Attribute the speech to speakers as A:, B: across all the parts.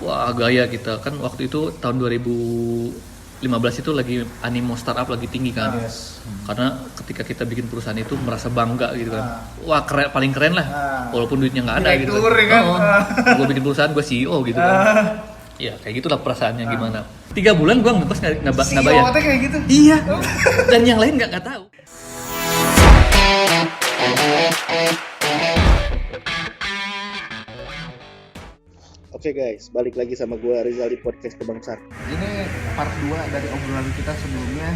A: wah gaya kita kan waktu itu tahun 2015 itu lagi animo startup lagi tinggi kan. Karena ketika kita bikin perusahaan itu merasa bangga gitu kan. Wah keren, paling keren lah. Walaupun duitnya nggak ada gitu kan. Gue bikin perusahaan, gue CEO gitu kan. Ya kayak gitulah perasaannya gimana. 3 bulan gue ngebos nggak bayar.
B: CEO kayak gitu.
A: Iya. Dan yang lain nggak tahu.
C: Oke guys, balik lagi sama gue Rizal di podcast Kebangsaan.
B: Ini part 2 dari obrolan kita sebelumnya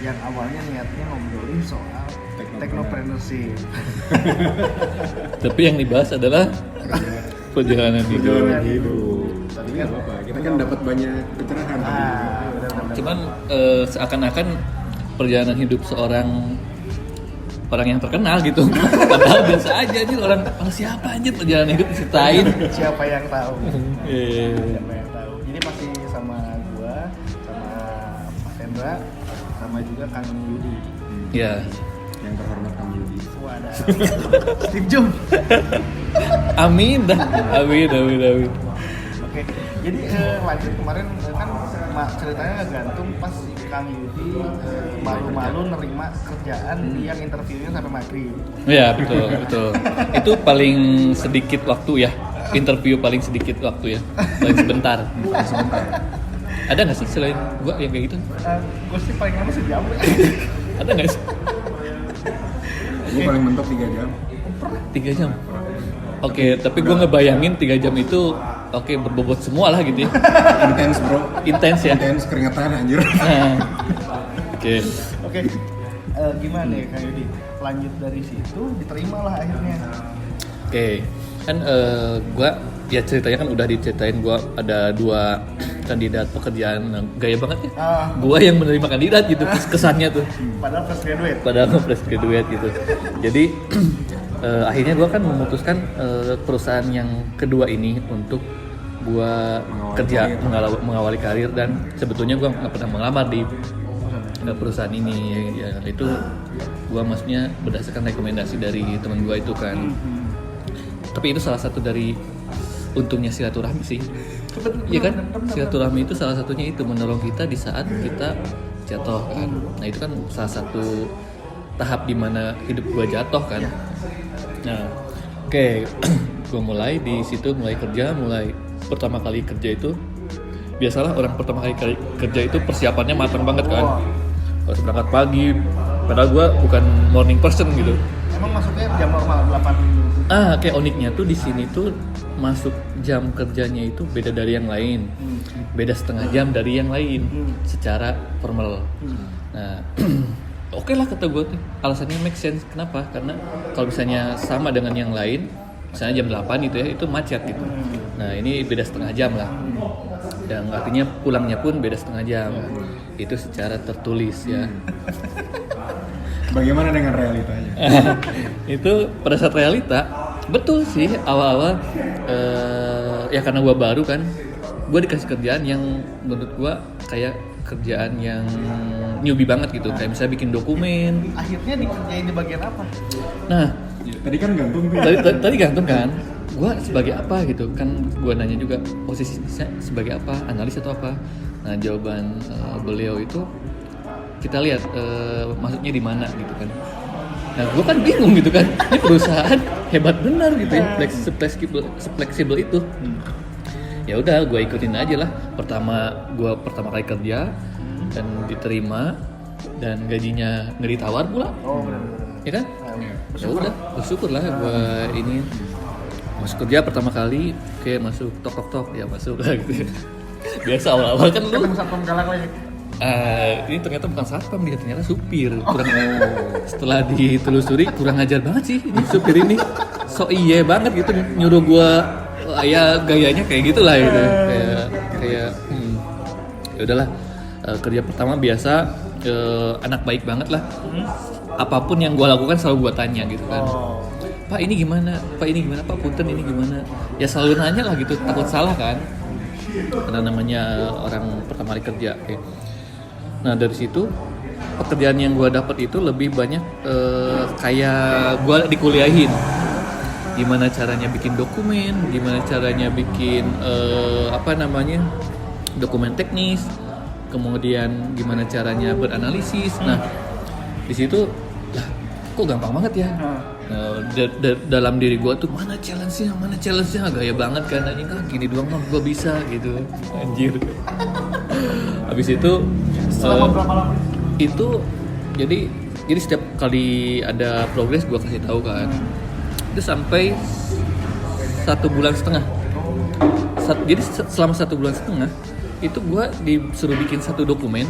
B: yang awalnya niatnya ngobrolin soal technopreneurship.
A: Tapi yang dibahas adalah perjalanan hidup.
D: Tapi nggak apa-apa, kita kan dapat banyak pencerahan.
A: Cuman seakan-akan perjalanan hidup seorang yang terkenal gitu. Padahal biasa aja nih orang siapa aja perjalanan hidup ceritain.
B: Siapa yang tahu?
A: Iya.
B: Siapa yang tahu? Jadi masih sama gua, sama Mas Hendra, sama juga Kang Yudi.
A: Iya.
D: Yang terhormat Kang Yudi.
B: Wadah. Steve Jobs.
A: Amin dah. Amin.
B: Oke. Jadi lanjut kemarin kan ceritanya gantung pas Kang Yudi malu-malu nerima kerjaan yang interviewnya sampai maghrib.
A: Iya betul. Itu paling sedikit waktu ya. Interview paling sedikit waktu ya. Paling sebentar. Ada nggak sih selain gua yang kayak gitu?
B: Gue sih paling lama sejam.
A: Ada nggak sih?
D: Gue paling mentok 3 jam.
A: 3 jam. Oke, tapi gue ngebayangin 3 jam itu berbobot semua lah gitu ya.
D: Intens bro.
A: Intens ya.
D: Intens keringetan anjir.
A: Nah, Oke.
B: Gimana ya Kang Yudi? Lanjut dari situ diterima lah akhirnya.
A: Oke. Kan gue ya ceritanya kan udah diceritain gue ada 2 kandidat pekerjaan gaya banget ya. Gue yang menerima kandidat gitu kesannya tuh.
B: Padahal
A: fresh graduate gitu. Jadi akhirnya gue kan memutuskan perusahaan yang kedua ini untuk gue kerja mengawali karir, dan sebetulnya gue nggak pernah melamar di perusahaan ini ya, itu gue maksudnya berdasarkan rekomendasi dari teman gue itu kan. Tapi itu salah satu dari untungnya silaturahmi sih. Iya kan, silaturahmi itu salah satunya itu menolong kita di saat kita jatuh kan. Nah itu kan salah satu tahap di mana hidup gue jatuh kan. Nah, gue mulai di situ, mulai pertama kali kerja itu biasalah orang pertama kali kerja itu persiapannya matang banget kan. Harus berangkat pagi, padahal gue bukan morning person gitu.
B: Emang masuknya jam normal 8?
A: Kayak uniknya tuh di sini tuh masuk jam kerjanya itu beda dari yang lain. Beda setengah jam dari yang lain secara formal. Nah, oke lah kata gue tuh, alasannya make sense. Kenapa? Karena kalau misalnya sama dengan yang lain, misalnya jam 8 gitu ya, itu macet gitu. Nah ini beda setengah jam lah. Dan artinya pulangnya pun beda setengah jam. Itu secara tertulis ya.
D: Bagaimana dengan realitanya?
A: Itu pada saat realita, betul sih awal-awal ya karena gue baru kan, gue dikasih kerjaan yang menurut gue kayak kerjaan yang newbie banget gitu, kayak misalnya bikin dokumen.
B: Akhirnya dikerjain di bagian apa?
A: Nah,
D: Tadi kan gantung tuh.
A: tadi gantung kan, gue sebagai apa gitu kan, gue nanya juga posisinya sebagai apa, analis atau apa. Nah jawaban beliau itu kita lihat maksudnya di mana gitu kan. Nah gue kan bingung gitu kan, ini perusahaan hebat benar gitu ya, fleksibel itu. Ya udah gue ikutin aja lah. Gue pertama kali kerja dan diterima, dan gajinya nggak ditawar pula. Ya kan? Ya udah bersyukur lah gue ini masuk kerja pertama kali, masuk tok ya masuk lah gitu. Biasa awal-awal kan lu
B: Ketemu satpam galak lagi.
A: ini ternyata bukan satpam, dia ternyata supir. Setelah ditelusuri kurang ajar banget sih ini supir ini. So iye banget gitu nyuruh gue ya gayanya kayak gitulah gitu. Kayak ya udahlah, kerja pertama biasa, anak baik banget lah. Apapun yang gue lakukan selalu gue tanya gitu kan. Pak ini gimana? Pak punten ini gimana? Ya selalu nanya lah gitu, takut salah kan. Karena namanya orang pertama kali kerja. Nah dari situ pekerjaan yang gue dapat itu lebih banyak kayak gue dikuliahin. gimana caranya bikin dokumen, gimana caranya bikin dokumen teknis, kemudian gimana caranya beranalisis. Nah di situ lah kok gampang banget ya. Dalam diri gue tuh mana challenge-nya gaya banget kan, anjing gini doang mah gue bisa gitu, anjir. Habis itu
B: Selama berapa lama?
A: itu jadi setiap kali ada progres gue kasih tahu kan. Itu sampai 1,5 bulan. Jadi selama 1,5 bulan itu gue disuruh bikin satu dokumen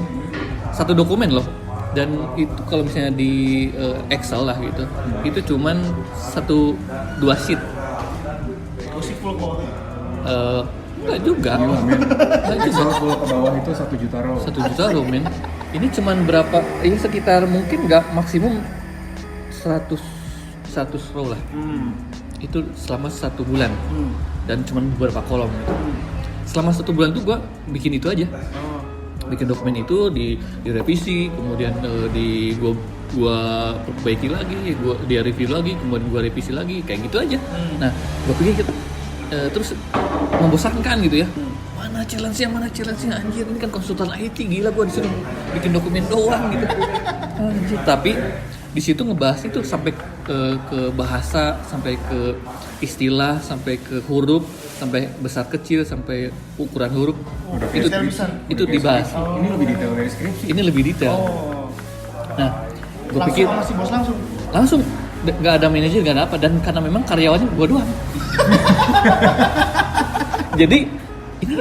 A: loh. Dan itu kalau misalnya di Excel lah gitu, itu cuman 1-2 sheet.
B: Musik full kok.
A: Enggak juga.
D: Excel full ke bawah itu 1 juta row.
A: 1 juta row, men. Ini cuman berapa? Ini sekitar mungkin nggak maksimum 100 row lah. Itu selama 1 bulan. Dan cuman beberapa kolom gitu. Selama 1 bulan tuh gua bikin itu aja. Bikin dokumen itu direvisi, kemudian gua perbaiki lagi, dia review lagi, kemudian gua revisi lagi, kayak gitu aja. Nah, gua pikir terus membosankan gitu ya. Mana challenge-nya anjir, ini kan konsultan IT, gila gua disuruh bikin dokumen doang gitu. Anjir, tapi di situ ngebahas itu sampai ke bahasa, sampai ke istilah, sampai ke huruf, sampai besar kecil, sampai ukuran huruf. Itu dibahas.
D: Ini lebih detail dari skripsi.
A: Ini lebih detail. Nah, gue pikir
B: Langsung sama si bos
A: langsung nggak ada manajer, nggak ada apa, dan karena memang karyawannya gue doang. Jadi ini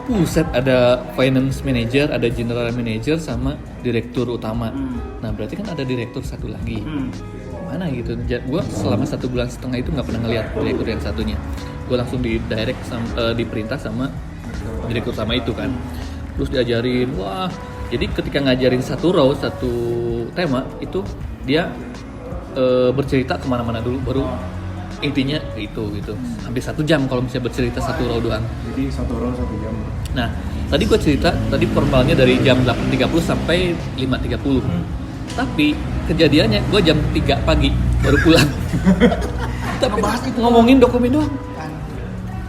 A: buset, ada finance manager, ada general manager, sama direktur utama. Nah berarti kan ada direktur satu lagi. Mana gitu? Gue selama 1,5 bulan itu nggak pernah ngeliat direktur yang satunya. Gue langsung diperintah sama direktur utama itu kan. Terus diajarin, wah. Jadi ketika ngajarin satu row, satu tema itu dia bercerita kemana-mana dulu, baru intinya itu gitu. Hampir 1 jam kalau misalnya bercerita satu row doang.
D: Jadi 1 row 1 jam.
A: Nah, tadi gue cerita, tadi formalnya dari jam 8.30 sampai 5.30. Tapi kejadiannya gue jam 3 pagi baru pulang. Tapi ngomongin dokumen doang.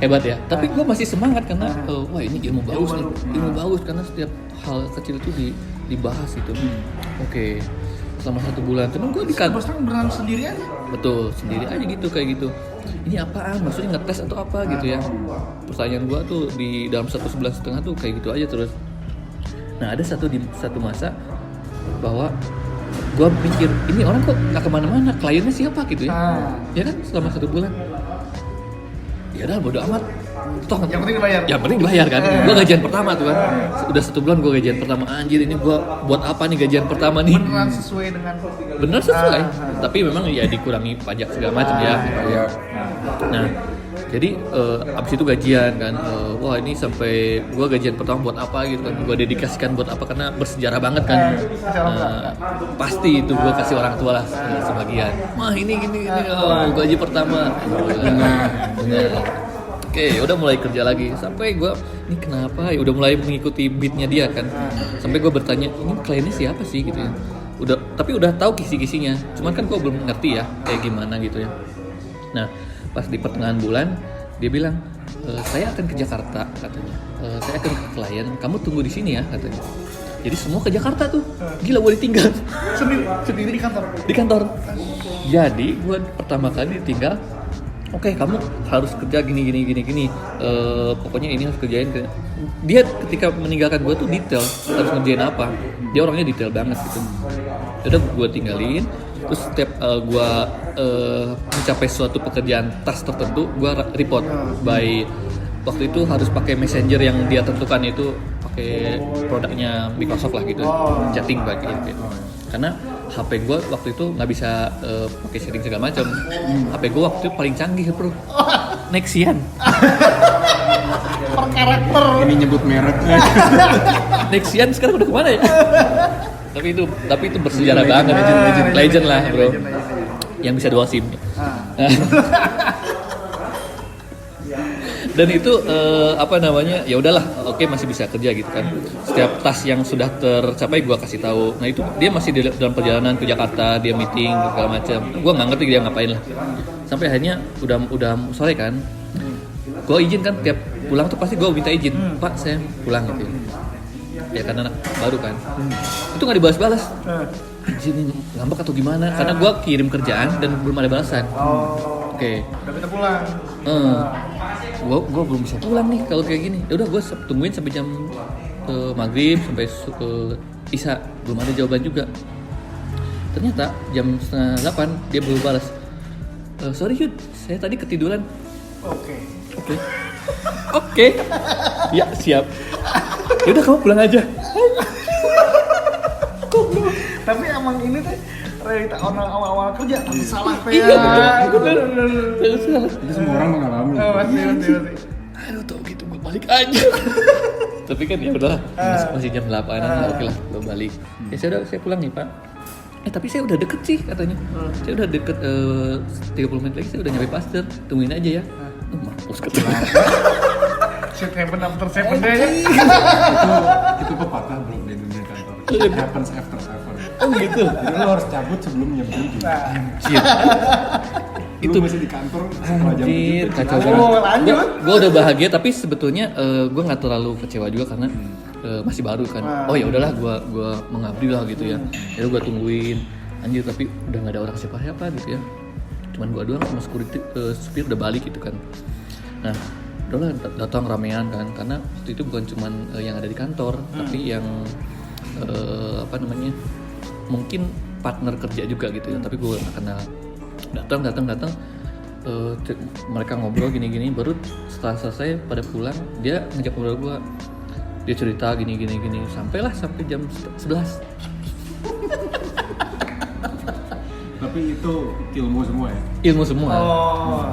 A: Hebat ya. Tapi gue masih semangat karena wah ini ilmu bagus nih. Ilmu bagus karena setiap hal kecil itu dibahas gitu. Oke. Selama 1 bulan. Cuman gue di kantor.
B: Bos kan beneran sendiri aja.
A: Betul, sendiri aja gitu kayak gitu. Ini apaan? Maksudnya ngetes atau apa gitu ya? Pertanyaan gue tuh di dalam 1,5 bulan tuh kayak gitu aja terus. Nah ada satu masa bahwa gue mikir ini orang kok nggak kemana-mana, kliennya siapa gitu ya? Ya kan selama 1 bulan. Ya udah bodo amat. Toh
B: Yang penting dibayar.
A: Yang penting dibayar kan. Gue gajian pertama tuh kan. Udah 1 bulan gue gajian pertama. Anjir ini gue buat apa nih gajian pertama nih?
B: Beneran sesuai dengan.
A: Bener sesuai. Tapi memang ya dikurangi pajak segala macam ya.
D: Ya.
A: Nah, jadi abis itu gajian kan. Wah ini sampai gue gajian pertama buat apa gitu kan. Gue dedikasikan buat apa karena bersejarah banget kan. Pasti itu gue kasih orang tua lah sebagian. Wah ini gini gaji pertama. Benar. Oke, udah mulai kerja lagi. Sampai gue, ini kenapa ya? Udah mulai mengikuti beatnya dia kan. Sampai gue bertanya, ini kliennya siapa sih gitu ya. Tapi udah tahu kisi-kisinya. Cuman kan gue belum ngerti ya kayak gimana gitu ya. Nah, pas di pertengahan bulan dia bilang, saya akan ke Jakarta katanya. Saya akan ke klien. Kamu tunggu di sini ya katanya. Jadi semua ke Jakarta tuh. Gila gue ditinggal.
B: Sendiri di kantor.
A: Di kantor. Jadi gue pertama kali ditinggal. Oke, kamu harus kerja gini. Pokoknya ini harus kerjain. Dia ketika meninggalkan gue tuh detail harus ngerjain apa. Dia orangnya detail banget gitu. Udah gue tinggalin. Terus setiap gue mencapai suatu pekerjaan task tertentu, gue report by waktu itu harus pakai messenger yang dia tentukan, itu pakai produknya Microsoft lah gitu, chatting bagi gitu. Karena HP gue waktu itu nggak bisa pakai setting segala macam. HP gue waktu itu paling canggih bro, Nexian.
B: Per karakter.
D: Ini nyebut merek.
A: Nexian sekarang udah kemana ya? tapi itu bersejarah banget, legend lah bro. Yang bisa dual SIM. Dan itu ya udahlah, oke, masih bisa kerja gitu kan. Setiap task yang sudah tercapai gue kasih tahu. Nah itu dia masih dalam perjalanan ke Jakarta, dia meeting segala macam. Gue nggak ngerti dia ngapain lah. sampai akhirnya udah sore kan. Gue izin kan tiap pulang tuh pasti gue minta izin, Pak saya pulang gitu ya karena anak baru kan. Itu nggak dibalas-balas, izin ngambek atau gimana, karena gue kirim kerjaan dan belum ada balasan. Oke.
B: Udah kita pulang.
A: Gue belum bisa pulang nih kalau kayak gini. Ya udah gue tungguin sampai jam maghrib sampai isya, belum ada jawaban juga. Ternyata jam 7:30 dia baru balas, sorry Yud, saya tadi ketiduran. Oke. Ya siap. Ya udah kamu pulang aja.
B: Tapi emang ini teh realita orang awal-awal kerja tapi salah teh.
A: Iya benar.
D: Itu semua orang mengalami.
B: Pasti.
A: Aduh tau gitu gue balik aja. Tapi kan ya udahlah, masih jam 8-an, oke lah gue balik. Ya saya pulang nih Pak. Tapi saya udah deket sih katanya. Saya udah deket 30 menit lagi saya udah nyampe Pasteur. Tungguin aja ya. Mampus ketemu.
B: Shit happen after 7 days.
D: Itu pepatah bro di dunia kantor. It happens after 7.
A: Oh gitu.
D: Jadi lo harus cabut sebelum jam 7.
A: Anjir.
D: Itu masih di kantor setelah jam 7.
A: Anjir, kacau
B: lanjut.
A: banget. Gue udah bahagia tapi sebetulnya gue nggak terlalu kecewa juga karena masih baru kan. Oh ya udahlah, gue mengabdi lah gitu ya. Ya gue tungguin. Anjir tapi udah nggak ada orang siapa gitu ya. Cuman gue doang sama security, supir udah balik gitu kan. Nah, udahlah datang ramean kan, karena waktu itu bukan cuman yang ada di kantor, tapi yang mungkin partner kerja juga gitu ya. Tapi gue nggak kenal. Datang. Mereka ngobrol gini, baru setelah selesai pada pulang dia ngajak ngobrol gue. Dia cerita gini, sampai jam 11.
D: Tapi itu ilmu semua ya?
A: Ilmu semua.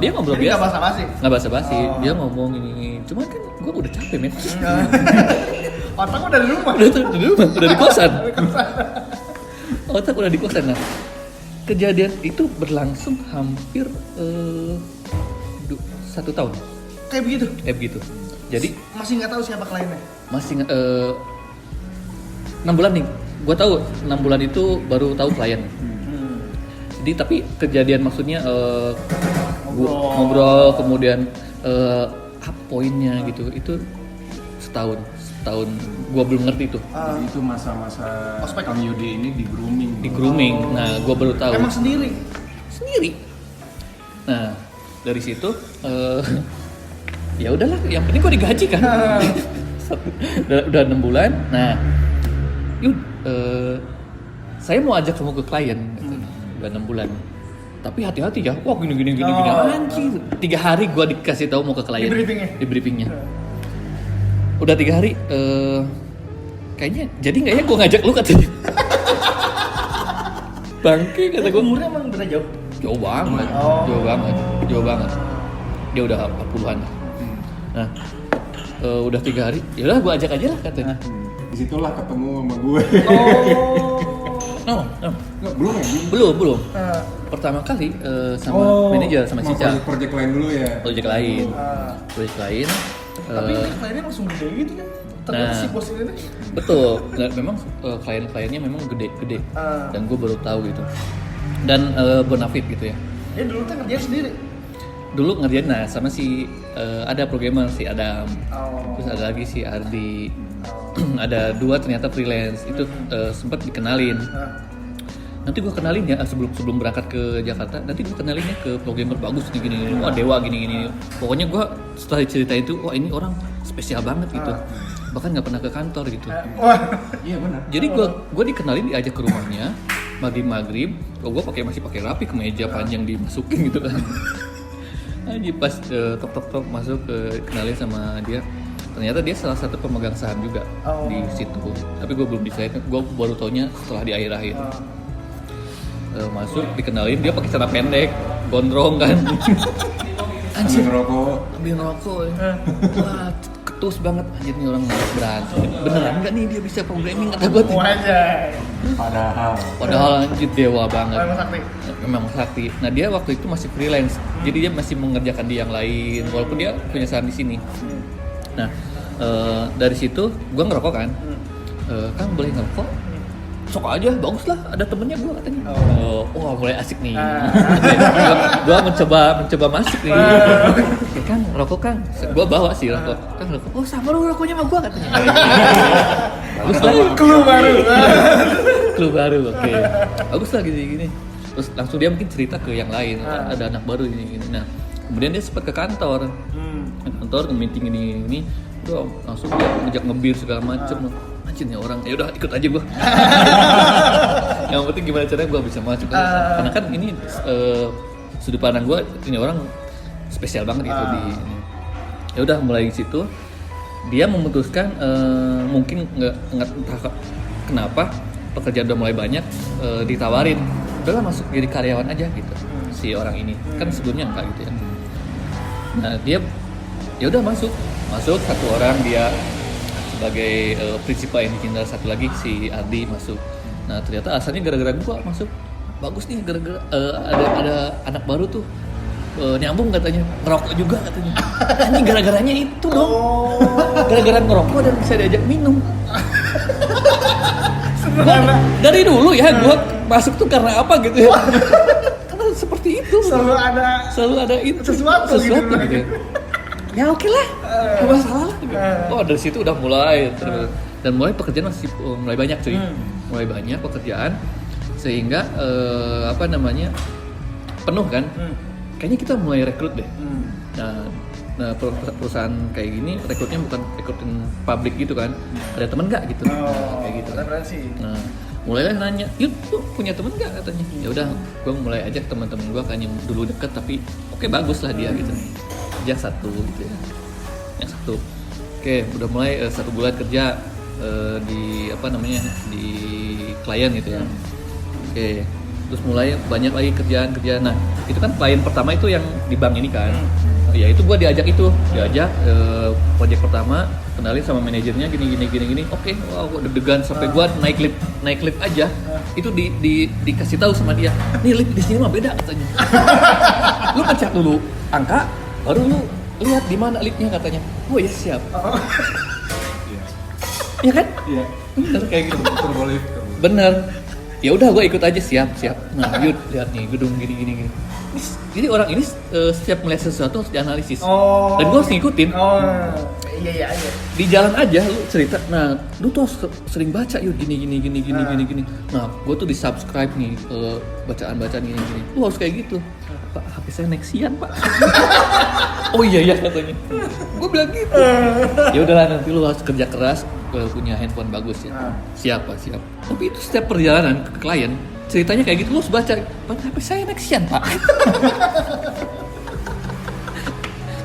A: Dia ngobrol
B: jadi
A: biasa.
B: Nggak
A: basa-basi. Dia ngomong ini. Cuman kan gue udah capek men.
B: Otak udah di rumah.
A: Udah di kosan. Otak udah di kosan. Nah, kejadian itu berlangsung hampir 1 tahun.
B: Kayak begitu.
A: Jadi
B: Masih nggak tahu siapa kliennya.
A: masih 6 bulan nih. Gue tahu 6 bulan itu baru tahu klien. Jadi tapi kejadian maksudnya ngobrol kemudian apa poinnya gitu itu setahun gue belum ngerti itu.
D: Jadi itu masa-masa Kang Yudi ini di grooming.
A: Nah gue baru tahu.
B: Emang sendiri.
A: Nah dari situ ya udahlah, yang penting gue digaji kan. udah 6 bulan. Nah Yud, saya mau ajak kamu ke klien. Udah 6 bulan. Tapi hati-hati ya. Wah gini. Anjir. 3 hari gue dikasih tahu mau ke klien. Di briefingnya. Udah 3 hari. Kayaknya jadi nggak ya gue ngajak lu katanya. Bangke kata gue.
B: Umurnya emang beda jauh.
A: Jauh banget. Dia udah 40-an. Nah, udah 3 hari. Ya udah gue ajak aja lah katanya.
D: Disitulah ketemu sama gue.
A: No.
D: Nggak, belum ya?
A: Belum. Pertama kali sama manajer sama Cica.
D: Project lain dulu ya?
A: Project lain.
B: Tapi kliennya langsung gede gitu kan. Ternyata si bos ini.
A: Betul. Nah, memang klien-kliennya memang gede. Dan gue baru tahu gitu. Dan bonafit gitu ya.
B: Dia dulu tuh ngerjain sendiri.
A: Dulu ngerjain sama si ada programmer si Adam. Terus ada lagi si Ardi. Ada 2 ternyata freelance. Itu sempat dikenalin. Nanti gue kenalin ya sebelum berangkat ke Jakarta. Nanti gue kenalinnya ke programmer bagus gini. Wah dewa gini. Pokoknya gue setelah cerita itu, wah ini orang spesial banget gitu. Bahkan nggak pernah ke kantor gitu.
D: Iya benar.
A: Jadi gue dikenalin, diajak ke rumahnya maghrib. Gue masih pakai rapi, kemeja panjang dimasukin gitu kan. Anjir pas tok masuk kenalin sama dia. Ternyata dia salah satu pemegang saham juga di situ. Tapi gue belum bisa, gue baru taunya setelah di akhir-akhir. Masuk dikenalin dia pakai celana pendek, gondrong kan. Anjir. Ambil rokok. Wah, ketus banget anjir nih orang berantem. Beneran enggak nih dia bisa programming kata gue. Padahal anjir dewa banget. Memang sakti. Nah, dia waktu itu masih freelance. Jadi dia masih mengerjakan di yang lain walaupun dia punya saham di sini. Nah, dari situ gue ngerokok kan. Kang boleh ngerokok? sok aja, bagus lah, ada temennya gue katanya. Wah mulai asik nih. Gue mencoba masuk nih. Ya, Kang, rokok Kang, gue bawa sih rokok. Kang rokok, oh sama lu rokoknya sama gue katanya. Bagus lah. Clue baru, oke. Bagus lah gini. Terus langsung dia mungkin cerita ke yang lain, ada anak baru ini. Nah, kemudian dia sempat ke kantor, nge-meeting ini. Udah langsung dia ngejak ngebir segala macem. Anjir nih orang, ya udah ikut aja gua. Yang penting gimana caranya gua bisa masuk. Karena kan ini sudut pandang gua, ini orang spesial banget gitu di ini. Ya udah mulai di situ dia memutuskan mungkin nggak entah kenapa pekerjaan udah mulai banyak, ditawarin udahlah masuk jadi karyawan aja gitu si orang ini. Kan sebelumnya enggak gitu ya. Nah dia ya udah masuk satu orang dia sebagai prinsipal yang ditinggal, satu lagi si Ardi masuk. Nah ternyata asalnya gara-gara gua masuk bagus nih, gara-gara ada anak baru tuh nyambung katanya, ngerokok juga katanya. Anjing gara-garanya itu dong. Gara-gara ngerokok dan bisa diajak minum. Dari dulu ya gua masuk tuh karena apa gitu ya. Karena seperti itu. Selalu ada itu sesuatu gitu. Ya oke lah, gak masalah gitu. Oh dari situ udah mulai dan mulai pekerjaan masih mulai banyak cuy, mulai banyak pekerjaan sehingga penuh kan. Kayaknya kita mulai rekrut deh. Nah perusahaan kayak gini rekrutnya bukan rekrutin publik gitu kan, ada temen nggak gitu, kayak gitu. Nah mulailah nanya, yuk tuh punya temen nggak katanya. Ya udah, gue mulai ajak teman-teman gue kan yang dulu deket tapi oke, bagus lah dia gitu. Yang satu gitu ya, yang satu oke udah mulai 1 bulan kerja di di klien gitu ya. Oke, terus mulai banyak lagi kerjaan. Nah itu kan klien pertama itu yang di bank ini kan, ya itu gue diajak proyek pertama, kenalin sama manajernya gini. Oke, wow, gue deg-degan sampai gue naik lift aja. Itu dikasih tahu sama dia, nih lift di sini mah beda katanya. Lu pencet dulu angka, baru lu lihat di mana liftnya katanya. Oh ya siap. Iya kan? Iya. Bener kayak gitu.
D: Boleh.
A: Bener. Ya udah gue ikut aja, siap. Nah, yuk lihat nih gedung gini. Jadi orang ini setiap melihat sesuatu harus dianalisis. Dan gue harus ngikutin.
B: Iya.
A: Di jalan aja lu cerita. Nah, lu tuh sering baca yuk gini. Nah, gue tuh di-subscribe nih bacaan-bacaan gini. Lu harus kayak gitu. Pak, HP saya Nexian, Pak. Oh iya katanya. Gue bilang gitu. Ya udahlah, nanti lu harus kerja keras, punya handphone bagus ya. Siap. Tapi itu setiap perjalanan ke klien ceritanya kayak gitu, lu harus baca. Pak, HP saya Nexian, Pak.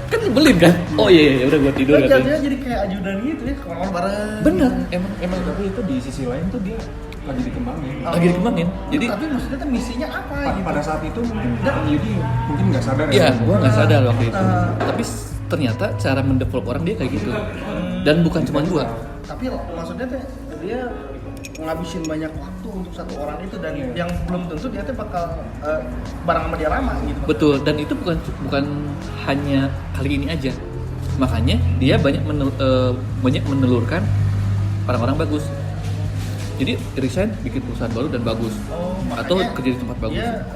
A: Kan nyebelin kan? Oh iya, udah gue tidur
B: katanya. Jadi kayak ajudan gitu ya, kamar bareng.
A: Bener,
D: Emang tapi itu di sisi lain tuh dia lagi dikembangin.
B: Jadi tapi maksudnya tuh misinya apa gitu?
D: Pada saat itu mungkin nggak sadar
A: ya. Iya, gue nggak sadar waktu itu. Tapi ternyata cara mendevelop orang dia kayak gitu. Dan bukan cuma gue.
B: Tapi maksudnya tuh dia ngabisin banyak waktu untuk satu orang itu, dan yang belum tentu dia tuh bakal bareng sama dia lama gitu.
A: Betul, dan itu bukan hanya kali ini aja. Makanya dia banyak menelurkan orang-orang bagus. Jadi resign bikin perusahaan baru dan bagus. Atau kerja di tempat bagus.
B: Dia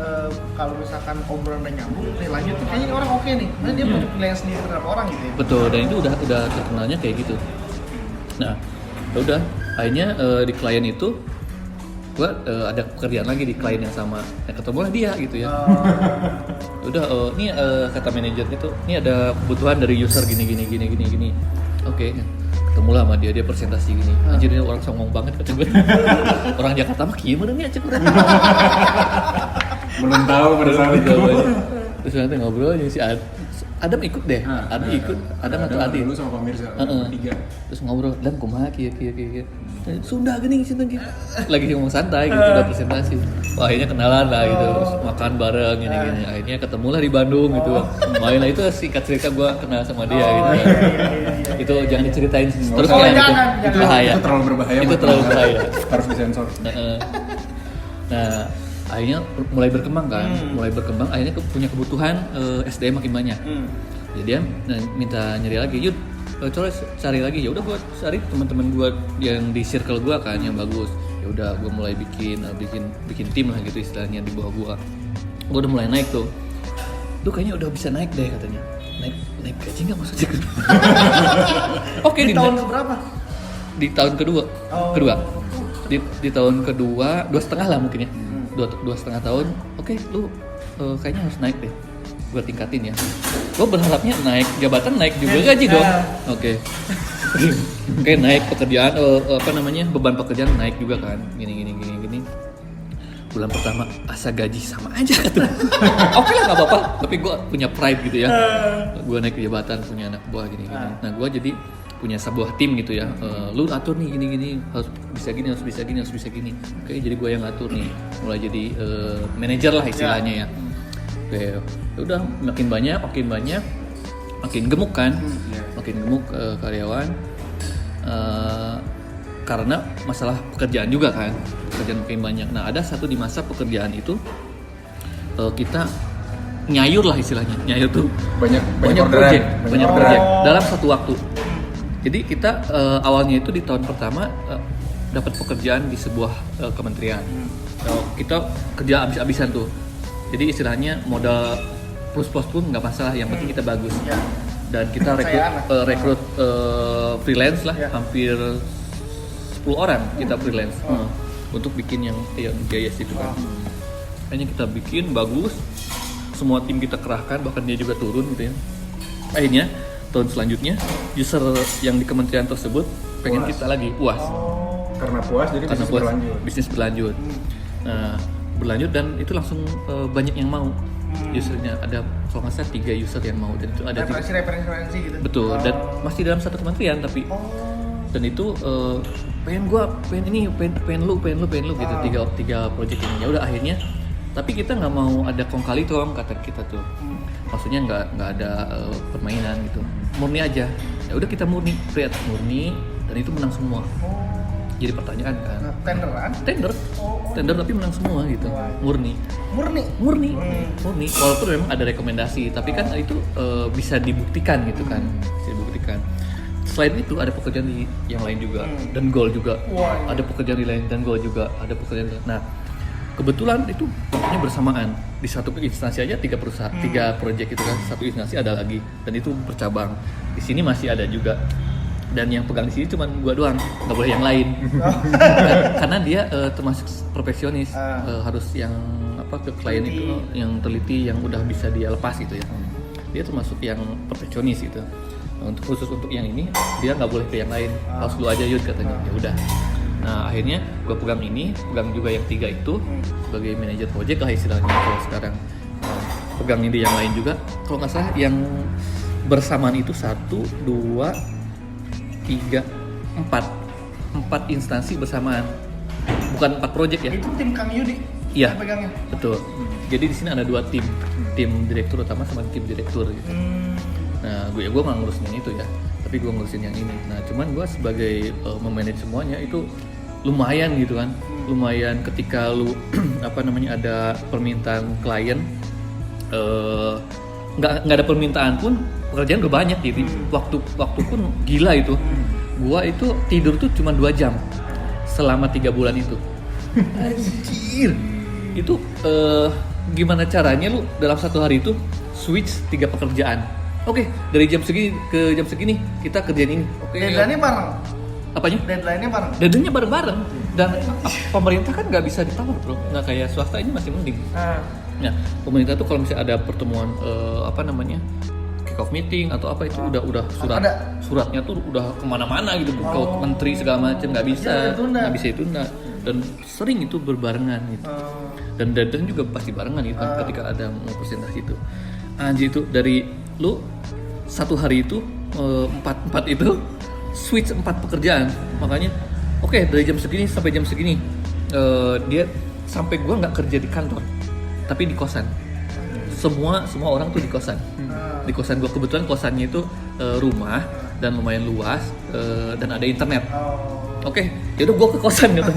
B: kalau misalkan obrolan udah nyambung, lanjut tuh kayaknya orang oke nih. Karena dia punya penilaian sendiri terhadap orang gitu ya.
A: Betul, dan itu udah terkenalnya kayak gitu. Nah, udah akhirnya di klien itu gua ada pekerjaan lagi di klien yang sama. Nah, ketemulah dia gitu ya. Udah ini kata manajernya tuh, ini ada kebutuhan dari user gini. Oke. Ketemulah sama dia presentasi gini. Anjir, ini orang songong banget kata gue. Orang Jakarta mah kieu meureun nya cek urang.
D: Belum tahu pada saat itu.
A: Terus nanti ngobrol si Adam ikut deh. Adam ikut. Adam atau Adi
D: dulu sama Pak Mirza bertiga.
A: Terus ngobrol, "Dan kumaha kieu." Sunda geuning sinten kieu. Lagi ngomong santai gitu, udah presentasi. Wah, akhirnya kenalan lah gitu. Terus makan bareng gini. Akhirnya ketemulah di Bandung gitu. Main lah, itu singkat cerita gue kenal sama dia gitu. Itu jangan diceritain terus ya, itu bahaya.
D: Itu terlalu berbahaya. Harus disensor.
A: Nah, akhirnya mulai berkembang akhirnya punya kebutuhan SDM makin banyak. Jadi dia minta nyari lagi, yuk coba cari lagi. Ya udah gue cari teman-teman gue yang di circle gue kan yang bagus. Ya udah gue mulai bikin tim lah gitu istilahnya di bawah gue udah mulai naik tuh. Lu kayaknya udah bisa naik deh katanya. Naik gaji nggak maksudnya? Oke,
B: di tahun berapa?
A: Di tahun kedua. Di tahun kedua 2,5 lah mungkin ya. 2,5 tahun. Oke, lu kayaknya harus naik deh. Gue tingkatin ya. Gue berharapnya naik jabatan, naik juga gaji dong. Oke, naik pekerjaan, beban pekerjaan naik juga kan. Gini. Bulan pertama asa gaji sama aja gitu. Oke lah, nggak apa-apa. Tapi gue punya pride gitu ya. Gue naik ke jabatan, punya anak buah gini. Nah gue jadi punya sebuah tim gitu ya. Lu atur nih gini, harus bisa gini. Oke, jadi gue yang ngatur nih. Mulai jadi manajer lah istilahnya ya. Oke, udah makin banyak, makin gemuk kan, karyawan. Karena masalah pekerjaan juga kan, pekerjaan makin banyak. Nah ada satu di masa pekerjaan itu kita nyayur lah istilahnya. Nyayur tuh banyak project dalam satu waktu. Jadi kita awalnya itu di tahun pertama dapat pekerjaan di sebuah kementerian. Kita kerja abis-abisan tuh. Jadi istilahnya modal plus-plus pun nggak masalah, yang penting kita bagus. Dan kita rekrut freelance lah, hampir 10 orang kita freelance untuk bikin yang GIS itu kan. Akhirnya kita bikin bagus, semua tim kita kerahkan, bahkan dia juga turun gitu ya. Akhirnya tahun selanjutnya user yang di kementerian tersebut pengen kita lagi puas.
D: Karena puas jadi
A: bisnis berlanjut. Nah, berlanjut dan itu langsung banyak yang mau. Usernya ada kalau nggak salah 3 user yang mau, dan itu ada
B: referensi gitu.
A: Betul, dan masih dalam satu kementerian tapi dan itu pengen lu gitu, tiga project ini. Ya udah akhirnya, tapi kita nggak mau ada kong kali tong kata kita tuh. Maksudnya nggak ada permainan gitu, murni aja. Ya udah kita murni dan itu menang semua. Jadi pertanyaan kan, tender tapi menang semua gitu. Murni. Walaupun memang ada rekomendasi, tapi kan itu bisa dibuktikan gitu kan, Selain itu ada pekerjaan yang lain juga dan goal juga. Ada pekerjaan lain dan goal juga. Ada pekerjaan. Nah, kebetulan itu bersamaan di satu instansi aja 3 perusahaan, 3 project itu kan. Satu instansi ada lagi dan itu bercabang. Di sini masih ada juga. Dan yang pegang di sini cuma gua doang, nggak boleh yang lain. Karena dia termasuk profesionis, harus yang ke klien itu yang teliti, yang udah bisa dia lepas gitu ya. Dia termasuk yang perfeksionis gitu. Untuk khusus untuk yang ini dia nggak boleh ke yang lain, harus lu aja Yud katanya. Ya udah. Nah akhirnya gue pegang juga yang 3 itu sebagai manajer project lah istilahnya kalau sekarang. Pegang ini yang lain juga. Kalau nggak salah yang bersamaan itu 1, 2, 3, 4 instansi bersamaan. Bukan 4 project ya.
B: Itu tim Kang Yudi.
A: Iya.
B: Pegangnya.
A: Betul. Jadi di sini ada 2 tim direktur utama sama tim direktur gitu. Nah, gue nggak ngurusin yang itu ya, tapi gue ngurusin yang ini. Nah, cuman gue sebagai memanage semuanya itu lumayan gitu kan, lumayan ketika lu ada permintaan klien, nggak ada permintaan pun pekerjaan gue banyak gitu. Waktu pun gila itu. Gue itu tidur tuh cuma 2 jam selama 3 bulan itu. Anjir. Itu gimana caranya lu dalam 1 hari itu switch 3 pekerjaan. Oke, dari jam segini ke jam segini kita kerjain ini. Oke.
B: Deadline-nya bareng.
A: Apanya?
B: Deadline-nya bareng.
A: Deadline-nya bareng-bareng. Dan pemerintah kan nggak bisa ditawar bro. Nggak kayak swasta ini masih mending. Nah, pemerintah tuh kalau misalnya ada pertemuan kick off meeting atau apa itu udah suratnya tuh udah kemana-mana gitu. Ke menteri segala macam nggak bisa ditunda. Dan sering itu berbarengan gitu. Dan deadline juga pasti barengan gitu kan ketika ada mau presentasi itu. Anjir itu dari lu 1 hari itu 4 itu switch 4 pekerjaan. Makanya dari jam segini sampai jam segini dia sampai gua nggak kerja di kantor tapi di kosan. Semua orang tuh di kosan. Di kosan gua kebetulan kosannya itu rumah dan lumayan luas dan ada internet. Yaudah gua ke kosan gitu.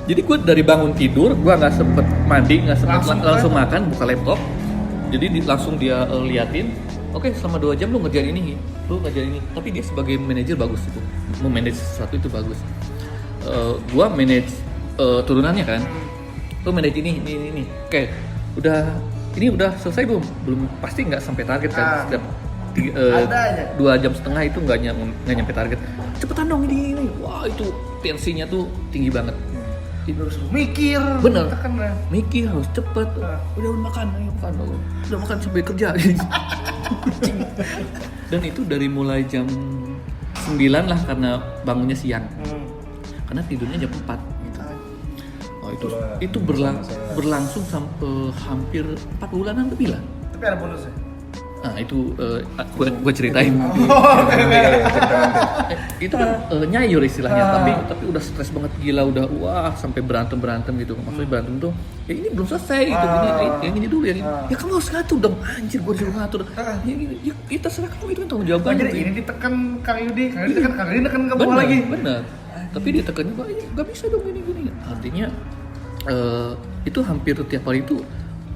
A: Jadi gua dari bangun tidur gua nggak sempet mandi, nggak sempet langsung makan, buka laptop. Jadi langsung dia liatin, selama 2 jam lu ngerjain ini. Tapi dia sebagai manajer bagus itu, memanage sesuatu itu bagus. gua manage turunannya kan. Lu manage ini. Oke, ini udah selesai belum pasti nggak sampai target kan. Setiap 2,5 jam itu nggak nyampe target. Cepetan dong ini. Wah, itu tensinya tuh tinggi banget.
B: Harus mikir.
A: Bener.
B: Tekan ya.
A: Mikir harus cepet. Udah makan. Udah makan sampai kerja. Dan itu dari mulai jam 9 lah karena bangunnya siang. Karena tidurnya jam 4 gitu. Oh, itu berlangsung sampai hampir 4 bulanan lebih lah.
B: Tapi ada bonusnya.
A: Nah itu gue ceritain. Itu kan nyayur istilahnya, tapi udah stres banget gila, udah wah sampai berantem gitu. Maksudnya berantem tuh, ya ini belum selesai gitu, yang ini dulu yang ini. Ya kamu harus ngatur dong, anjir gue disuruh ngatur. Ya kita serah kamu, itu kan tanggung jawab.
B: Jadi ini ditekan Kang Yudi, ditekan Kang Yudi, ditekan ke bawah lagi.
A: Benar. Tapi ditekannya gue ini nggak bisa dong gini. Artinya itu hampir tiap hari itu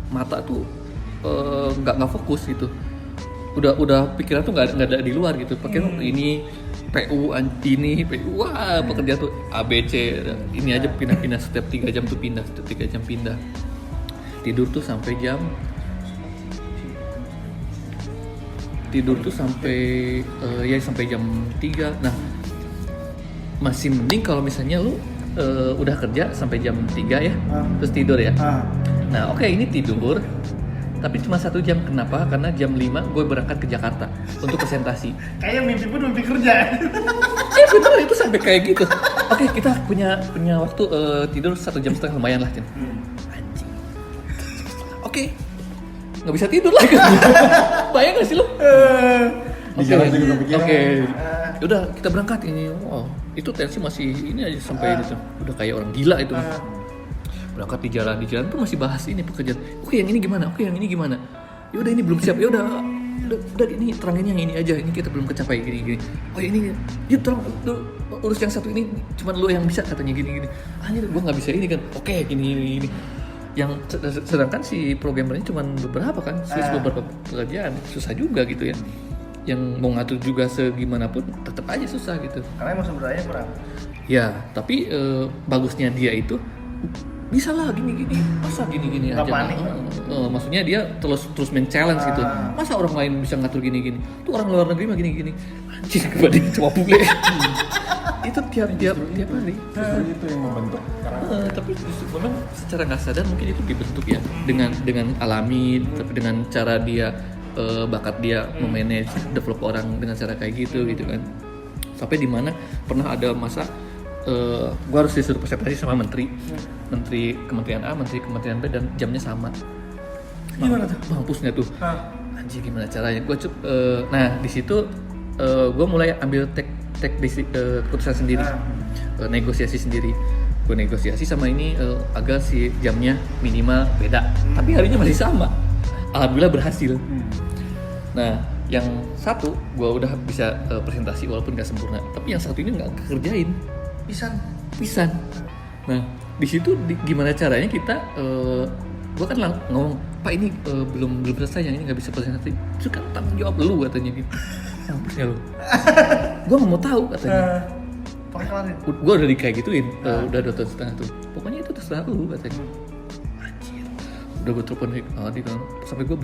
A: mata tuh nggak fokus gitu. Udah pikiran tuh nggak ada di luar gitu. Pakai ini PU, wah pekerjaan tuh ABC, ini aja pindah setiap 3 jam tuh pindah. Tidur tuh sampai jam sampai jam 3. Nah masih mending kalau misalnya lu udah kerja sampai jam 3 ya, terus tidur ya. Nah oke, ini tidur tapi cuma 1 jam. Kenapa? Karena jam 5 gue berangkat ke Jakarta untuk presentasi.
B: Kayak mimpi pun mimpi kerja.
A: Ya betul, itu sampai kayak gitu. Oke, kita punya waktu tidur 1,5 jam lumayan lah, Cen. Anjing. Oke, nggak bisa tidur lagi. Bayang nggak sih lo?
D: Di jalan juga kepikiran.
A: Oke. Udah kita berangkat ini. Wow, itu tensi masih ini aja sampai itu. Udah kayak orang gila itu. Berangkat di jalan tuh masih bahas ini pekerjaan. Oke, yang ini gimana? Ya udah ini belum siap. Ya udah ini terangin yang ini aja. Ini kita belum kecapai gini. Oh ini, yuk tolong urus yang satu ini. Cuman lu yang bisa katanya gini. Anjir, gua nggak bisa ini kan. Oke, gini. Yang sedangkan si programmernya cuman beberapa kan, beberapa pekerjaan. Susah juga gitu ya. Yang mau ngatur juga segimanapun tetap aja susah gitu.
B: Karena emang sumber dayanya kurang.
A: Ya, tapi bagusnya dia itu bisa lah gini, masa gini aja.
B: Panik.
A: Maksudnya dia terus men-challenge gitu. Masa orang lain bisa ngatur gini? Tuh orang luar negeri mah gini. Anjir, kebanding cuma bule. Itu tiap hari.
D: Itu yang membentuk karakter.
A: Tapi memang secara nggak sadar mungkin itu dibentuk ya dengan alami, tapi dengan cara dia bakat dia memanage, develop orang dengan cara kayak gitu kan. Sampai di mana pernah ada masa gue harus disuruh presentasi sama menteri kementerian A, menteri kementerian B, dan jamnya sama.
B: Gimana tuh?
A: Mampusnya tuh. Anjir, gimana caranya? Nah di situ gue mulai ambil keputusan sendiri, negosiasi sendiri. Gue negosiasi sama ini agar si jamnya minimal beda, tapi harinya masih sama. Alhamdulillah berhasil. Nah yang satu gue udah bisa presentasi walaupun nggak sempurna, tapi yang satu ini nggak kerjain. Pisan. Nah di situ gimana caranya kita? Gue kan ngomong, Pak ini belum selesai, yang ini nggak bisa presentasi. Itu kan tanggung jawab lu katanya gitu. Mampusnya lu. Gue nggak mau tahu katanya. Gue udah kayak gituin, udah 2 tahun setengah tuh. Pokoknya itu terserah lu katanya. Anjir. Udah gue telepon sampai gue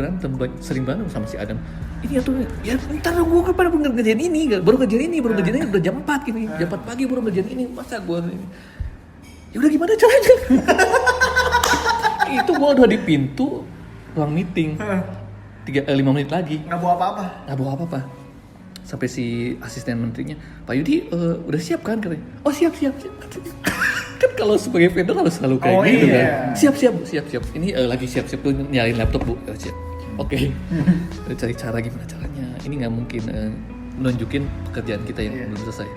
A: sering berantem sama si Adam. Ini ya ntar gue kapan baru ngerjain ini, baru ngerjain ini udah jam 4 gini, jam 4 pagi baru ngerjain ini, masa gue ini. Ya udah gimana caranya? Itu gue udah di pintu ruang meeting, 5 menit lagi.
B: Nggak bawa apa-apa. Sampai si asisten menterinya, Pak Yudi udah siap kan katanya? Oh siap. Kan kalau sebagai vendor harus selalu kayak gitu kan. Siap. Ini lagi siap tuh nyalain laptop bu. Oh, siap. Oke. Cari cara gimana caranya. Ini nggak mungkin nunjukin pekerjaan kita yang belum selesai.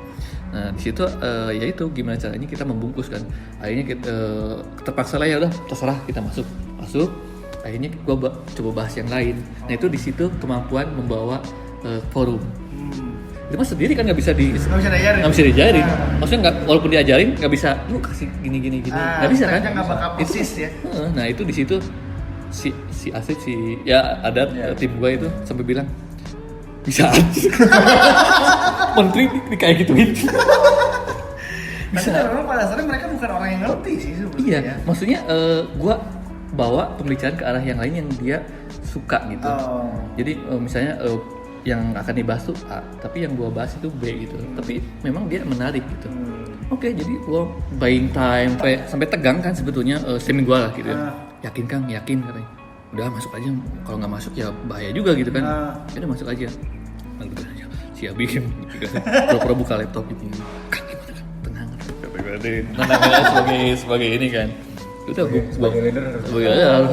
B: Nah di situ ya itu gimana caranya kita membungkus kan. Akhirnya kita terpaksa lah, ya udah terserah kita masuk. Akhirnya gue coba bahas yang lain. Nah itu di situ kemampuan membawa forum. Itu mah sendiri kan nggak bisa diajarin. Maksudnya nggak, walaupun diajarin nggak bisa. Lu kasih gini. Nggak bisa kan? Nggak bakal persis ya.
A: Nah itu di situ si Asik ada tim gue itu sampai bilang bisa aja. Menteri kayak gituin.
B: Bisa.
E: Tapi memang pada dasarnya mereka bukan orang yang ngerti sih sebenarnya.
B: Iya,
E: ya.
B: maksudnya gua bawa pembicaraan ke arah yang lain yang dia suka gitu.
E: Oh.
B: Jadi misalnya yang akan dibahas tuh A, tapi yang gua bahas itu B gitu. Tapi memang dia menarik gitu. Oke, jadi gua buying time sampai tegang kan sebetulnya semi gua lah gitu. Yakin Kang, yakin katanya. Udah masuk aja, kalau nggak masuk ya bahaya juga gitu kan. Ya udah masuk aja. Lalu aja siap bikin gitu. Pura-pura buka laptop gitu. Kang gimana Kang? Tenang. Tenang sebagai ini kan. Udah
D: sebagai leader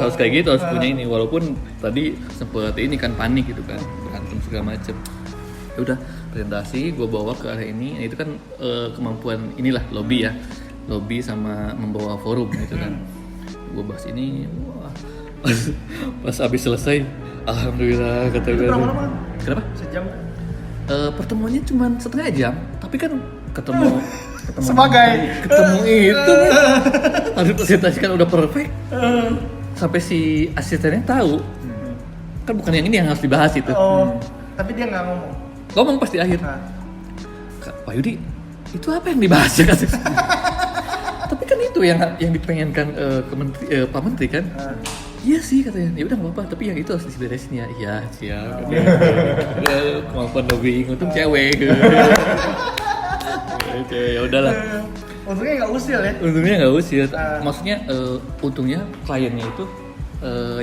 B: harus kayak gitu, harus punya ini. Walaupun tadi sempet ini kan panik gitu kan, berantem segala macem. Ya udah presentasi gue bawa ke arah ini. Nah, itu kan kemampuan inilah lobby ya, lobby sama membawa forum gitu kan. Gue bahas ini, wah pas habis selesai, alhamdulillah kata gue.
E: Berapa lama?
B: Kenapa?
E: Sejam.
B: Pertemuannya cuma setengah jam, tapi kan ketemu
E: Sebagai
B: itu harus presentasikan udah perfect sampai si asistennya tahu kan bukan yang ini yang harus dibahas itu.
E: Tapi dia nggak
B: Ngomong pas di akhir,
E: Nah.
B: Pak Yudi itu apa yang dibahas ya katanya. Tapi kan itu yang dipengenkan Pak Menteri kan. Iya sih katanya, ya udah nggak apa-apa, tapi yang itu harus diberesin ya. Iya siap. Ya, kemampuan lobbying untung cewek. Oke, ya udahlah.
E: Untungnya nggak usil ya.
B: Untungnya nggak usil. Maksudnya untungnya kliennya itu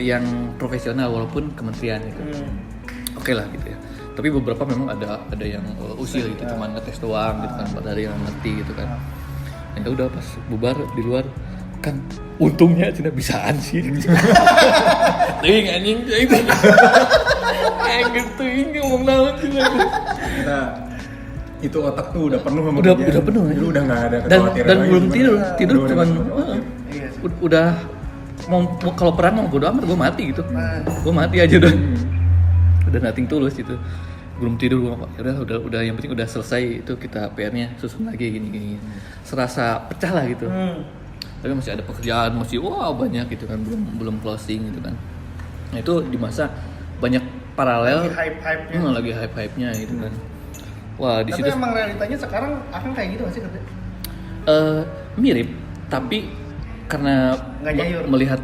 B: yang profesional walaupun kementerian itu. Oke lah gitu ya. Tapi beberapa memang ada yang usil gitu, cuma ngetes doang gitu kan, dari yang ngerti gitu kan. Ya udah pas bubar di luar kan untungnya cina bisaan sih. Ting anjing itu. Gitu ngomong naon cina.
D: kita itu otak tuh udah penuh sama
B: Udah
D: kerjaan.
B: penuh
D: Jadi
B: aja.
D: udah nggak ada
B: Dan
D: kekhawatiran lagi
B: belum
D: gimana.
B: tidur
D: Udah
B: cuman
D: masuk khawatir.
B: udah mau kalau perang mau bodo amat gue mati gitu. Gue mati aja udah. Udah nothing tulus gitu. Belum tidur gue udah yang penting udah selesai itu kita PR-nya susun lagi gini. Serasa pecah lah gitu. Tapi masih ada pekerjaan, masih banyak gitu kan, belum closing gitu kan. Nah itu di masa banyak paralel
E: Lagi hype-hype-nya.
B: lagi hype-hype-nya gitu kan. Wah, di
E: Tapi
B: situ
E: emang realitanya sekarang akan kayak gitu nggak sih katanya?
B: mirip, tapi karena
E: Nggak jayur.
B: melihat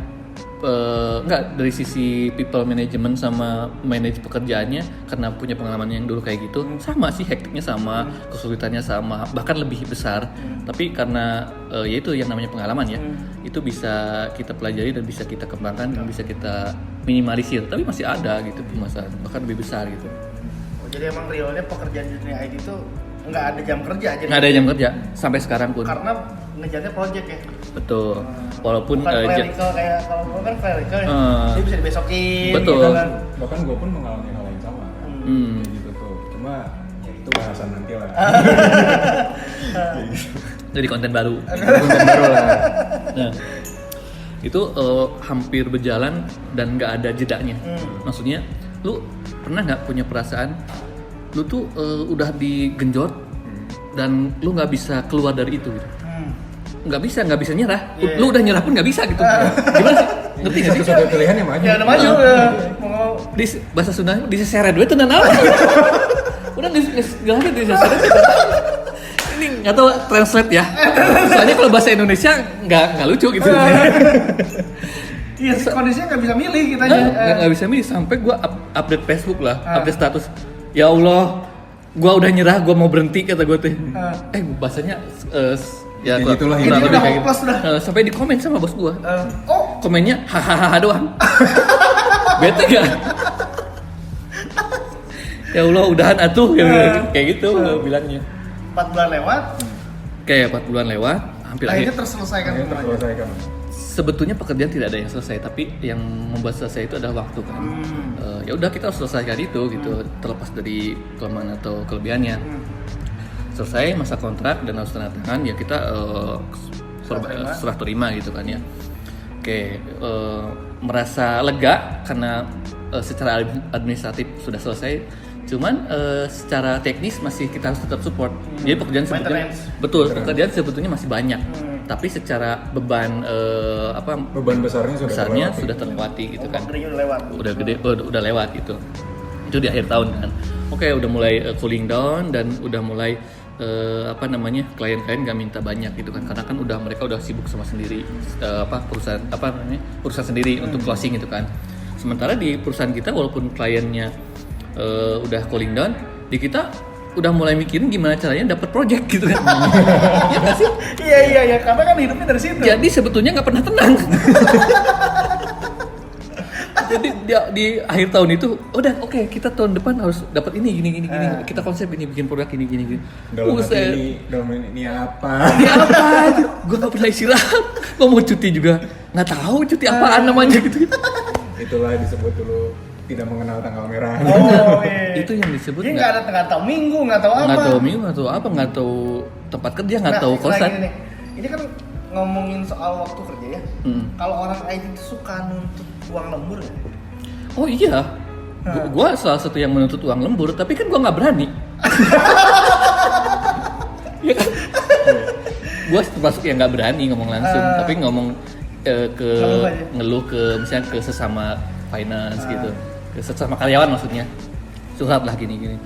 B: nggak dari sisi people management sama manage pekerjaannya karena punya pengalaman yang dulu kayak gitu sama sih, hektiknya sama, kesulitannya sama, bahkan lebih besar. Tapi karena ya itu yang namanya pengalaman ya, itu bisa kita pelajari dan bisa kita kembangkan dan bisa kita minimalisir. Tapi masih ada gitu permasalahan, bahkan lebih besar gitu.
E: Jadi emang realnya pekerjaan di dunia IT itu nggak ada jam kerja aja.
B: Nggak ada jam kerja sampai sekarang pun.
E: Karena ngejarnya project ya.
B: Betul. Walaupun
E: Bukan clerical kayak kalau gue kan clerical ya. Dia bisa dibesokin.
B: Betul.
E: Gitu kan.
D: Bahkan gue pun mengalami hal yang sama kan. Kayak gitu tuh. Cuma ya itu bahasan nanti lah.
B: Jadi konten baru.
D: Konten baru lah.
B: Nah, itu hampir berjalan dan nggak ada jedanya. Maksudnya, lu pernah nggak punya perasaan lu tuh udah digenjot dan lu nggak bisa keluar dari itu gitu? Nggak bisa nyerah. Lu udah nyerah pun nggak bisa gitu. Gimana sih? Ngerti nggak sih?
D: Satu-satu pilihan yang maju.
E: Ya udah maju udah. Mau
B: Di bahasa Sunda diseseret duit tenan apa? Udah nggak ada diseseret. Ini nggak tahu translate ya. Soalnya kalau bahasa Indonesia nggak lucu gitu.
E: iya sih kondisinya nggak bisa milih kitanya.
B: Nggak bisa milih sampai gue update Facebook lah, update status. Ya Allah, gue udah nyerah, gue mau berhenti kata gue teh. Bahasanya ya
D: Ya gitulah,
E: ini
B: kurang
E: udah
B: lebih kayak
E: hopeless
B: gitu.
E: dah.
B: Sampai di komen sama bos gue.
E: Oh,
B: Komennya hahaha doang. Bete gak? Ya Allah, udahan atuh kayak gitu bilangnya.
E: 4 bulan lewat,
B: Kayak 4 bulan lewat, hampir
E: akhirnya
B: akhir.
E: terselesaikan
D: Akhirnya
E: semuanya.
D: terselesaikan.
B: Sebetulnya pekerjaan tidak ada yang selesai, tapi yang membuat selesai itu adalah waktu kan. Ya udah kita harus selesaikan itu gitu, terlepas dari kelemahan atau kelebihannya. Selesai masa kontrak dan harus tanda tangan, ya kita serah terima gitu kan ya. Oke, merasa lega karena secara administratif sudah selesai. Cuman secara teknis masih kita harus tetap support. Jadi pekerjaan sebetulnya pekerjaan sebetulnya masih banyak. Tapi secara beban
D: Beban besarnya
B: sudah terlewati gitu kan.
E: Gedenya udah lewat.
B: Udah gede, udah lewat gitu. Itu di akhir tahun kan. Oke, udah mulai cooling down dan udah mulai
A: apa namanya, klien-klien nggak minta banyak gitu kan, karena kan mereka udah sibuk sama sendiri, perusahaan sendiri untuk closing gitu kan. Sementara di perusahaan kita walaupun kliennya udah cooling down, di kita udah mulai mikirin gimana caranya dapat project gitu kan. Ya nggak sih?
E: Iya, karena kan hidupnya dari situ.
A: Jadi sebetulnya nggak pernah tenang. Jadi di akhir tahun itu udah oke, kita tahun depan harus dapat ini gini. Kita konsep ini, bikin produk ini.
D: Dalam ini apa?
A: Ini apa? Gue nggak pernah istirahat. Gue mau cuti juga nggak tahu cuti apaan namanya gitu.
D: Itulah disebut dulu tidak mengenal tanggal merah.
E: Oh, iya.
A: Itu yang disebut
E: Dia nggak tahu minggu, nggak tahu apa.
A: Nggak tahu tempat kerja, nggak tahu kosan.
E: Ini kan ngomongin soal waktu kerja ya. Kalau orang IT itu suka nuntut uang lembur ya?
A: Oh iya. Gua salah satu yang menuntut uang lembur, tapi kan gua nggak berani. Ya kan? Gua termasuk yang nggak berani ngomong langsung, tapi ngomong ngeluh ke misalnya ke sesama finance gitu, ke sesama karyawan maksudnya, curhat lah gini.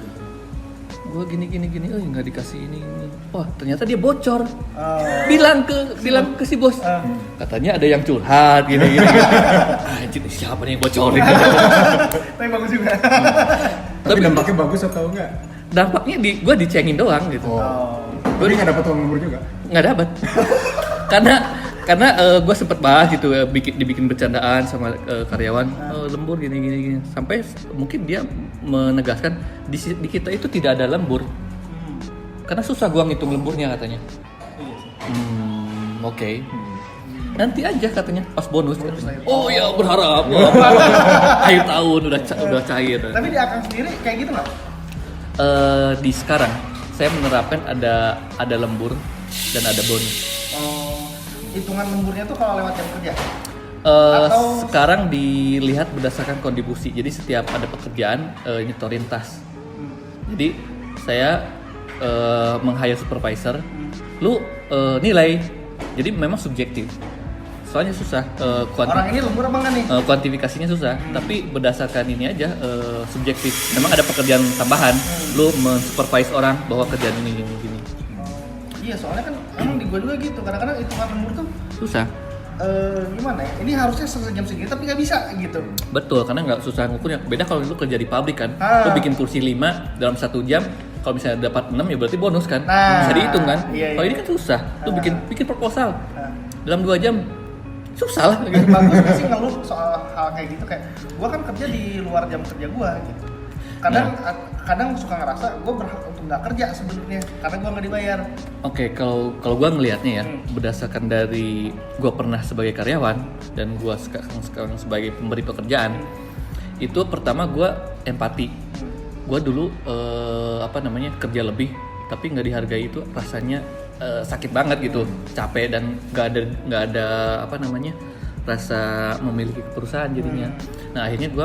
A: Gue gini, nggak dikasih ini. Wah ternyata dia bocor. Bilang ke si bos, katanya ada yang curhat gini. Anjir siapa nih yang bocorin?
E: Tapi bagus juga.
D: Tapi dampaknya bagus atau enggak?
A: Dampaknya gue dicengin doang gitu.
D: Gue nggak dapat uang lembur juga.
A: Nggak dapat. karena gue sempet bahas gitu, dibikin bercandaan sama karyawan, lembur gini. Sampai mungkin dia menegaskan di kita itu tidak ada lembur. Karena susah gua ngitung lemburnya katanya. Oke. Nanti aja katanya pas bonus. Oh ya berharap. Akhir tahun udah cair.
E: Tapi di Akang sendiri kayak gitu nggak?
A: Di sekarang saya menerapkan ada lembur dan ada bonus.
E: Hitungan lemburnya tuh kalau lewat jam kerja? Atau
A: Sekarang dilihat berdasarkan kontribusi. Jadi setiap ada pekerjaan nyetorin tas. Jadi saya meng-hire supervisor, lu nilai. Jadi memang subjektif. Soalnya susah
E: orang ini lembur apa enggak nih?
A: Kuantifikasinya susah, tapi berdasarkan ini aja subjektif. Memang ada pekerjaan tambahan, lu men-supervise orang bahwa kerjaan ini gini.
E: Iya, soalnya kan emang di gua juga gitu. Kadang-kadang hitungan lembur tuh
A: Susah.
E: Gimana ya? Ini harusnya sejam segini tapi nggak bisa gitu.
A: Betul, karena nggak susah ngukurnya. Beda kalau lu kerja di pabrik kan, lu bikin kursi 5 dalam 1 jam. Kalau misalnya dapat 6 ya berarti bonus kan, bisa dihitung kan.
E: Iya.
A: Kalau ini kan susah, lu bikin proposal dalam 2 jam, susah lah.
E: Bagus nggak sih ngeluh soal hal kayak gitu, kayak gua kan kerja di luar jam kerja gua gitu. Kadang suka ngerasa gua berhak untuk nggak kerja sebenarnya karena gua nggak dibayar.
A: Oke, kalau gua ngelihatnya ya, berdasarkan dari gua pernah sebagai karyawan dan gua sekarang sebagai pemberi pekerjaan, itu pertama gua empati. Gua dulu kerja lebih tapi nggak dihargai, itu rasanya sakit banget gitu, capek dan nggak ada rasa memiliki perusahaan jadinya. Nah akhirnya gue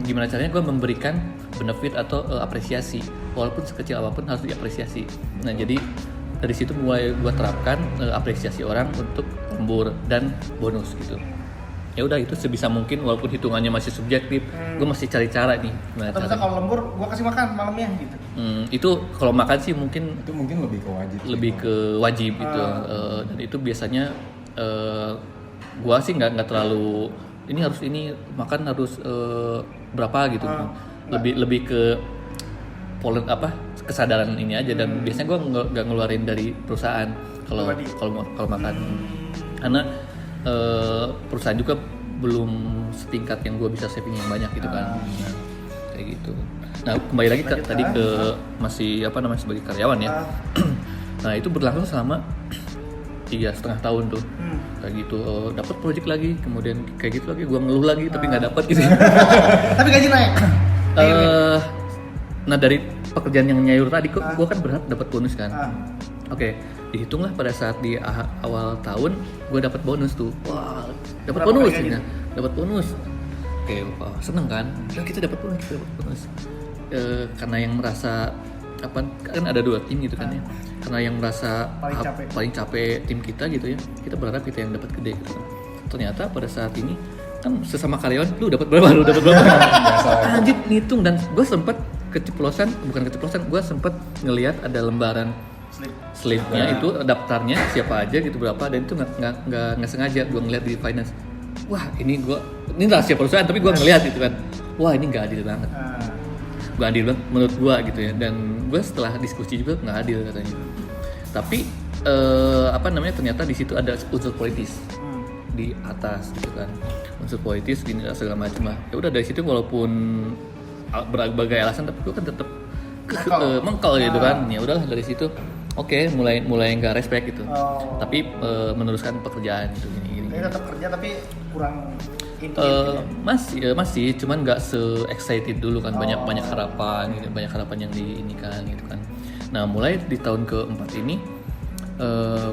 A: gimana caranya gue memberikan benefit atau apresiasi, walaupun sekecil apapun harus diapresiasi. Nah jadi dari situ mulai gue terapkan apresiasi orang untuk lembur dan bonus gitu. Ya udah itu sebisa mungkin, walaupun hitungannya masih subjektif, gue masih cari cara nih.
E: Atau bisa kalau lembur gue kasih makan malamnya gitu.
A: Itu kalau makan sih mungkin
D: lebih ke wajib.
A: Lebih ke wajib gitu. Dan itu biasanya gua sih nggak terlalu ini makan harus berapa gitu. Lebih ke kesadaran ini aja, dan biasanya gua nggak ngeluarin dari perusahaan kalau makan, karena perusahaan juga belum setingkat yang gua bisa saving yang banyak gitu kan. Kayak gitu. Nah kembali lagi tadi ke masih sebagai karyawan ya. Nah itu berlangsung selama 3,5 tahun tuh. Kayak gitu, dapat project lagi, kemudian kayak gitu lagi, gua ngeluh lagi tapi nggak dapat gitu.
E: Tapi gaji naik.
A: Nah dari pekerjaan yang nyayur tadi, gua kan berharap dapat bonus kan. Oke, dihitunglah pada saat di awal tahun gua dapat bonus tuh. Wah, dapat bonus ya. Dapat bonus. Oke, seneng kan? Ya kita dapat bonus. Karena yang merasa kan ada 2 tim gitu kan ya. Karena yang merasa paling capek tim kita gitu ya, kita berharap kita yang dapat gede gitu kan. Ternyata pada saat ini kan sesama karyawan, lu dapat berapa? Anjir ngitung, dan gue sempet gue sempet ngelihat ada lembaran slipnya itu daftarnya siapa aja gitu berapa, dan itu nggak sengaja gue ngeliat di finance, wah ini rahasia perusahaan tapi gue ngeliat gitu kan, wah ini nggak adil banget, nggak adil banget menurut gue gitu ya, dan gue setelah diskusi juga nggak adil katanya. Tapi ternyata di situ ada unsur politis di atas gitu kan, unsur politis gini segala macam lah. Ya udah dari situ walaupun berbagai alasan tapi gue kan tetap mengkel gitu kan. Ya udahlah dari situ oke, mulai nggak respect gitu. Tapi meneruskan pekerjaan itu gini.
E: Jadi tetap kerja tapi kurang
A: masih cuman nggak se-excited dulu kan. Banyak harapan gitu, banyak harapan yang diinikan gitu kan. Nah mulai di tahun keempat ini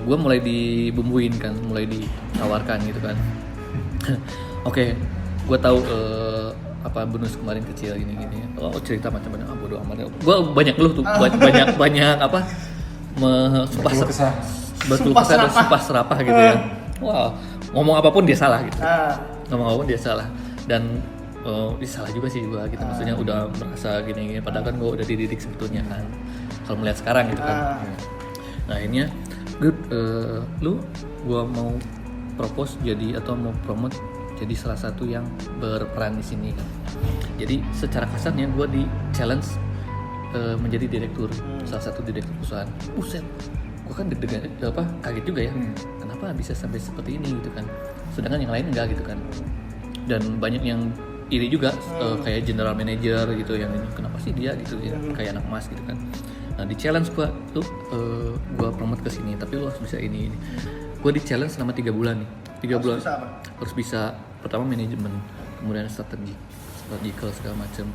A: gue mulai dibumbuin kan, mulai ditawarkan gitu kan. Oke, gue tahu bonus kemarin kecil gini cerita macam-macam, bodo amat. Gue banyak ngeluh tuh, banyak betul kesah dan sumpah serapah gitu ya. Wah, ngomong apapun dia salah gitu. Ngomong apapun dia salah, dan salah juga sih gue gitu. Maksudnya udah merasa gini, padahal kan gue udah dididik sebetulnya kan. Kalau melihat sekarang gitu kan. Nah akhirnya gue mau propose jadi atau mau promote jadi salah satu yang berperan di sini kan. Jadi secara kasarnya gue di challenge menjadi direktur, salah satu direktur perusahaan. Buset, gue kan deg-degan kaget juga ya. Kenapa bisa sampai seperti ini gitu kan? Sedangkan yang lain enggak gitu kan. Dan banyak yang iri juga kayak general manager gitu yang ini, kenapa sih dia gitu ya, kayak anak emas gitu kan. Nah di challenge gue promote ke sini, tapi lu harus bisa ini. Gue di challenge selama 3 bulan nih. 3 bulan harus bisa pertama manajemen, kemudian strategical segala macam.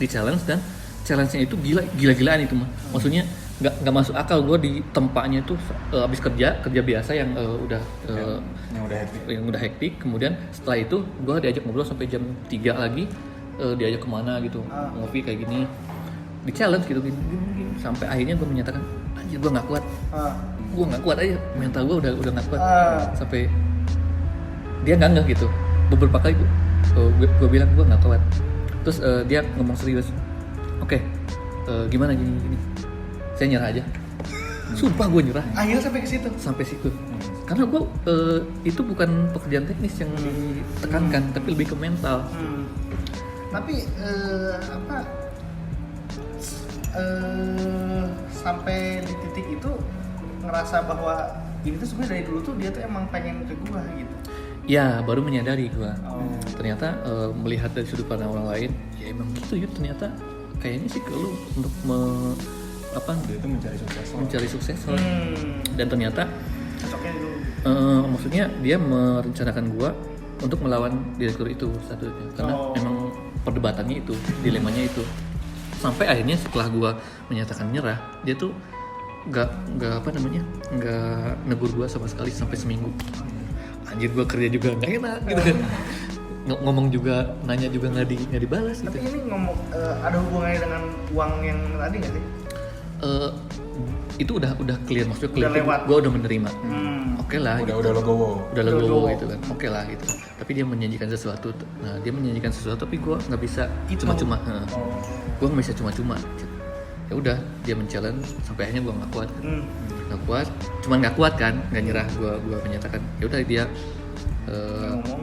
A: Di challenge, dan challenge-nya itu gila-gilaan itu mah. Maksudnya nggak masuk akal. Gue di tempatnya itu habis kerja biasa yang udah hektik. Kemudian setelah itu gue diajak ngobrol sampai jam 3 lagi, diajak kemana gitu, ngopi kayak gini, di challenge gitu gini. Sampai akhirnya gue menyatakan, anjir gue nggak kuat aja, mental gue udah nggak kuat. Sampai dia nggak gitu. Beberapa kali gue bilang gue nggak kuat. Terus dia ngomong serius, oke, gimana gini, saya nyerah aja. Sumpah gue nyerah.
E: Akhirnya sampai ke situ.
A: Karena gue itu bukan pekerjaan teknis yang ditekankan, tapi lebih ke mental.
E: Tapi sampai di titik itu ngerasa bahwa ini tuh sebenarnya dari dulu tuh dia tuh emang pengen ke gua gitu.
A: Ya, baru menyadari gua. Ternyata melihat dari sudut pandang orang lain, ya emang gitu ya, ternyata kayaknya sih ke lu untuk
D: dia itu mencari sukses.
A: Dan ternyata
E: Cocoknya dulu.
A: Maksudnya dia merencanakan gua untuk melawan direktur itu satunya, karena emang perdebatannya itu, dilemanya itu. Sampai akhirnya setelah gua menyatakan nyerah, dia tuh nggak negur gua sama sekali sampai seminggu. Anjir, gua kerja juga nggak enak gitu kan. Ngomong juga, nanya juga nggak dibalas gitu.
E: Tapi ini ngomong ada hubungannya dengan uang yang tadi nggak sih?
A: Itu udah clear, maksudnya clear. Gua udah menerima. Oke lah.
D: Udah
A: logo gitu kan. Oke lah gitu. Tapi dia menjanjikan sesuatu. Nah, dia menjanjikan sesuatu tapi gua nggak bisa cuma-cuma. Gua nggak bisa cuma-cuma. Ya udah, dia men-challenge sampai akhirnya gua nggak kuat. Cuman nggak kuat kan, nggak nyerah. Gua menyatakan ya udah, dia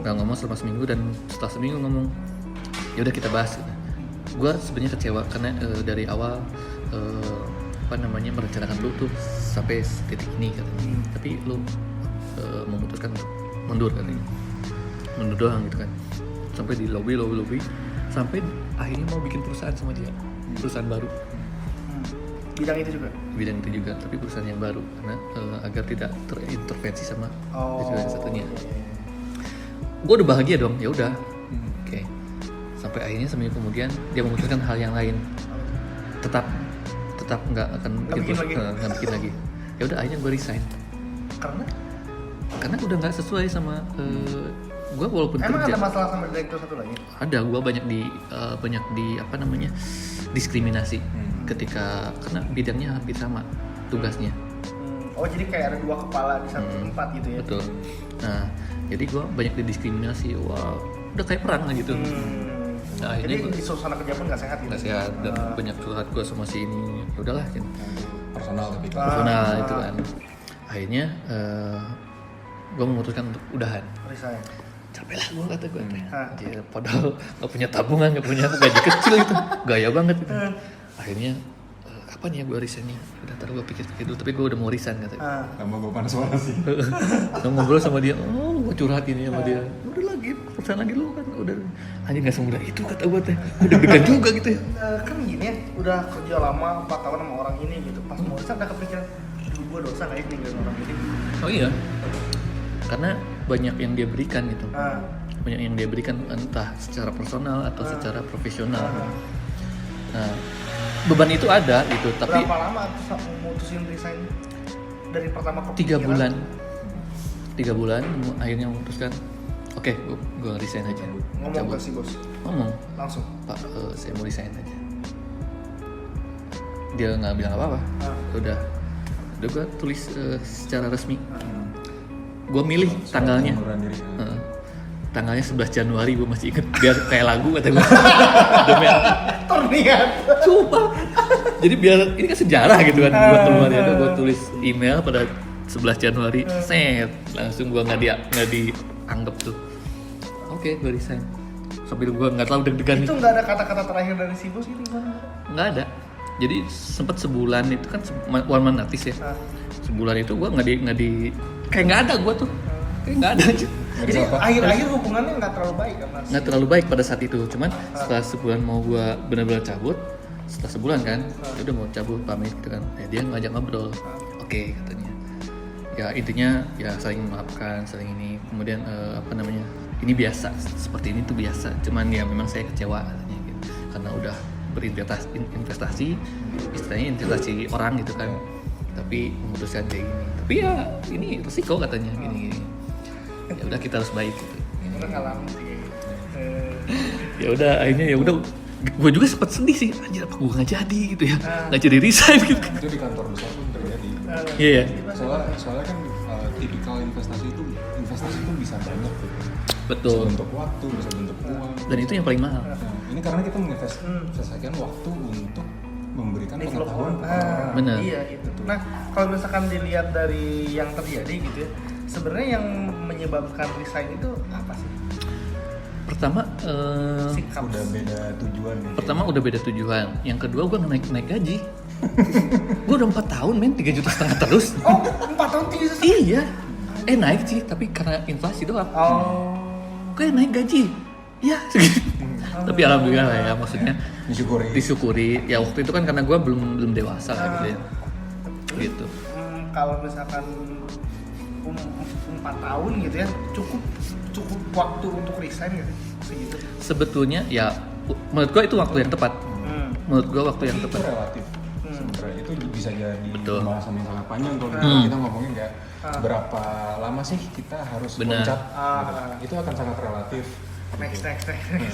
A: nggak ngomong selama seminggu, dan setelah seminggu ngomong ya udah kita bahas gitu. Gue sebenarnya kecewa karena dari awal merencanakan lu tuh sampai titik ini katanya, tapi lu memutuskan mundur katanya, mundur doang gitu kan. Sampai di lobby sampai akhirnya mau bikin perusahaan sama dia, perusahaan baru.
E: Bidang itu juga, tapi
A: perusahaan yang baru, karena agar tidak terintervensi sama yang satunya. Gue udah bahagia dong, ya udah. Oke. Sampai akhirnya seminggu kemudian dia memutuskan hal yang lain. Tetap nggak akan bikin lagi. Ya udah, akhirnya gue resign. Karena udah nggak sesuai sama gue walaupun
E: emang
A: kerja.
E: Ada masalah sama direktur satu lagi?
A: Ada, gue banyak di diskriminasi ketika, karena bidangnya hampir sama tugasnya.
E: Jadi kayak ada 2 kepala di satu tempat gitu ya?
A: Betul. Nah, jadi gue banyak didiskriminasi. Wah, udah kayak perang lah gitu. Nah,
E: jadi di suasana kerja pun nggak sehat gitu?
A: Nggak sehat, dan banyak curhat gue sama si ini. Ya udahlah.
D: personal tapi
A: personal itu kan. Akhirnya gue memutuskan untuk udahan.
E: Resign.
A: Capek lah gue kata gue.
E: Ah.
A: Padahal gak punya tabungan, gak punya gaji kecil itu, gaya banget gitu. Akhirnya kapan ya gue resignnya? Udah ntar gue pikir-pikir dulu, tapi gue udah mau resign katanya.
D: sama gue panas suara sih.
A: Gue ngobrol sama dia, gue curhat ini sama dia. Udah lagi, perusahaan lagi lu kan, udah. Anjing gak semudah itu kata gue teh. Udah deg-degan juga gitu ya.
E: Kan gini ya, udah kerja lama 4 tahun sama orang ini gitu. Pas mau resign udah kepikiran, aduh gue dosa gak ya ninggalin orang ini.
A: Oh iya, karena banyak yang dia berikan gitu. Banyak yang dia berikan entah secara personal atau secara profesional. Nah, beban itu ada gitu, tapi
E: berapa lama tuh memutusin resign dari pertama
A: 3
E: kepikiran?
A: bulan. 3 bulan akhirnya memutuskan, oke, gue resign aja.
E: Ngomong
A: Cabut.
E: ke si bos?
A: Ngomong,
E: Langsung?
A: Pak, saya mau resign aja. Dia nggak bilang apa-apa. Udah gue tulis secara resmi. Gue milih tanggalnya.
D: Pengunduran diri.
A: Tanggalnya 11 Januari, gue masih inget, biar kayak lagu kata gue. Demi
E: Terniat.
A: sumpah. Jadi biar ini kan sejarah gitu kan, gue keluar ya, gue tulis email pada 11 Januari, set, langsung gue nggak dianggap tuh. Oke, gue resign. Sambil gue nggak tahu deg-degan
E: Itu nggak ada kata-kata terakhir dari si bos gitu gimana?
A: nggak ada. Jadi sempat sebulan itu kan one man notice ya. Sebulan itu gue nggak di kayak nggak ada gue tuh, kayak nggak ada aja.
E: Jadi akhir-akhir hubungannya nggak terlalu baik kan mas?
A: Nggak terlalu baik pada saat itu, cuman setelah sebulan mau gue benar-benar cabut, setelah sebulan kan, ya udah mau cabut pamit gitu kan, ya dia ngajak ngobrol, oke katanya, ya intinya ya saling memaafkan, saling ini, kemudian ini biasa, seperti ini tuh biasa, cuman ya memang saya kecewa katanya gitu, karena udah berinvestasi, istilahnya investasi orang gitu kan, tapi memutuskan kayak gini, tapi ya ini resiko katanya gini. Ya udah kita harus baik gitu.
E: Udah ngalamin sih kayak gitu.
A: Ya udah akhirnya ya udah, gue juga sempat sedih sih, anjir apa gue nggak jadi gitu ya, nggak jadi resign gitu.
D: Itu di kantor besar pun terjadi.
A: Iya.
D: Soalnya kan tipikal investasi itu bisa banyak gitu.
A: Betul.
D: Bisa bentuk waktu, bisa bentuk uang.
A: Dan itu yang paling mahal.
D: Ini karena kita menginvestasikan waktu untuk memberikan
E: Development.
D: pengetahuan kepada orang.
A: Benar.
E: Iya gitu. Nah kalau misalkan dilihat dari yang terjadi gitu ya, sebenarnya yang menyebabkan resign itu apa sih?
A: Pertama,
E: Sikap.
D: Udah beda tujuan gitu.
A: pertama udah beda tujuan. Yang kedua gue naik gaji. Gue udah 4 tahun men, 3,5 juta terus.
E: Oh 4 tahun 3 juta?
A: Iya. Naik sih, tapi karena inflasi doang.
E: Oh.
A: Kayak naik gaji. Ya segitu. Tapi alhamdulillah lah ya, maksudnya disyukuri. Ya waktu itu kan karena gue belum dewasa lah gitu ya. Gitu.
E: Kalau misalkan 4 tahun gitu ya, cukup waktu untuk resign gitu segitu.
A: Sebetulnya ya menurut gue itu waktu yang tepat. Menurut gue waktu yang
D: Itu
A: tepat.
D: relatif. Sebenarnya itu bisa jadi
A: Betul.
D: pembahasan yang sangat panjang kalau kita ngomongin kayak berapa lama sih kita harus
A: Benar.
D: loncat gitu. Itu akan sangat relatif.
E: Next.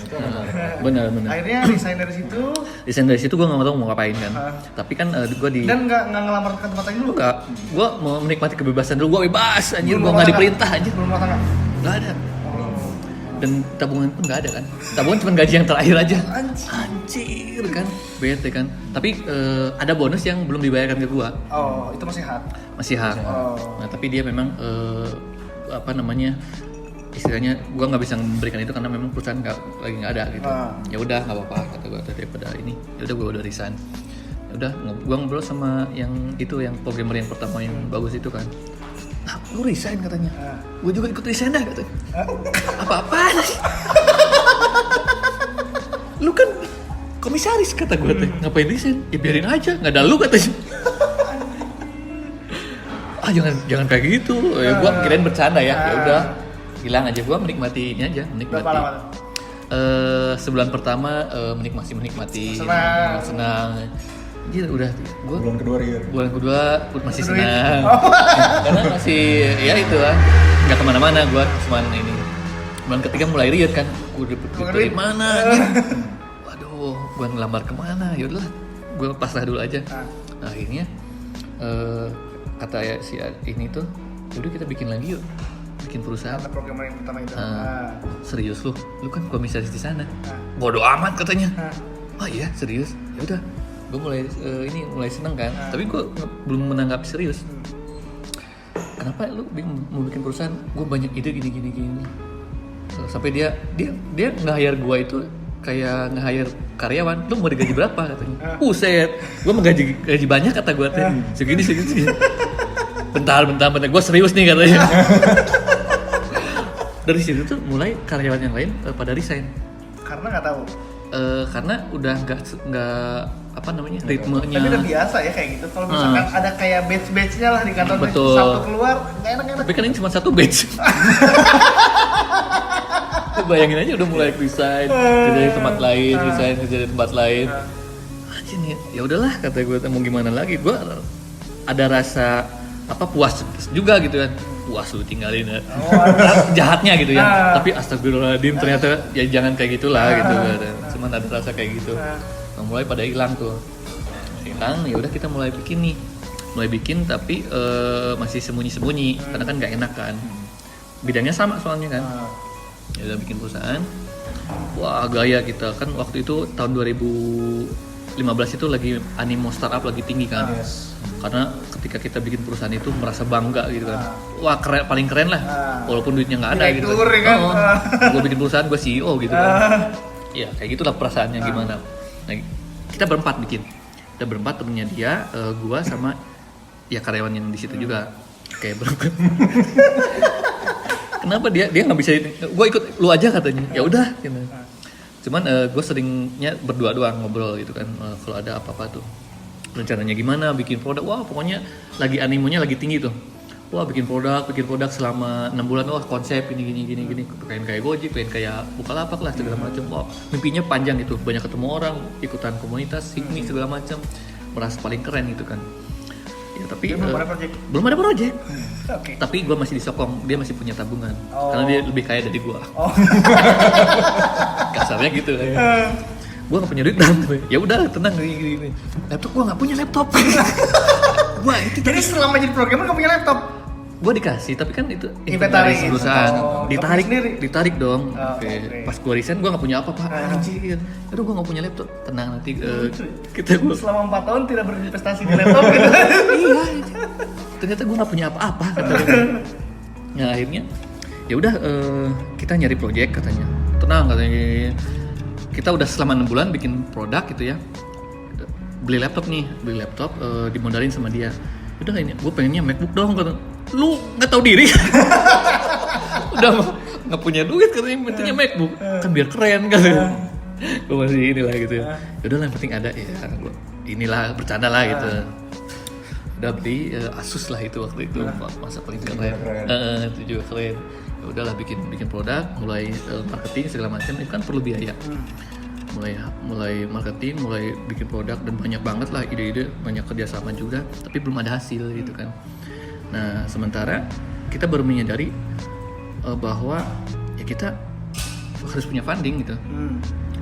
D: Itu akan sangat relatif.
A: Benar.
E: Akhirnya resign dari situ
A: Desain dari situ gue nggak tahu mau ngapain kan. Tapi kan gue di
E: dan nggak ngelamar ke tempat lain dulu.
A: Enggak, gue mau menikmati kebebasan dulu, gue bebas, anjir, gue
E: Belum
A: nggak
E: rumah
A: diperintah
E: tangga?
A: anjir,
E: Belum rumah tangga.
A: nggak ada. Dan tabungan pun nggak ada kan, tabungan cuma gaji yang terakhir aja. Anjir kan, bete kan. Tapi ada bonus yang belum dibayarkan ke gue,
E: Oh, itu masih hak.
A: masih hak.
E: Oh.
A: Nah tapi dia memang istilahnya gue nggak bisa memberikan itu karena memang perusahaan lagi nggak ada gitu. Ya udah nggak apa-apa kata gue, daripada ini, ya udah gue udah resign. Ya udah, gue ngobrol sama yang programmer yang pertama yang bagus itu kan. Nah, lu resign katanya. Gue juga ikut resign dah katanya. Apa-apaan sih? Lu kan komisaris kata gue teh. Ngapain resign? Ya biarin aja, nggak ada lu katanya. Jangan kayak gitu. Ya gue kirain bercanda ya. Ya udah, hilang aja. Gue menikmati ini aja, menikmati.
E: Berapa lama?
A: Sebulan pertama menikmati senang. Anjir udah gue bulan kedua masih senang karena masih ya itu lah, nggak kemana-mana gue, cuman ini bulan ketiga mulai riut kan, gue dari mana anjir, waduh gue ngelamar kemana, yaudahlah gue pasrah dulu aja. Nah, akhirnya kata ya si ini tuh, yaudah kita bikin lagi yuk, bikin perusahaan.
E: Ada program yang pertama itu.
A: Serius lu kan komisaris di sana. Bodoh amat katanya. Oh iya serius, ya udah gue mulai seneng kan, tapi gue belum menanggapi serius. Kenapa lu mau bikin perusahaan? Gue banyak ide gini. Sampai dia nge-hire gue itu kayak nge-hire karyawan. Lu mau digaji berapa katanya? Buset, gue mau gaji banyak kata gue teh. Segini. Bentar, gue serius nih katanya. Dari situ tuh mulai karyawan yang lain pada resign.
E: Karena nggak tahu.
A: Karena udah nggak apa namanya ritmenya.
E: Tapi udah biasa ya kayak gitu. Kalau misalkan ada kayak batch-batchnya lah di kantor,
A: Betul.
E: Sabtu keluar nggak enak.
A: Tapi kan ini cuma satu batch. Bayangin aja udah mulai resign, kerja di tempat lain, kerja di tempat lain. Anjir nih, ya udahlah kata gue, mau gimana lagi? Gue ada rasa puas juga gitu kan. Puas lu tinggalin ya. Jahatnya gitu ya. Tapi astagfirullahaladzim ternyata ya jangan kayak gitulah gitu kan. Cuman ada rasa kayak gitu. Nah, mulai pada hilang tuh. Hilang, ya udah kita mulai bikin tapi masih sembunyi-sembunyi karena kan nggak enak kan. Bidangnya sama soalnya kan. Ya udah bikin perusahaan. Wah, gaya kita kan waktu itu tahun 2015 itu lagi animo startup lagi tinggi kan. Karena ketika kita bikin perusahaan itu merasa bangga gitu kan. Wah, paling keren lah. Walaupun duitnya nggak ada gitu kan. Gue bikin perusahaan, gue CEO gitu kan. Ya kayak gitulah perasaannya gimana. Nah, kita berempat bikin. Kita berempat, temennya dia, gue sama ya karyawan yang di situ juga. Kayak berempat. Kenapa dia nggak bisa? Gue ikut lu aja katanya. Ya udah. Gitu. Cuman gue seringnya berdua doang ngobrol gitu kan. Kalau ada apa-apa tuh. Rencananya gimana, bikin produk, wah pokoknya lagi animonya lagi tinggi tuh. Wah bikin produk selama 6 bulan, wah konsep gini. Pengen kayak Gojek, pengen kayak Bukalapak lah segala macam. Wah mimpinya panjang itu, banyak ketemu orang, ikutan komunitas, Hikmi segala macam, merasa paling keren gitu kan. Ya tapi belum ada project.
E: Okay.
A: Tapi gue masih disokong, dia masih punya tabungan, karena dia lebih kaya dari gue. Kasarnya gitu kan. Gue gak punya duit dan ya udah tenang gini. Laptop gue gak punya laptop. Wah itu
E: jadi selama jadi programmer gak punya laptop?
A: Gue dikasih tapi kan itu
E: inventaris
A: perusahaan ditarik dong.
E: Okay.
A: Pas gue resign gue gak punya apa-apa. Anjir, aduh gue gak punya laptop. Tenang nanti kita gue
E: selama 4 tahun tidak berinvestasi di laptop gitu.
A: Iya, ternyata gue gak punya apa-apa katanya. Nah akhirnya ya udah kita nyari project katanya. Tenang katanya. Kita udah selama 6 bulan bikin produk gitu ya. Beli laptop, dimodalin sama dia. Udah ini, gue pengennya MacBook dong. Kata, lu nggak tahu diri. Udah nggak punya duit katanya, pentingnya MacBook. Kan biar keren kan. Gue masih inilah gitu ya. Udah lah yang penting ada ya. Gue inilah bercanda lah gitu. Udah beli Asus lah itu waktu itu, masa paling keren. Itu juga keren. Ya udahlah bikin produk, mulai marketing segala macam, itu kan perlu biaya. Mulai marketing, mulai bikin produk dan banyak banget lah ide-ide, banyak kerjasama juga, tapi belum ada hasil gitu kan. Nah sementara kita baru menyadari bahwa ya kita harus punya funding gitu.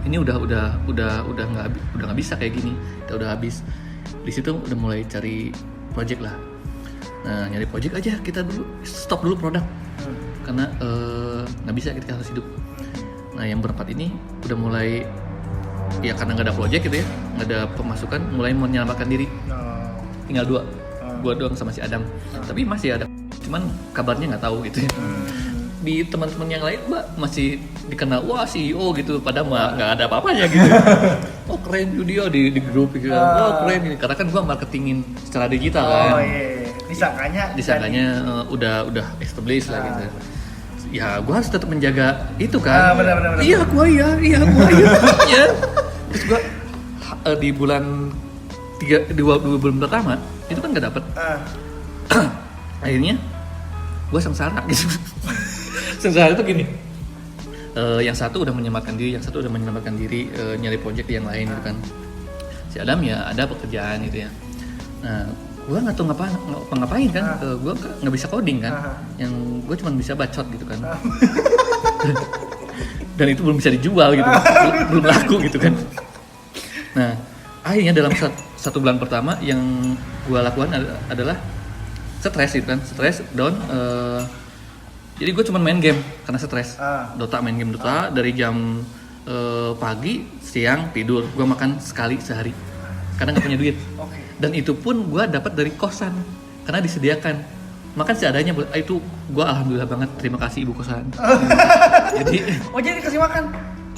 A: Ini udah nggak bisa kayak gini, kita udah habis. Di situ udah mulai cari project lah. Nah nyari project aja kita dulu, stop dulu produk. Karena nggak bisa kita harus hidup. Nah yang berempat ini udah mulai ya karena nggak ada project gitu ya, nggak ada pemasukan, mulai menyelamatkan diri. Tinggal 2, gua doang sama si Adam. Tapi masih ada, cuman kabarnya nggak tahu gitu ya. Di teman-teman yang lain masih dikenal wah CEO gitu, padahal nggak ada apa-apanya gitu. Oh keren dia di grup gitu. Oh keren ini, karena kan gua marketingin secara digital kan. Disangkanya udah established lah gitu. Ya gue harus tetap menjaga itu kan.
E: Benar.
A: Iya gue iya. Terus gue di bulan 2 bulan pertama itu kan nggak dapet. Akhirnya gue sengsara gitu. Sengsara itu gini. Yang satu udah menyelamatkan diri, nyari project yang lain gitu kan. Si Adam ya ada pekerjaan gitu ya. Nah gue nggak tahu ngapain kan, gue nggak bisa coding kan, yang gue cuma bisa bacot gitu kan. Dan itu belum bisa dijual gitu kan, belum laku gitu kan. Nah akhirnya dalam 1 bulan pertama yang gue lakukan adalah stres gitu kan, down. Jadi gue cuma main game karena stres. Main game Dota dari jam pagi, siang tidur. Gue makan sekali sehari. karena nggak punya duit.
E: Oke.
A: Dan itu pun gue dapat dari kosan karena disediakan. Makan seadanya, itu gue alhamdulillah banget, terima kasih ibu kosan. Jadi
E: Jadi kasih makan.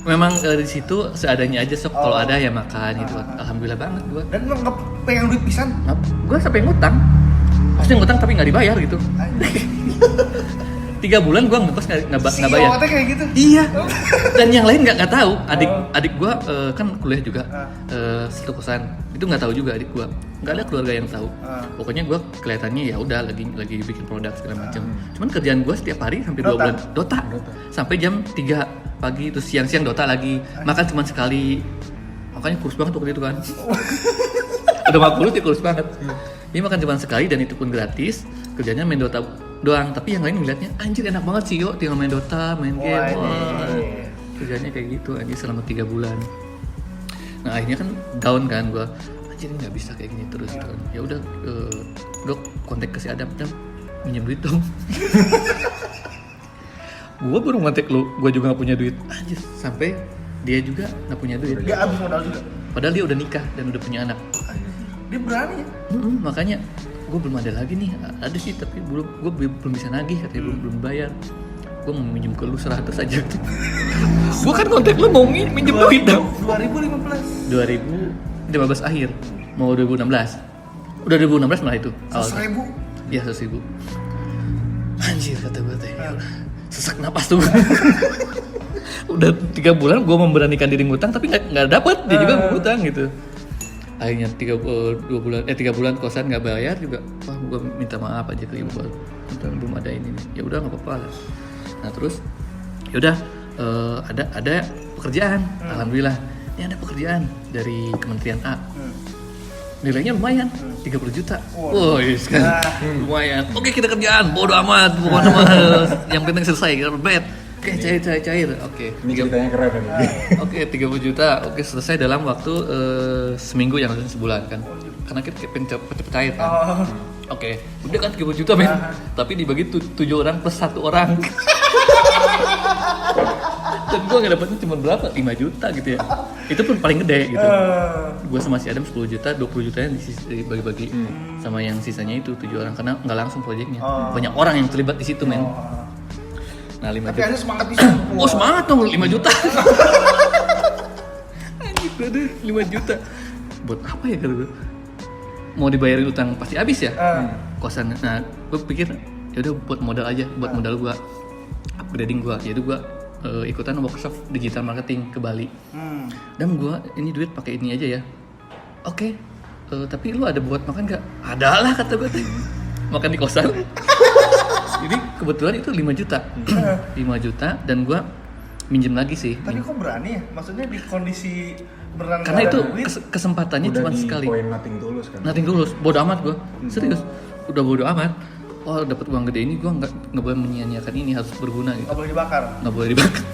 A: memang di situ seadanya aja, sok kalau ada ya makan gitu. Alhamdulillah banget gue.
E: Dan lu nggak pengen duit pisan.
A: Gue sampai ngutang, maksudnya ngutang tapi nggak dibayar gitu. 3 bulan gue ngekos nggak bayar.
E: CEO-nya kayak gitu.
A: Iya. Dan yang lain nggak tahu. Adik gue kan kuliah juga satu kosan. Itu nggak tahu juga adik gue. Nggak ada keluarga yang tahu. Pokoknya gue kelihatannya ya udah lagi bikin produk segala macam. Cuman kerjaan gue setiap hari hampir 2 bulan Dota. Sampai jam 3 pagi, terus siang-siang Dota lagi. Makan cuma sekali. Makanya kurus banget waktu itu kan. Udah 50 ya kurus banget. Ini makan cuma sekali dan itu pun gratis. Kerjanya main Dota doang, tapi yang lain ngeliatnya anjir enak banget sih yo, tinggal main Dota, main game. Kerjanya kayak gitu anjir selama 3 bulan. Nah akhirnya kan down kan gue, anjir nggak bisa kayak gini terus gitu kan. Ya udah gue kontak ke si Adam, minjem duit dong. Gue baru kontak lu, gue juga nggak punya duit anjir, sampai dia juga nggak punya duit.
E: Dia habis modal juga.
A: Padahal dia udah nikah dan udah punya anak.
E: Dia berani ya.
A: Makanya gue belum ada lagi nih, ada sih tapi gue belum bisa nagih, katanya belum bayar. Gue mau minjem ke lu 100 aja. Gue kan kontak lu mau minjem duit dong.
E: 2015
A: akhir mau 2016 udah 2016 malah itu awal.
E: 100.000.
A: Iya 100.000. Anjir kata gue teh, sesak napas tuh. Udah 3 bulan gue memberanikan diri ngutang tapi nggak dapet, dia juga ngutang gitu. Akhirnya 3 bulan kosan nggak bayar juga. Wah gue minta maaf aja ke ibu, belum ada ini nih. Ya udah nggak apa-apa lah. Nah terus ya udah ada pekerjaan. Alhamdulillah ini ada pekerjaan dari Kementerian A. Nilainya lumayan, 30 juta. Oh yes kan, lumayan. Oke kita kerjaan, bodo amat, pokoknya yang penting selesai, kita bet. Oke, cair. Oke.
D: Ini ceritanya keren kan.
A: Oke, 30 juta. Oke, selesai dalam waktu seminggu yang harusnya sebulan kan. Karena kita cepet cair kan. Oke, udah kan 30 juta men. Tapi dibagi 7 orang plus 1 orang. Dan gue ngedapetnya cuma berapa? 5 juta gitu ya. Itu pun paling gede gitu. Gue sama si Adam 10 juta, 20 jutanya dibagi-bagi. Sama yang sisanya itu 7 orang. Karena nggak langsung proyeknya. Banyak orang yang terlibat di situ men. Nah 5
E: Tapi
A: juta.
E: ada semangat bisa.
A: Oh semangat dong 5 juta. Anjir gue ada 5 juta. Buat apa ya kata gue? Mau dibayarin utang pasti habis ya. Kosan. Nah gue pikir ya udah buat modal aja, buat modal gue upgrading gue. Yaitu gue ikutan workshop digital marketing ke Bali. Dan gue ini duit pakai ini aja ya. Oke. Tapi lu ada buat makan nggak? Ada lah kata gue. Makan di kosan. Jadi kebetulan itu 5 juta. 5 juta dan gue minjem lagi sih.
E: Tapi kok berani ya? Maksudnya di kondisi beneran
A: Karena
E: nggak
A: itu
E: ada duit.
A: kesempatannya cuma sekali.
D: Udah di poin nothing tulus kan.
A: Nothing tulus. Bodo amat gue. Serius. Udah bodo amat. Oh dapat uang gede ini gue nggak boleh menyia-nyiakan ini, harus berguna gitu.
E: Nggak boleh dibakar.
A: Nggak boleh dibakar.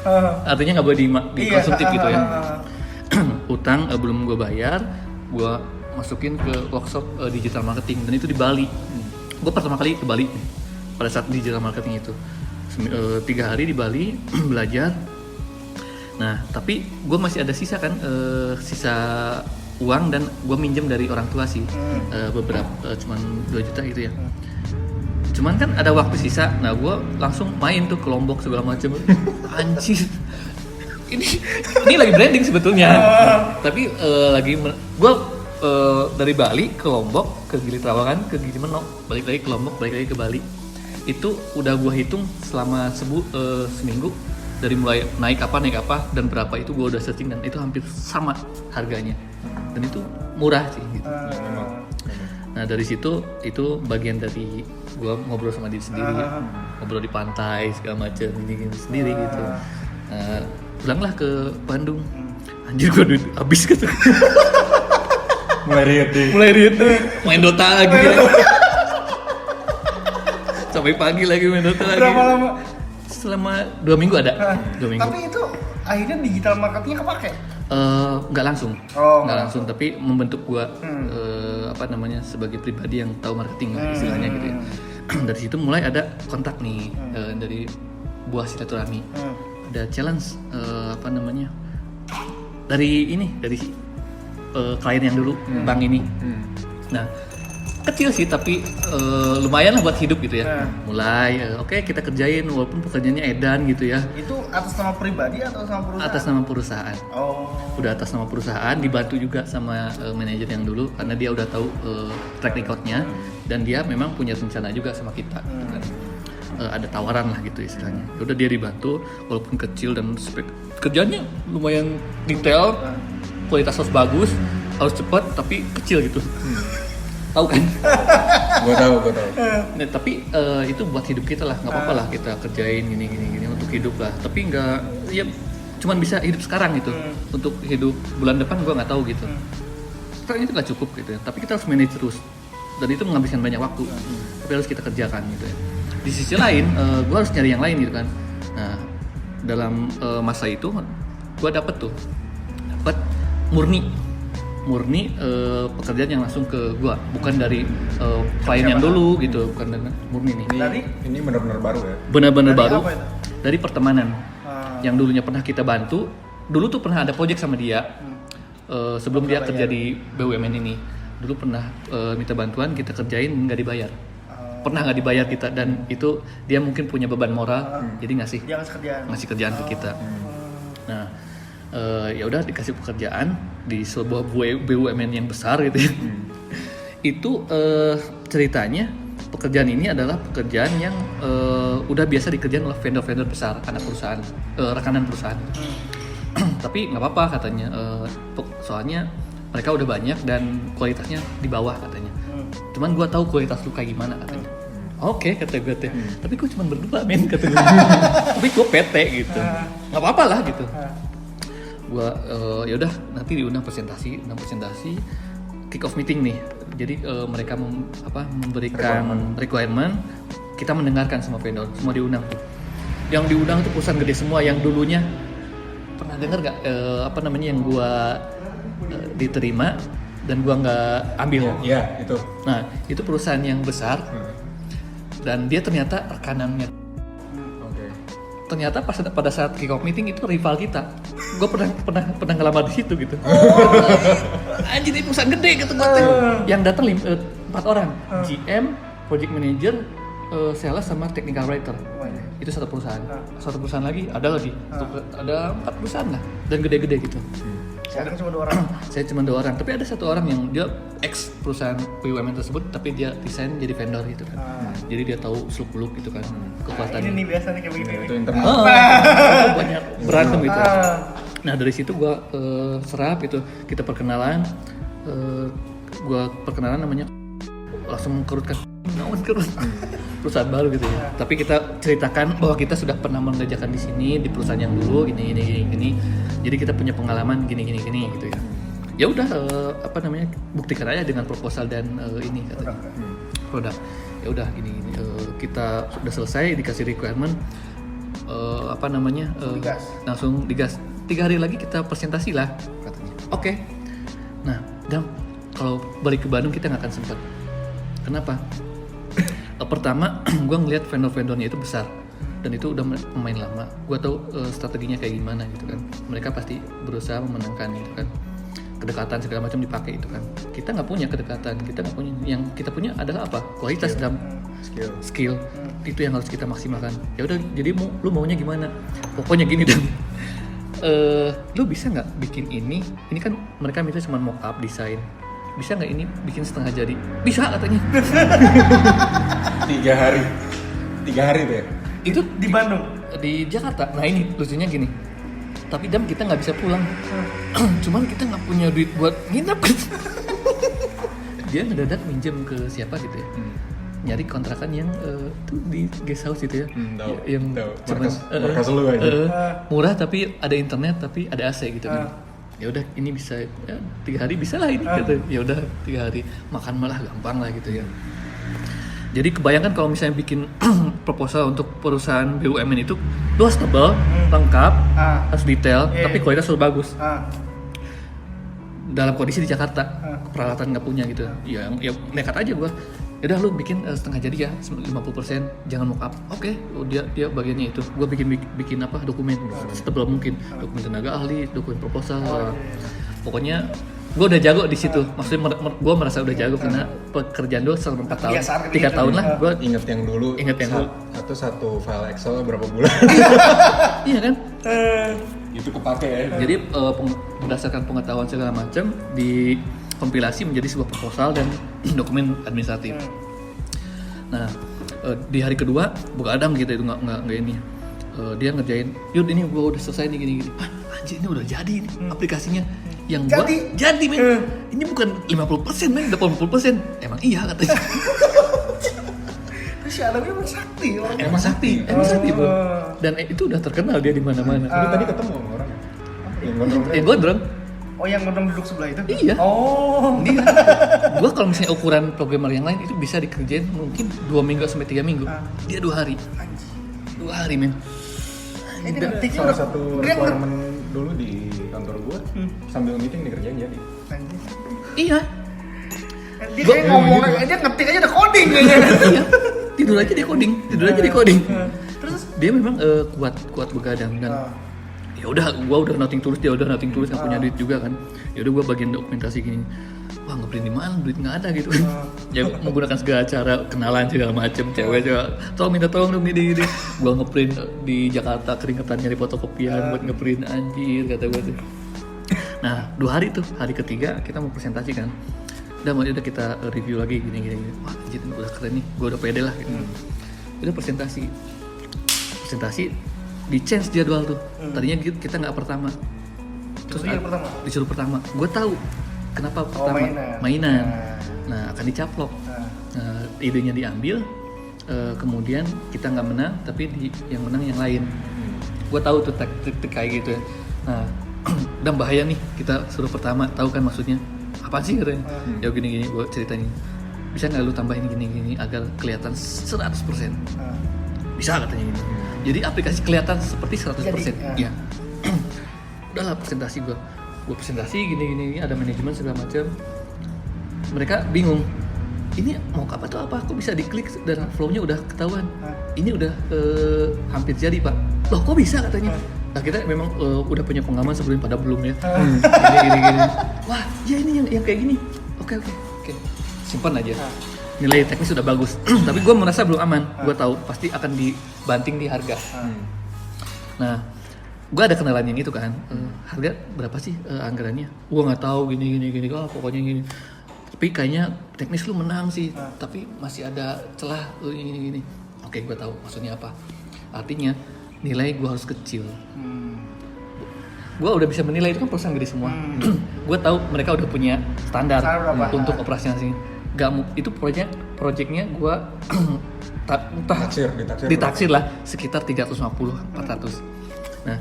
A: Artinya nggak boleh dikonsumtif gitu ya. Utang belum gue bayar, gue masukin ke workshop digital marketing dan itu di Bali. Gue pertama kali ke Bali pada saat digital marketing itu 3 hari di Bali belajar. Nah tapi gue masih ada sisa kan, sisa uang dan gue minjem dari orang tua sih beberapa, cuman 2 juta gitu ya. Cuman kan ada waktu sisa, nah gue langsung main tuh ke Lombok segala macam. Anjir, ini lagi branding sebetulnya. Tapi gue dari Bali ke Lombok, ke Gili Trawangan, ke Gili Menok, balik lagi ke Lombok, balik lagi ke Bali. Itu udah gue hitung selama seminggu, dari mulai naik apa dan berapa itu gue udah searching dan itu hampir sama harganya. Dan itu murah sih gitu. Nah dari situ itu bagian dari gue ngobrol sama diri sendiri, ngobrol di pantai segala macam ini sendiri gitu. Nah, pulanglah ke Bandung. Anjir gue duit habis gitu.
D: Mulai riet deh.
A: Main Dota lagi. Sampai pagi lagi main Dota lagi.
E: Berapa lama?
A: Selama 2 minggu ada. 2 minggu.
E: Tapi itu akhirnya digital marketingnya kepake?
A: Nggak langsung, nggak langsung, tapi membentuk gua sebagai pribadi yang tahu marketing istilahnya gitu ya. Dari situ mulai ada kontak nih dari buah silaturahmi, ada challenge dari klien yang dulu bank ini. Nah kecil sih tapi lumayan lah buat hidup gitu ya. Mulai oke, kita kerjain walaupun pekerjaannya edan gitu ya.
E: Itu atas nama pribadi atau sama perusahaan?
A: Atas nama perusahaan.
E: Oh.
A: Udah atas nama perusahaan, dibantu juga sama manajer yang dulu karena dia udah tahu track recordnya dan dia memang punya rencana juga sama kita. Gitu kan. Ada tawaran lah gitu istilahnya. Udah dia dibantu walaupun kecil dan spek kerjanya lumayan detail, kualitas harus bagus, harus cepat tapi kecil gitu. Tahu kan?
D: Gue tahu.
A: Nah, tapi itu buat hidup kita lah, nggak apa-apa lah kita kerjain gini untuk hidup lah. Tapi nggak, ya cuman bisa hidup sekarang gitu. Untuk hidup bulan depan gue nggak tahu gitu. Sekarang itu nggak cukup gitu ya. Tapi kita harus manage terus. Dan itu menghabiskan banyak waktu. Tapi harus kita kerjakan gitu ya. Di sisi lain, gue harus nyari yang lain gitu kan. Nah, dalam masa itu gue dapet murni pekerjaan yang langsung ke gua, bukan dari klien yang dulu gitu, bukan dengan murni nih.
D: Ini benar-benar baru ya?
A: Benar-benar
E: Dari
A: baru.
E: apa itu?
A: Dari pertemanan. Yang dulunya pernah kita bantu, dulu tuh pernah ada project sama dia. Sebelum dia kerja di BUMN ini, dulu pernah minta bantuan, kita kerjain nggak dibayar. Pernah nggak dibayar kita, dan itu dia mungkin punya beban moral, jadi ngasih kerjaan ke kita. Nah, ya udah dikasih pekerjaan di sebuah BUMN yang besar gitu ya. Itu ceritanya pekerjaan ini adalah pekerjaan yang udah biasa dikerjain oleh vendor-vendor besar, anak perusahaan, rekanan perusahaan. Tapi nggak apa-apa katanya, soalnya mereka udah banyak dan kualitasnya di bawah katanya. Cuman gue tahu kualitas lu kayak gimana katanya. Oke, kata gue teh. Tapi gue cuma berdua men kata gue. Tapi gue PT gitu. Nggak apa-apa lah gitu. Gue ya udah nanti diundang presentasi kick off meeting nih. Jadi mereka memberikan requirement, kita mendengarkan semua vendor, semua diundang tuh. Yang diundang itu perusahaan gede semua yang dulunya pernah dengar nggak yang gue diterima dan gue nggak ambil.
D: Iya itu.
A: Nah itu perusahaan yang besar dan dia ternyata rekanannya. Ternyata pada saat kick off meeting itu rival kita. Gue pernah ngelamar di situ gitu. Anjir ini perusahaan gede gitu gue. Yang datang 4 orang, GM, project manager, sales sama technical writer. Itu satu perusahaan. Satu perusahaan lagi ada 4 perusahaan lah dan gede-gede gitu.
E: Saya cuma 2 orang.
A: Saya cuma 2 orang, tapi ada 1 orang yang dia ex perusahaan BUMN tersebut, tapi dia desain jadi vendor gitu kan. Jadi dia tahu seluk-beluk gitu kan kekuatannya.
E: Ini nih biasa nih kayak begini.
D: Itu internal.
A: Banyak berantem gitu. Nah dari situ gue serap itu, kita perkenalan, namanya langsung kerutkan perusahaan baru gitu ya. Tapi kita ceritakan bahwa kita sudah pernah mengerjakan di sini di perusahaan yang dulu ini. Jadi kita punya pengalaman gini gitu ya. Ya udah buktikan aja dengan proposal dan ini katanya. Produk. Ya udah gini. Kita sudah selesai dikasih requirement
E: Digas.
A: langsung digas. 3 hari lagi kita presentasi lah katanya. Oke. Nah, dan kalau balik ke Bandung kita nggak akan sempat. Kenapa? Pertama, gue ngelihat vendor-vendornya itu besar dan itu udah main lama. Gue tahu strateginya kayak gimana gitu kan. Mereka pasti berusaha memenangkan gitu kan. Kedekatan segala macam dipakai itu kan. Kita nggak punya kedekatan, kita nggak punya. Yang kita punya adalah apa? Kualitas dalam skill. Itu yang harus kita maksimalkan. Ya udah, jadi lu maunya gimana? Pokoknya gini dan lu bisa nggak bikin ini? Ini kan mereka minta cuma mock up desain. Bisa nggak ini bikin setengah jadi? Bisa katanya.
D: 3 hari tuh ya?
A: Itu
E: Di Bandung.
A: di Jakarta. Nah ini lucunya gini. Tapi kita nggak bisa pulang. Cuman kita nggak punya duit buat nginep. Dia mendadak minjem ke siapa gitu ya. Nyari kontrakan yang tuh di guest house gitu ya. Yang cuman
D: markas lu aja.
A: murah tapi ada internet tapi ada AC gitu kan. Ya udah ini bisa ya, 3 hari bisa lah ini gitu. Ya udah 3 hari makan malah gampang lah gitu ya. Jadi kebayangkan kalau misalnya bikin proposal untuk perusahaan BUMN itu luas tebal, lengkap, harus detail, tapi kualitas harus bagus. Dalam kondisi di Jakarta, peralatan nggak punya gitu. Ya nekat aja gua. Ya udah lu bikin setengah jadi ya, 50%, jangan mock up. Oke, dia bagiannya itu. Gua bikin dokumen setebal mungkin, dokumen tenaga ahli, dokumen proposal. Pokoknya gue udah jago di situ. Maksudnya gue merasa udah jago karena pekerjaan gue selama 4 tahun, 3 tahun lah. Gue
D: Ingat yang dulu. Satu file Excel berapa bulan?
A: iya kan.
D: Itu kepake ya.
A: Jadi berdasarkan pengetahuan segala macam dikompilasi menjadi sebuah proposal dan dokumen administratif. Nah di hari kedua buka Adam gitu itu nggak ini. Dia ngerjain, Yud ini gue udah selesai nih gini. Anjir ini udah jadi nih aplikasinya. Yang gua jadi men. Ini bukan 50% men, 80%. Emang iya katanya.
E: Si Adam emang sakti.
A: Emang sakti bro. Dan itu udah terkenal dia di mana-mana.
D: Lu tadi ketemu sama orang
A: Yang gondrong.
E: Oh yang gondrong duduk sebelah itu?
A: Iya.
E: Oh.
A: Dia, gua kalau misalnya ukuran programmer yang lain itu bisa dikerjain mungkin 2 minggu sampai 3 minggu. Dia 2 hari. 2 hari men.
E: Ini
D: salah satu requirement dulu di kantor gua sambil meeting dikerjain jadi.
A: Iya.
E: Dia kayak ngomong aja ngetik aja udah coding kayaknya.
A: Iya. Tidur aja dia coding. Terus dia memang kuat begadang dan ya udah gua udah nothing tulus, dia udah nothing tulus yang punya duit juga kan. Ya udah gua bagian dokumentasi gini. Wah ngeprint di mana, duit nggak ada gitu. Ya menggunakan segala cara, kenalan segala macem, cewek juga minta tolong dong gini. Gua ngeprint di Jakarta keringetan nyari fotokopian buat ngeprint, anjir kata gua tuh. Nah 2 hari tuh, hari ketiga kita mau presentasi kan. Udah kita review lagi gini. Wah anjir udah keren nih, gua udah pede lah gitu. Udah presentasi di change jadwal tuh. Tadinya kita nggak pertama. Terus disuruh pertama. Gue tahu kenapa pertama mainan. Nah akan dicaplok. Nah, idenya diambil. Kemudian kita nggak menang, tapi yang menang yang lain. Gue tahu tuh trik kayak gitu ya. Nah dan bahaya nih kita suruh pertama. Tahu kan maksudnya? Apa sih katanya? Ya gini gue ceritain. Bisa nggak lu tambahin gini agar kelihatan 100%? Bisa katanya gitu. Jadi aplikasi kelihatan seperti 100%. Ya. Udahlah presentasi gue presentasi gini ada manajemen segala macam. Mereka bingung. Ini mau apa tuh apa? Kok bisa diklik dan flow-nya udah ketahuan. Ini udah hampir jadi pak. Loh kok bisa katanya? Nah kita memang udah punya pengalaman sebelum pada belum ya. Gini. Wah ya ini yang kayak gini. Oke. Simpan aja. Nilai teknis sudah bagus, tapi gue merasa belum aman. Gue tahu pasti akan dibanting di harga. Nah, gue ada kenalan yang itu kan. Harga berapa sih anggarannya? Gue nggak tahu gini. Pokoknya gini. Tapi kayaknya teknis lu menang sih, tapi masih ada celah gini. Oke, gue tahu maksudnya apa. Artinya nilai gue harus kecil. Gue udah bisa menilai, itu kan perusahaan gede semua. Gue tahu mereka udah punya standar untuk operasinya. Itu proyeknya gue ditaksir lah sekitar 350-400. Nah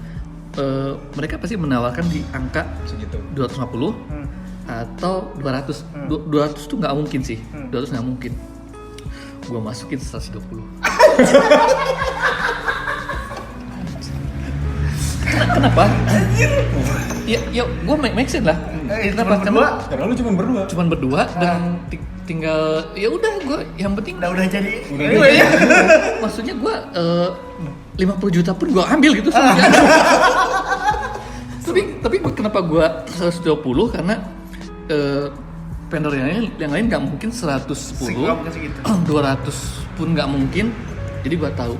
A: mereka pasti menawarkan di angka segitu 250 atau 200. 200 tuh nggak mungkin sih. 200 nggak mungkin. Gue masukin 120. Kenapa? Ya gue make sense lah. Kenapa?
D: Karena lu cuma berdua
A: dan tinggal ya udah gue yang penting
E: udah jadi.
A: Maksudnya gue 50 juta pun gue ambil gitu. Tapi kenapa gue 120? Karena vendor yang lain nggak mungkin 110, 200 pun nggak mungkin. Jadi gue tahu.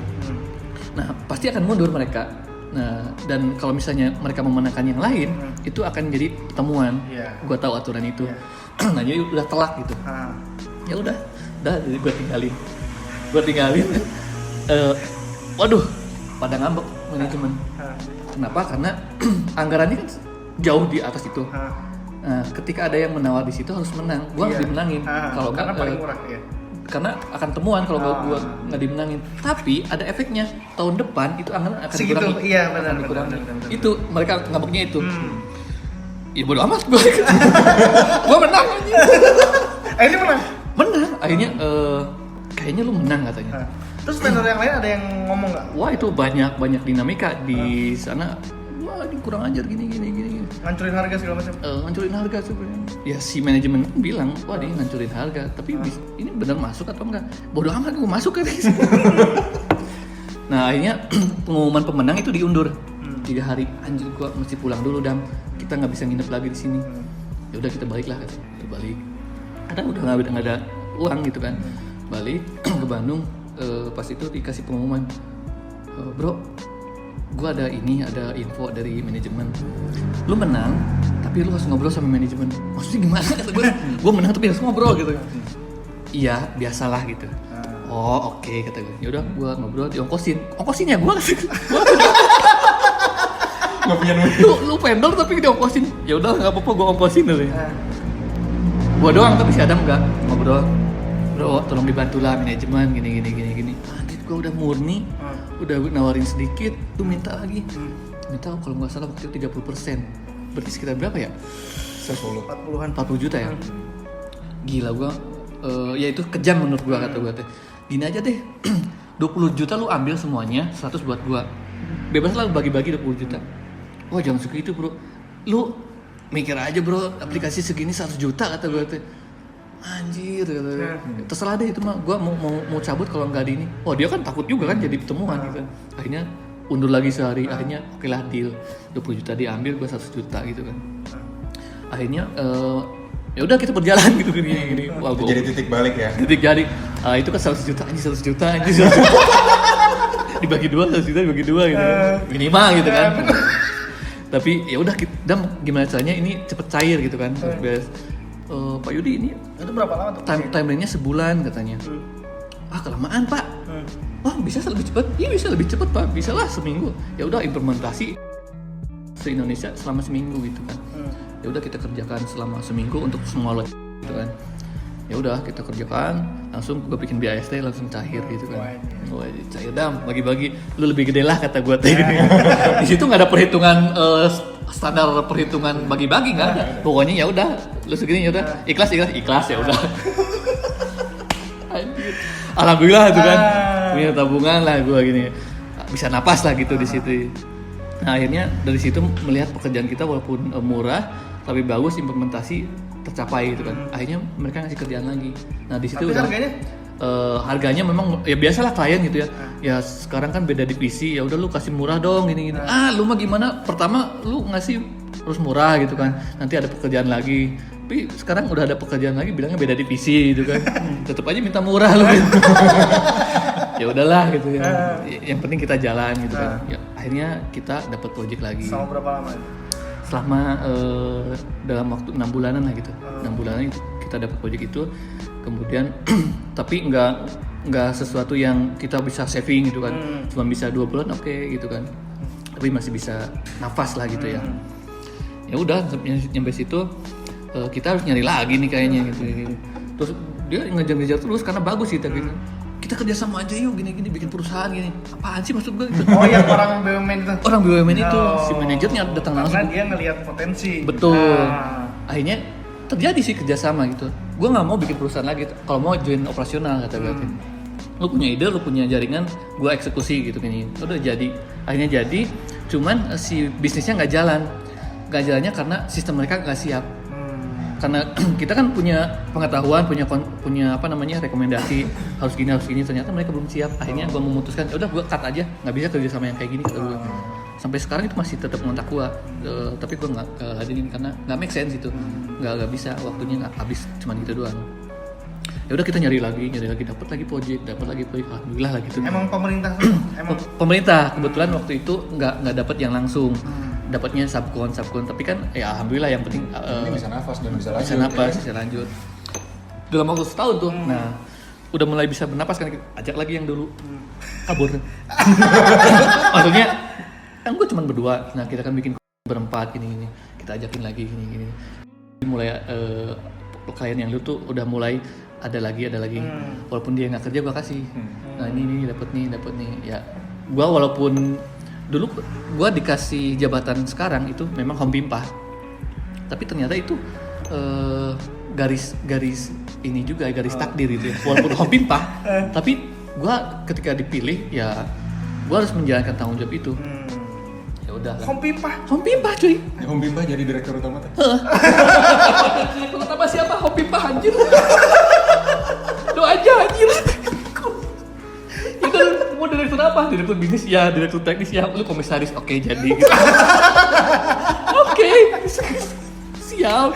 A: Nah pasti akan mundur mereka. Nah dan kalau misalnya mereka memenangkan yang lain, itu akan jadi pertemuan. Gue tahu aturan itu. Nah jadi udah telak gitu. Ya udah jadi gue tinggalin. Waduh, pada ngambek manajemen. Kenapa? Karena anggarannya kan jauh di atas itu. Nah, ketika ada yang menawar di situ harus menang. Gue harus dimenangin. Kalau nggak
E: paling murah ya.
A: Karena akan temuan kalau gue nggak dimenangin. Tapi ada efeknya, tahun depan itu anggaran akan dikurangi.
E: Iya benar.
A: Itu mereka ngambeknya itu. Ya bodo amat gue. Gue menang aja.
E: Akhirnya
A: menang. Akhirnya kayaknya lu menang katanya.
E: Terus vendor yang lain ada yang ngomong nggak?
A: Wah itu banyak dinamika di sana. Wah ini kurang ajar gini.
E: Ngancurin harga segala macam.
A: Ngancurin harga sebenarnya. Ya si manajemen bilang, wah dia ngancurin harga. Tapi ini benar masuk atau enggak? Bodo amat gue masuk katanya. Nah akhirnya pengumuman pemenang itu diundur 3 hari. Anjir gue mesti pulang dulu Dam. Kita nggak bisa nginep lagi di sini. Ya udah kita balik lah, kita balik. Karena udah nggak ada uang gitu kan. Balik ke Bandung, pas itu dikasih pengumuman, bro, gue ada info dari manajemen, lu menang tapi lu harus ngobrol sama manajemen. Maksudnya gimana? Kata gue menang tapi harus ngobrol gitu. Iya, biasalah gitu. Oh oke, kata gue. Ya udah, gue ngobrol, ongkosinnya gue
D: Nggak punya duit.
A: lu vendor tapi diongkosin. Ya udah nggak apa-apa, gue ongkosin dulu. Gue doang tapi si Adam nggak ngobrol. Bro, tolong dibantu lah manajemen gini. Anjir, gue udah murni, udah nawarin sedikit, tuh minta lagi. Minta kalau nggak salah waktu itu 30%. Berarti sekitar berapa ya?
E: 40-an.
A: 40 juta ya. Gila gue, ya itu kejam menurut gue, kata gue teh. Gini aja deh, 20 juta lu ambil semuanya, 100 buat gue. Bebas lah bagi-bagi 20 juta. Wah jangan segitu bro, lu mikir aja bro, aplikasi segini 100 juta kata gue teh. Anjir, terserah deh itu mah, gue mau cabut kalau nggak di ini. Oh dia kan takut juga kan jadi pertemuan gitu. Akhirnya undur lagi sehari, akhirnya oke lah deal, 20 juta diambil, gue 100 juta gitu kan. Akhirnya ya udah kita berjalan gitu gini. Wah,
D: Jadi titik balik ya.
A: Titik jadi itu kan 100 juta anjir. Dibagi dua 100 juta dibagi dua gitu. Minimal gitu kan. Tapi ya udah kita gimana caranya ini cepet cair gitu kan. Terus Pak Yudi ini
E: Itu berapa lama tuh?
A: timelinenya sebulan katanya. Kelamaan Pak. Wah bisa lebih cepat? Iya bisa lebih cepat Pak. Bisa lah seminggu. Ya udah implementasi se-Indonesia selama seminggu gitu kan. Ya udah kita kerjakan selama seminggu untuk semua lo gitu kan. Ya udah kita kerjakan, langsung gue bikin BAST langsung cair gitu kan. Wah, cair dam, bagi-bagi lu lebih gede lah kata gue teh gitu. Di situ nggak ada perhitungan standar perhitungan bagi-bagi nggak ada. Pokoknya ya udah, lu segini ya udah ikhlas ya udah. Alhamdulillah itu kan punya tabungan lah gue gini, bisa napas lah gitu di situ. Nah akhirnya dari situ melihat pekerjaan kita walaupun murah tapi bagus, implementasi tercapai gitu kan. Akhirnya mereka ngasih kerjaan lagi. Nah di situ
E: tapi
A: udah
E: harganya
A: memang ya biasalah klien gitu ya. Ya sekarang kan beda divisi, ya udah lu kasih murah dong gini. Lu mah gimana? Pertama lu ngasih terus murah gitu kan. Nanti ada pekerjaan lagi. Tapi sekarang udah ada pekerjaan lagi bilangnya beda divisi gitu kan. Tetep aja minta murah lu gitu. Ya udahlah gitu ya. Yang penting kita jalan gitu kan. Ya, akhirnya kita dapat project lagi.
E: Selama berapa lama?
A: Selama dalam waktu 6 bulanan lah gitu. 6 bulanan itu kita dapat project itu. Kemudian tapi nggak sesuatu yang kita bisa saving gitu kan. Cuma bisa 2 bulan oke gitu kan. Tapi masih bisa nafas lah gitu ya. Ya udah nyampe situ kita harus nyari lagi nih kayaknya gitu. Terus dia ngejar terus karena bagus gitu. Kita kerja sama aja yuk gini bikin perusahaan gini. Apaan sih maksud gue gitu?
E: Oh yang orang BUMN itu?
A: Orang BUMN itu, si manajernya datang langsung.
E: Karena dia ngelihat potensi.
A: Betul. Akhirnya terjadi sih kerjasama gitu. Gue nggak mau bikin perusahaan lagi. Kalau mau join operasional kata gue. Lu punya ide, lu punya jaringan, gue eksekusi gitu gini. Udah jadi. Akhirnya jadi. Cuman si bisnisnya nggak jalan. Nggak jalannya karena sistem mereka nggak siap. Karena kita kan punya pengetahuan, punya apa namanya rekomendasi harus gini, ternyata mereka belum siap. Akhirnya gue memutuskan, ya udah gue cut aja, nggak bisa kerja sama yang kayak gini kata gue. Sampai sekarang itu masih tetap ngontak gue, tapi gue nggak hadirin karena nggak make sense itu, nggak bisa, waktunya nggak habis, cuma gitu doang. Ya udah kita nyari lagi, dapat lagi project, alhamdulillah lah gitu.
E: Emang
A: Pemerintah kebetulan waktu itu nggak dapat yang langsung. Dapatnya subkon, tapi kan ya alhamdulillah yang penting
D: bisa nafas dan bisa
A: lanjut. Dalam waktu setahun tuh, nah udah mulai bisa bernapas kan, ajak lagi yang dulu kabur. Maksudnya kan gue cuma berdua, nah kita kan bikin berempat gini, kita ajakin lagi gini. Mulai klien yang dulu tuh udah mulai ada lagi. Walaupun dia nggak kerja gue kasih. Nah ini dapat nih. Ya gue walaupun dulu gue dikasih jabatan sekarang itu memang Homepimpah, tapi ternyata itu garis ini juga garis takdir itu ya. Walaupun Homepimpah, tapi gue ketika dipilih ya gue harus menjalankan tanggung jawab itu. Ya udah. Homepimpah cuy.
D: Homepimpah jadi direktur utama tuh.
A: Direktur utama siapa? Homepimpah anjir. Lo aja anjir. Mau direktur apa? Direktur bisnis ya, direktur teknis ya, lu komisaris, oke jadi gitu. Oke. siap.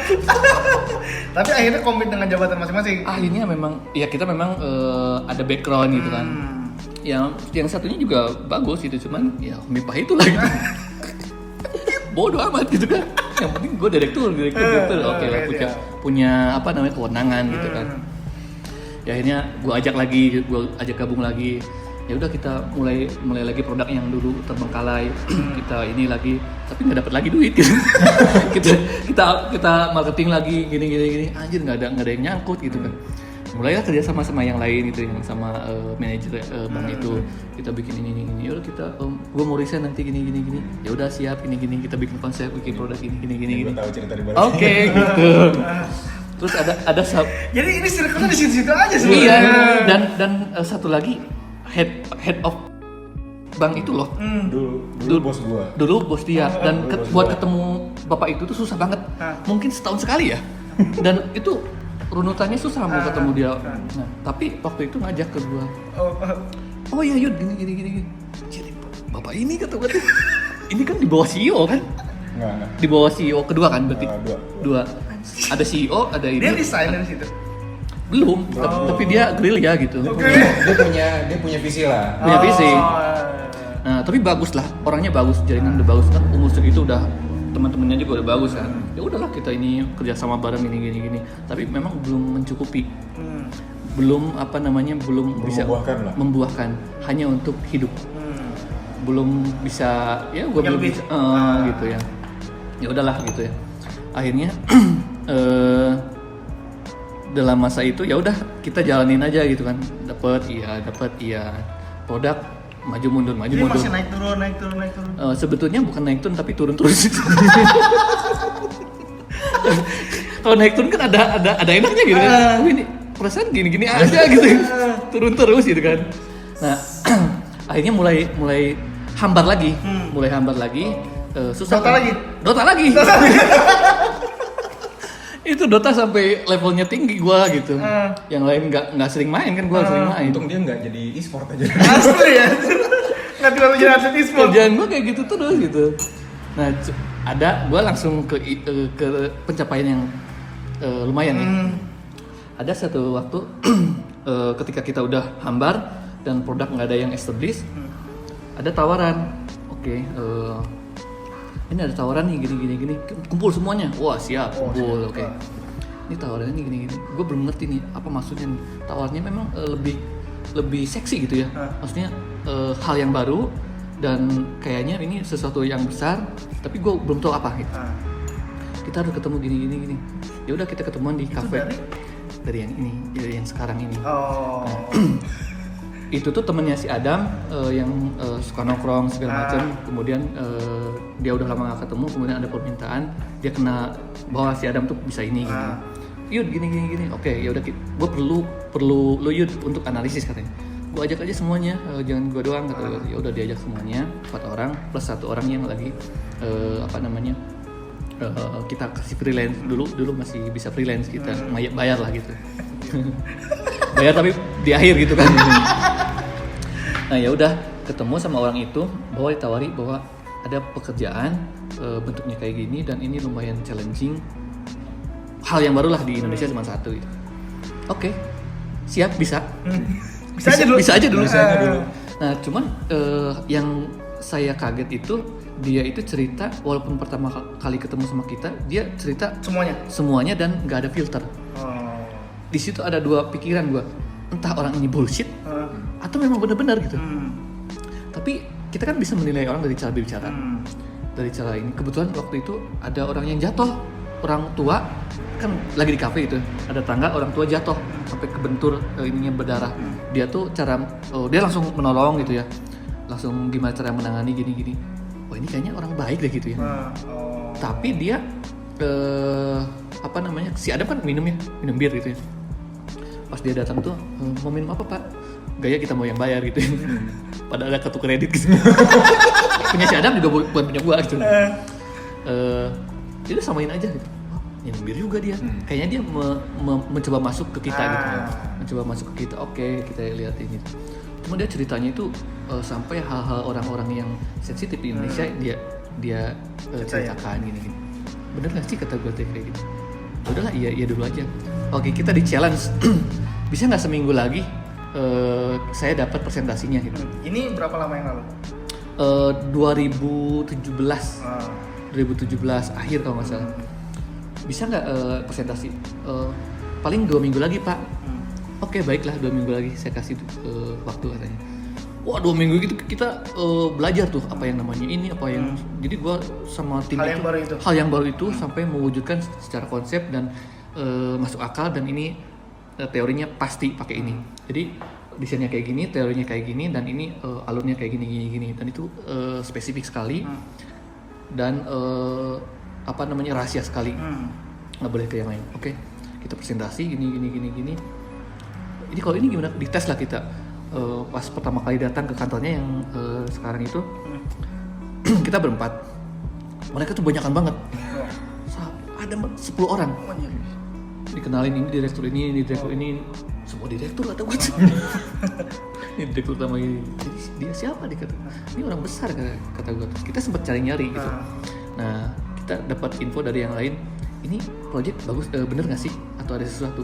E: Tapi akhirnya komit dengan jabatan masing-masing.
A: Akhirnya memang ya kita memang ada background gitu kan. Yang satunya juga bagus gitu, cuman ya mipah itu lah gitu. Bodoh amat gitu kan. Yang penting gue direktur. Oke lah, punya apa namanya kewenangan gitu kan. Ya akhirnya gue ajak gabung lagi. Ya udah kita mulai lagi produk yang dulu terbengkalai. Kita ini lagi, tapi nggak dapat lagi duit gitu. kita marketing lagi gini. Anjir nggak ada yang nyangkut gitu kan. Mulailah kerja sama yang lain gitu, yang sama manajer bank itu. Kita bikin ini. Ya udah kita gue mau resign nanti gini. Ya udah siap gini. Kita bikin konsep, bikin produk gini.
D: Gue tahu cerita di balik.
A: Oke, gitu. Terus ada
E: Jadi ini circle-nya di situ-situ aja sih.
A: iya, dan satu lagi head of bank itu loh.
D: Dulu bos gua.
A: Dulu bos dia, dan buat ketemu bapak itu tuh susah banget. Mungkin setahun sekali ya. Dan itu runutannya susah mau ketemu dia. Nah, tapi waktu itu ngajak ke gua. Oh iya Yud, gini. Jadi bapak ini kata gua tuh. Ini kan di bawah CEO kan?
D: Enggak.
A: Di bawah CEO kedua kan berarti?
D: Dua.
A: Ada CEO, ada ini.
E: Dia resign dari situ.
A: Belum, tapi dia grill ya gitu.
D: Dia punya visi lah.
A: Punya visi. Nah, tapi bagus lah, orangnya bagus, jaringan udah bagus kan, umur segitu udah teman-temannya juga udah bagus kan. Ya udahlah kita ini kerja sama bareng gini. Tapi memang belum mencukupi. Belum belum bisa membuahkan hanya untuk hidup. Belum bisa, ya gue belum bisa gitu ya. Ya udahlah gitu ya. Akhirnya dalam masa itu ya udah kita jalanin aja gitu kan. Dapat iya. Produk maju mundur.
E: Jadi masih naik turun.
A: Sebetulnya bukan naik turun tapi turun terus. Kalau naik turun kan ada enaknya gitu kan. Ini perasaan gini aja gitu. Turun terus gitu kan. Nah, akhirnya mulai hambar lagi. Susah. Dota lagi. Itu Dota sampai levelnya tinggi gua gitu. Yang lain nggak sering main kan, gua sering main.
D: Untung dia nggak jadi e-sport aja.
E: Asli ya. Nggak terlalu jadi atlet e-sport.
A: Kerjaan gua kayak gitu terus gitu. Nah, gua langsung ke pencapaian yang lumayan ya. Ada satu waktu ketika kita udah hambar dan produk nggak ada yang established, ada tawaran. Oke, ini ada tawaran nih gini, kumpul semuanya. Wah siap, kumpul. Oke. Ini tawarannya nih gini. Gue belum ngerti nih apa maksudnya. Tawarannya memang lebih seksi gitu ya. Maksudnya hal yang baru dan kayaknya ini sesuatu yang besar. Tapi gue belum tahu apa gitu. Kita harus ketemu gini. Ya udah kita ketemuan di kafe. Dari yang ini, dari yang sekarang ini. Itu tuh temennya si Adam yang suka nongkrong segala macam. Kemudian dia udah lama gak ketemu, kemudian ada permintaan, dia kena bahwa si Adam tuh bisa ini gitu. Yud gini. Oke, ya udah gue perlu lu Yud untuk analisis katanya. Gue ajak aja semuanya, jangan gue doang kata gue. Ya udah diajak semuanya 4 orang plus 1 orang yang lagi kita kasih freelance dulu masih bisa freelance kita bayar lah gitu. Bayar tapi di akhir gitu kan. Nah ya udah ketemu sama orang itu, bahwa ditawari bahwa ada pekerjaan bentuknya kayak gini dan ini lumayan challenging, hal yang baru lah di Indonesia cuma satu gitu. Oke, siap bisa aja dulu. Nah cuman yang saya kaget itu dia itu cerita, walaupun pertama kali ketemu sama kita, dia cerita semuanya dan nggak ada filter. Di situ ada 2 pikiran gue, entah orang ini bullshit atau memang benar-benar gitu. Tapi kita kan bisa menilai orang dari cara berbicara, dari cara ini. Kebetulan waktu itu ada orang yang jatuh, orang tua kan lagi di kafe itu, ada tangga orang tua jatuh sampai kebentur ininya berdarah. Dia tuh dia langsung menolong gitu ya, langsung gimana cara menangani gini. Oh ini kayaknya orang baik deh gitu ya. Tapi dia si Adam kan minum bir gitu ya. Pas dia datang tuh, mau minum apa pak? Gaya kita mau yang bayar gitu. Padahal ada kartu kredit gitu. Punya si Adam juga bukan punya gua gitu. Dia samain aja gitu. Minum bir juga dia. Kayaknya dia mencoba masuk ke kita gitu. Mencoba masuk ke kita. Oke, kita lihat ini. Cuma dia ceritanya itu sampai hal-hal orang-orang yang sensitif di Indonesia dia ceritakan gini.
B: bener nggak sih kata gue kayak gitu. Udahlah iya dulu aja. Oke, kita di challenge. Bisa nggak seminggu lagi saya dapat presentasinya gitu.
E: Ini berapa lama yang lalu?
B: 2017 akhir kalau nggak salah. Bisa nggak presentasi? Paling 2 minggu lagi pak. Oke, baiklah 2 minggu lagi saya kasih waktu katanya. Wah 2 minggu gitu kita belajar tuh apa yang namanya ini, apa yang jadi gua sama tim
E: Hal yang baru itu.
B: sampai mewujudkan secara konsep dan masuk akal, dan ini teorinya pasti pakai ini. Jadi desainnya kayak gini, teorinya kayak gini, dan ini alurnya kayak gini, dan itu spesifik sekali dan apa namanya rahasia sekali, nggak boleh ke yang lain. Oke, kita presentasi gini. Jadi kalau ini gimana? Dites lah kita. Pas pertama kali datang ke kantornya yang sekarang itu kita berempat. Mereka tuh banyakan banget. Ada 10 orang. Dikenalin ini direktur ini, semua direktur kata gue. Ini direktur utama ini. Jadi dia siapa dia kata? Ini orang besar kata gue. Kita sempat cari-nyari gitu. Nah, kita dapat info dari yang lain. Ini project bagus, bener nggak sih? Atau ada sesuatu?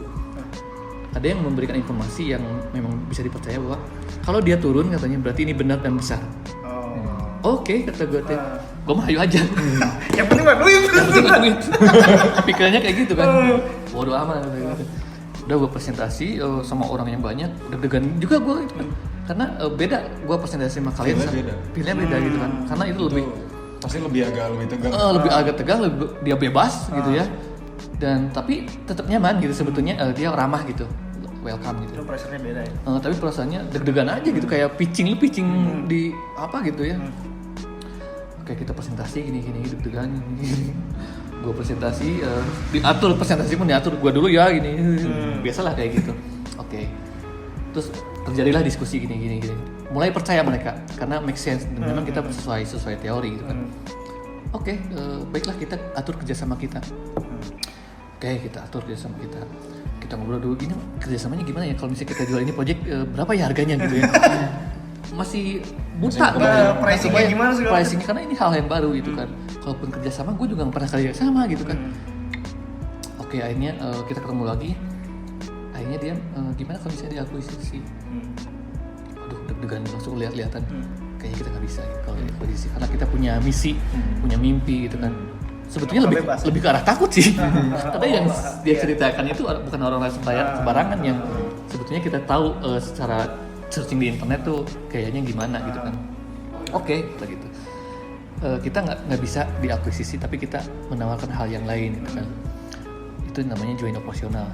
B: Ada yang memberikan informasi yang memang bisa dipercaya bahwa kalau dia turun katanya berarti ini benar dan besar. Oke, kata gue teh. Gue mah ayo aja.
E: Yang penting mah duit.
B: Pikirannya kayak gitu kan. Waduh amat gitu. Udah gue presentasi sama orang yang banyak, deg-degan juga gue gitu kan. Karena beda gue presentasi sama kalian. Feelnya beda gitu kan. Karena itu lebih
D: pasti lebih tegang.
B: Lebih agak tegang, dia bebas gitu ya. Dan tapi tetap nyaman gitu sebetulnya, dia ramah gitu, welcome gitu.
E: Itu pressure-nya beda ya.
B: Tapi perasaannya deg-degan aja gitu, kayak pitching di apa gitu ya. Oke, kita presentasi gini deg-degan gini. Gue presentasi diatur, presentasi pun diatur, gue dulu ya gini. Biasalah kayak gitu. Oke. Terus terjadilah diskusi gini. Mulai percaya mereka karena make sense dan memang kita sesuai teori gitu kan. Oke, baiklah kita atur kerjasama kita. Oke, kita atur kerjasama kita. Kita ngobrol dulu, gini kerjasamanya gimana ya kalau misalnya kita jual ini project, berapa ya harganya gitu ya. Masih buta gitu.
E: Pricingnya gimana sih?
B: Pricingnya karena ini hal yang baru gitu kan. Kalaupun kerjasama, gue juga gak pernah kerjasama gitu kan. Oke, akhirnya kita ketemu lagi. Akhirnya dia, gimana kalau misalnya diakuisisi? Aduh, deg-degan langsung lihat-lihatan. Kayaknya kita nggak bisa gitu, kalau diakuisisi karena kita punya misi, punya mimpi gitu kan. Sebetulnya lebih ke arah takut sih. Karena yang dia ceritakan itu bukan orang-orang sembarangan yang sebetulnya kita tahu secara searching di internet tuh kayaknya gimana gitu kan. Oke, gitu. Kita nggak bisa diakuisisi, tapi kita menawarkan hal yang lain gitu kan. Itu namanya joint operasional.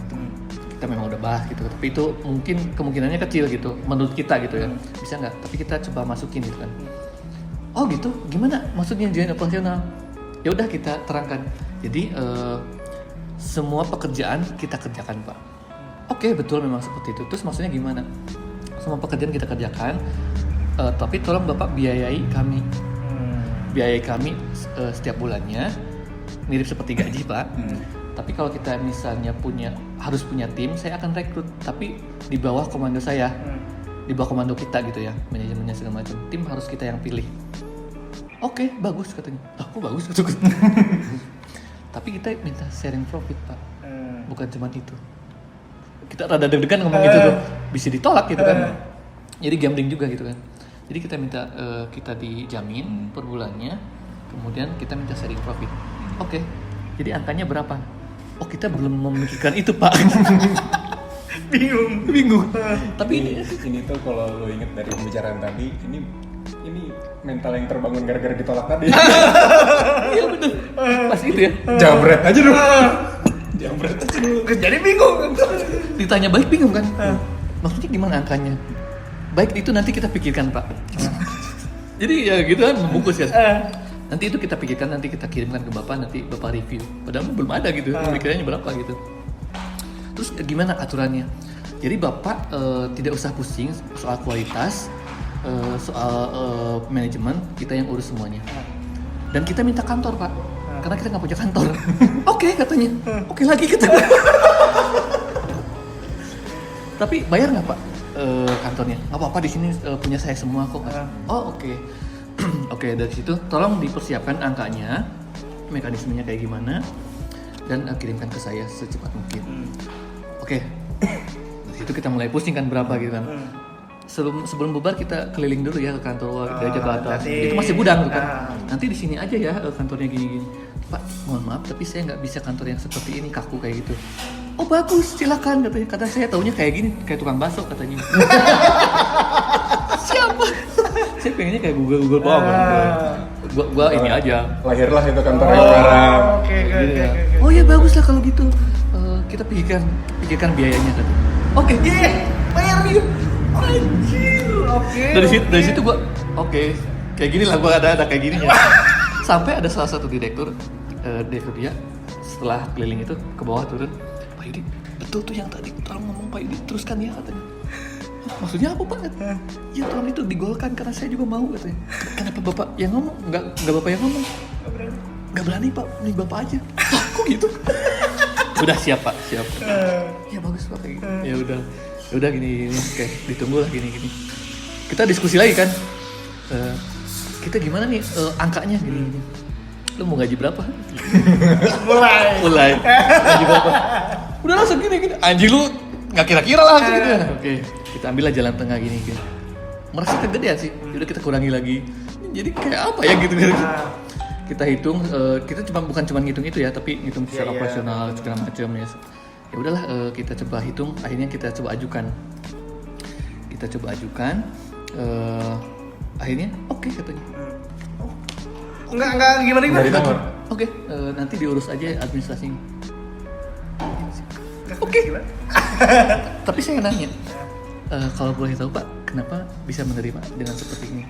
B: Kita memang udah bahas gitu, tapi itu mungkin kemungkinannya kecil gitu menurut kita gitu ya. Bisa nggak? Tapi kita coba masukin gitu kan. Oh gitu, gimana maksudnya joint operasional? Ya udah kita terangkan. Jadi semua pekerjaan kita kerjakan pak. Oke, betul memang seperti itu. Terus maksudnya gimana? Semua pekerjaan kita kerjakan, tapi tolong bapak biayai kami. Biayai kami setiap bulannya mirip seperti gaji pak. Tapi kalau kita misalnya harus punya tim, saya akan rekrut. Tapi di bawah komando saya, di bawah komando kita gitu ya, manajemennya segala macam. Tim harus kita yang pilih. Oke, bagus katanya. Kok bagus? Tapi kita minta sharing profit pak, bukan cuma itu. Kita rada deg-degan ngomong gitu tuh, bisa ditolak gitu kan. Jadi gambling juga gitu kan. Jadi kita minta kita dijamin per bulannya, kemudian kita minta sharing profit. Oke, jadi angkanya berapa? Oh kita belum memikirkan itu pak. Bingung. Tapi
D: ini tuh kalau lo inget dari pembicaraan tadi, ini mental yang terbangun gara-gara ditolak tadi.
B: Iya bener. Pas itu ya.
D: Jabret aja dulu.
E: Jadi bingung.
B: Ditanya baik bingung kan? Maksudnya gimana angkanya? Baik itu nanti kita pikirkan pak. Jadi ya gitu kan membungkus kan. Nanti itu kita pikirkan, nanti kita kirimkan ke bapak, nanti bapak review. Padahal belum ada gitu, pemikirannya berapa gitu. Terus gimana aturannya? Jadi bapak tidak usah pusing soal kualitas, soal manajemen, kita yang urus semuanya. Dan kita minta kantor pak, karena kita nggak punya kantor. Oke katanya, oke lagi kita. Tapi bayar nggak pak kantornya? Nggak apa-apa di sini punya saya semua kok. Oh oke. Oke, dari situ tolong dipersiapkan angkanya
A: mekanismenya kayak gimana dan kirimkan ke saya secepat mungkin. Oke. Dari situ kita mulai pusing kan berapa gitu kan. Sebelum bubar kita keliling dulu ya ke kantor derajat ke atas. Itu masih gudang tuh kan. Nanti di sini aja ya kantornya gini-gini. Pak, mohon maaf tapi saya nggak bisa kantor yang seperti ini, kaku kayak gitu. Oh bagus, silakan katanya. Kata saya taunya kayak gini, kayak tukang bakso katanya. Siapa? Saya pengennya kayak Google Power. Gua ini aja.
D: Lahirlah itu kantor yang sekarang.
E: Oke.
A: Oh ya bagus lah kalau gitu. Kita pikirkan biayanya tadi. Oke.
E: Bayar dia. Anjir. Oke.
A: Dari situ gua oke. Kayak gini lah gua ada kayak gininya. Sampai ada salah satu direktur dia setelah keliling itu ke bawah turun. Pak Yudi, betul tuh yang tadi tolong ngomong Pak Yudi, teruskan ya katanya. Maksudnya apa Pak? Ya tolong itu digolkan karena saya juga mau katanya. Kenapa Bapak yang ngomong? Enggak Bapak yang ngomong. Enggak berani Pak, ini Bapak aja. Kok gitu? Udah siap Pak, siap. Ya bagus Pak kayak gitu. Ya udah gini. Oke, ditunggu lah gini. Kita diskusi lagi kan. Kita gimana nih angkanya gini. Lu mau gaji berapa? Mulai. Gaji berapa? Udah langsung gini. Anjing lu nggak kira-kira lah gitu. Oke, kita ambillah jalan tengah gini. Merasa kegedean sih. Udah kita kurangi lagi. Jadi kayak apa ya gitu. Kita hitung, kita bukan cuma ngitung itu ya, tapi ngitung secara operasional segala macam ya. Ya udahlah, kita coba hitung. Akhirnya kita coba ajukan. Akhirnya oke katanya.
E: Enggak gimana?
A: Oke, nanti diurus aja administrasinya. Oke. Tapi saya nanya, kalau boleh tahu Pak, kenapa bisa menerima dengan seperti ini?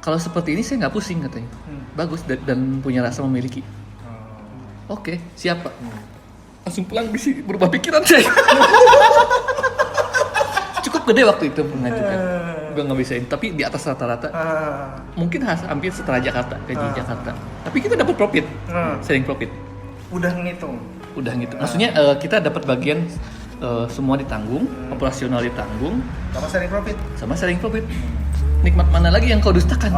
A: Kalau seperti ini saya nggak pusing katanya. Bagus dan punya rasa memiliki. Oke, siap Pak. Langsung pulang bisa berubah pikiran saya. Cukup gede waktu itu mengajukan. Gue nggak bisain, tapi di atas rata-rata. Mungkin hampir setara Jakarta, gaji Jakarta. Tapi kita dapat profit, sharing profit.
E: Udah ngitung.
A: Maksudnya kita dapat bagian semua ditanggung, operasional ditanggung,
E: Sama sharing profit.
A: Nikmat mana lagi yang kau dustakan?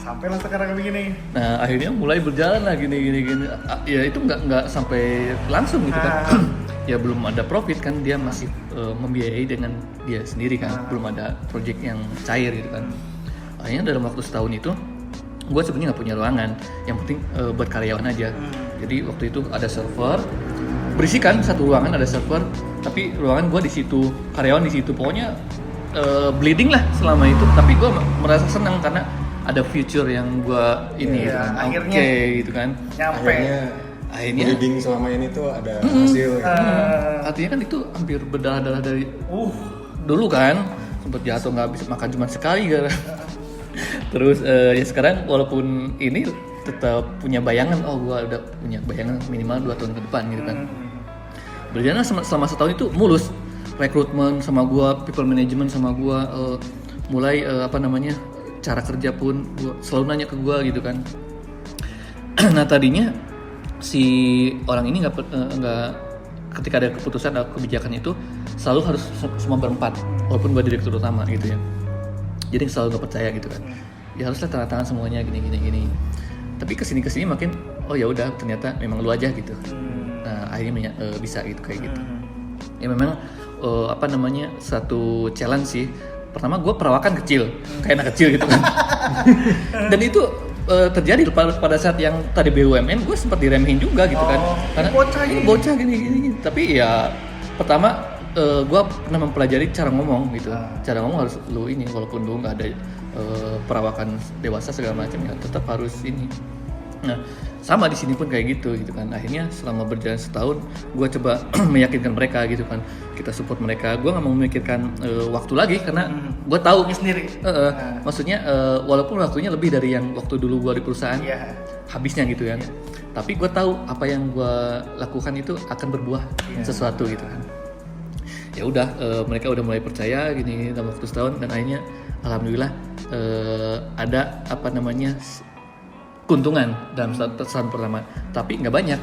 E: Sampailah sekarang begini.
A: Nah akhirnya mulai berjalan lah gini. Ya itu nggak sampai langsung gitu kan. Ya belum ada profit kan, dia masih membiayai dengan dia sendiri kan, belum ada project yang cair gitu kan. Akhirnya dalam waktu setahun itu gue sebenarnya nggak punya ruangan, yang penting buat karyawan aja. Jadi waktu itu ada server, berisikan satu ruangan ada server, tapi ruangan gue di situ, karyawan di situ, pokoknya bleeding lah selama itu. Tapi gue merasa senang karena ada future yang gue ini gitu kan.
E: Akhirnya
A: gitu kan.
E: Nyampe.
A: Akhirnya
D: bleeding selama ini tuh ada hasil gitu.
A: Artinya kan itu hampir berdarah-darah dari dulu kan, sempat jatuh nggak bisa makan cuma sekali kan. Terus ya sekarang walaupun ini tetap punya bayangan, gua udah punya bayangan minimal 2 tahun ke depan gitu kan. Berjalan selama setahun itu mulus, rekrutmen sama gua, people management sama gua, mulai cara kerja pun gua selalu nanya ke gua gitu kan. Nah tadinya si orang ini nggak ketika ada keputusan atau kebijakan itu selalu harus semua berempat, walaupun gue direktur utama gitu ya. Jadi selalu nggak percaya gitu kan. Ya haruslah tanda tangan semuanya gini. Tapi kesini makin ya udah ternyata memang lu aja gitu. Nah akhirnya bisa gitu kayak gitu. Ya memang satu challenge sih. Pertama gue perawakan kecil, kayak anak kecil gitu kan. Dan itu terjadi pada saat yang tadi BUMN gue sempat diremehin juga gitu kan, karena bocah gini. Tapi ya pertama gue pernah mempelajari cara ngomong gitu. Cara ngomong harus lu ini, walaupun lu nggak ada perawakan dewasa segala macam ya tetap harus ini. Nah sama di sini pun kayak gitu kan. Akhirnya selama berjalan setahun gue coba meyakinkan mereka gitu kan, kita support mereka. Gue nggak mau memikirkan waktu lagi karena gue tahu
E: sendiri.
A: Maksudnya walaupun waktunya lebih dari yang waktu dulu gue di perusahaan, habisnya gitu kan. Tapi gue tahu apa yang gue lakukan itu akan berbuah sesuatu gitu kan. Ya udah mereka udah mulai percaya gini dalam waktu setahun, dan akhirnya alhamdulillah ada keuntungan dalam tahun pertama, tapi nggak banyak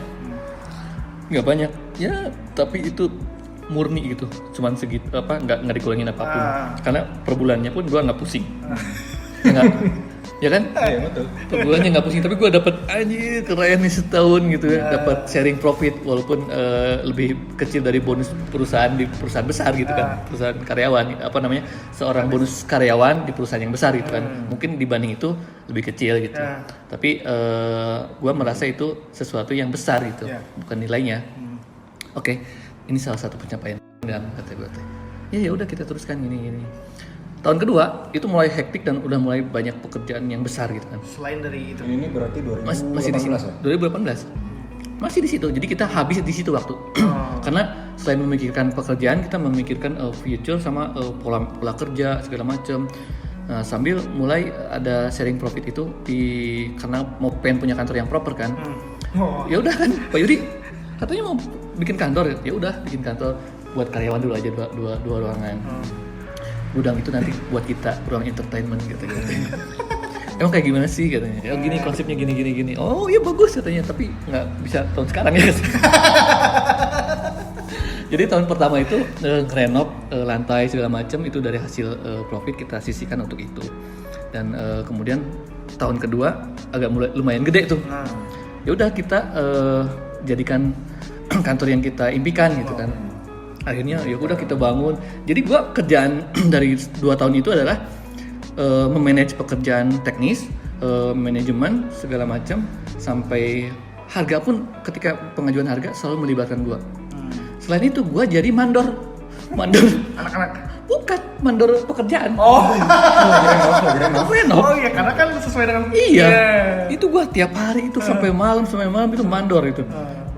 A: ya, tapi itu murni gitu, cuman segitu nggak dikurangin apapun, karena per bulannya pun gue nggak pusing, ya kan?
D: Iya betul.
A: Per bulannya nggak pusing, tapi gue dapet anjir keren nih setahun gitu ya, dapat sharing profit walaupun lebih kecil dari bonus perusahaan di perusahaan besar gitu kan, perusahaan karyawan apa namanya seorang bonus karyawan di perusahaan yang besar gitu kan, mungkin dibanding itu lebih kecil gitu, tapi gue merasa itu sesuatu yang besar gitu, bukan nilainya. Oke, ini salah satu pencapaian dalam kata gue. Ya udah kita teruskan gini. Tahun kedua itu mulai hektik dan udah mulai banyak pekerjaan yang besar gitu kan.
E: Selain dari itu.
D: Ini berarti 2018
A: Masih di situ.
D: ya?
A: 2018. Masih di situ. Jadi kita habis di situ waktu. Karena selain memikirkan pekerjaan, kita memikirkan future sama pola kerja segala macam. Nah, sambil mulai ada sharing profit itu karena mau pengen punya kantor yang proper kan. Ya udah kan, Pak Yudi katanya mau bikin kantor, ya udah bikin kantor buat karyawan dulu aja dua ruangan. Gudang itu nanti buat kita ruang entertainment gitu. Emang kayak gimana sih katanya? Ya gini konsepnya gini. Oh iya bagus katanya, tapi nggak bisa tahun sekarang ya. Jadi tahun pertama itu ngerenov lantai segala macam itu dari hasil profit kita sisihkan untuk itu. Dan kemudian tahun kedua agak mulai lumayan gede tuh. Ya udah kita jadikan kantor yang kita impikan gitu kan. Akhirnya ya udah kita bangun. Jadi gua kerjaan dari 2 tahun itu adalah memanage pekerjaan teknis, manajemen segala macam, sampai harga pun ketika pengajuan harga selalu melibatkan gua. Selain itu gua jadi mandor
E: Anak-anak.
A: bukan mandor pekerjaan.
E: Renov. Oh iya, karena kan sesuai dengan.
A: Iya. Itu gua tiap hari itu sampai malam itu mandor itu.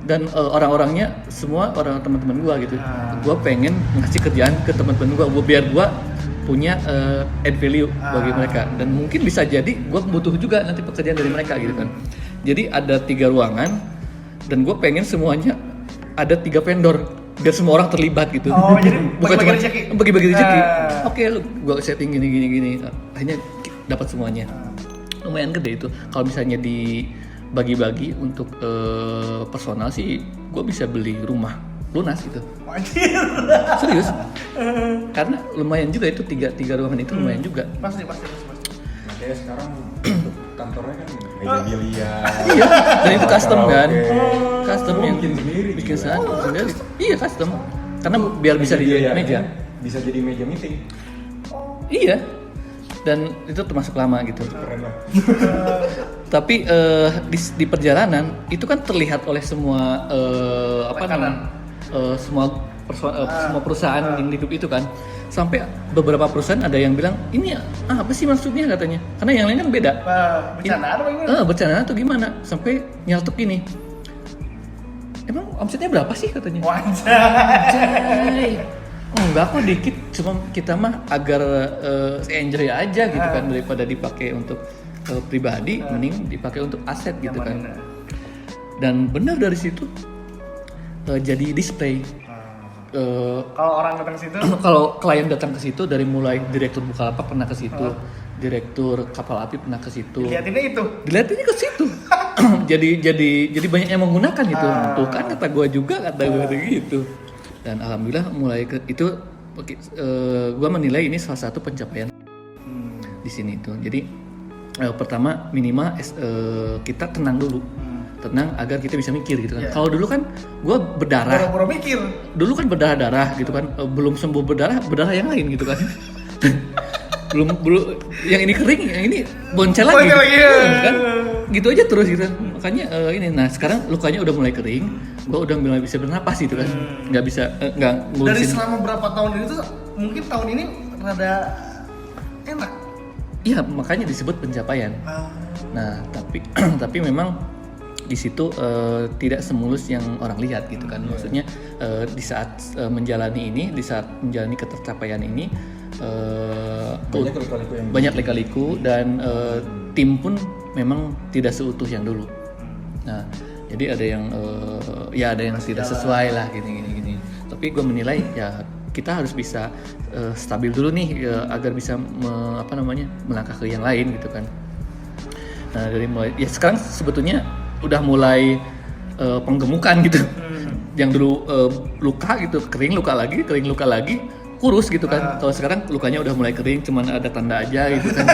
A: Dan orang-orangnya semua orang teman-teman gua gitu. Gua pengen ngasih kerjaan ke teman-teman gua biar gua punya add value bagi mereka, dan mungkin bisa jadi gua butuh juga nanti pekerjaan dari mereka gitu kan. Jadi ada 3 ruangan dan gua pengen semuanya ada 3 vendor biar semua orang terlibat gitu.
E: Oh, jadi
A: bukan cuma bagi-bagi rezeki. Oke, lu gua setting gini. Akhirnya dapat semuanya. Lumayan gede itu. Kalau misalnya dibagi-bagi untuk personal sih, gue bisa beli rumah lunas gitu.
E: Anjir.
A: Serius? Karena lumayan juga itu tiga ruangan itu lumayan juga.
E: Pasti.
D: Makanya sekarang untuk kantornya kan meja biliar.
A: Iya, dan itu custom kan. Custom yang
D: bikin sendiri.
A: bikin sendiri. Iya custom. Karena biar bisa di meja.
D: Bisa jadi meja meeting.
A: Iya. Dan itu termasuk lama gitu.
D: Keren lah.
A: Tapi di perjalanan itu kan terlihat oleh semua semua perusahaan di lingkup itu kan. Sampai beberapa perusahaan ada yang bilang ini apa sih maksudnya katanya, karena yang lain kan beda.
E: Bercandaan apa gimana?
A: Bercandaan atau gimana, sampai nyeletuk gini, emang omsetnya berapa sih katanya.
E: Anjay.
A: Enggak kok dikit, cuma kita mah agar enjoy aja gitu kan, daripada dipakai untuk pribadi, mending dipakai untuk aset gitu kan. Dan benar dari situ jadi display.
E: Kalau orang datang ke situ,
A: Kalau klien datang ke situ, dari mulai direktur Bukalapak pernah ke situ, direktur kapal api pernah ke situ. Dilihatinnya ke situ. jadi banyak yang menggunakan gitu. Tuh kan kata gue juga gitu. Dan alhamdulillah mulai itu gue menilai ini salah satu pencapaian di sini itu. Jadi pertama minimal kita tenang dulu. Tenang agar kita bisa mikir gitu kan. Kalau dulu kan gue berdarah.
E: Boro-boro mikir.
A: Dulu kan berdarah gitu kan. Belum sembuh berdarah yang lain gitu kan. belum yang ini kering, yang ini boncel lagi. Kan? Gitu aja terus gitu. Makanya ini sekarang lukanya udah mulai kering. Gue udah mulai bisa bernapas gitu kan. Nggak bisa nggak ngurusin.
E: Dari selama berapa tahun ini tuh mungkin tahun ini rada enak.
A: Iya, makanya disebut pencapaian. Nah, tapi memang di situ tidak semulus yang orang lihat gitu kan. Maksudnya di saat menjalani ini, di saat menjalani ketercapaian ini banyak lika-liku dan tim pun memang tidak seutuh yang dulu. Nah, jadi ada yang tidak sesuai lah gini. Tapi gue menilai ya kita harus bisa stabil dulu nih agar bisa melangkah ke yang lain gitu kan. Nah, dari mulai ya sekarang sebetulnya udah mulai penggemukan gitu. Yang dulu luka gitu, kering luka lagi, kurus gitu kan. Kalau sekarang lukanya udah mulai kering, cuman ada tanda aja gitu kan.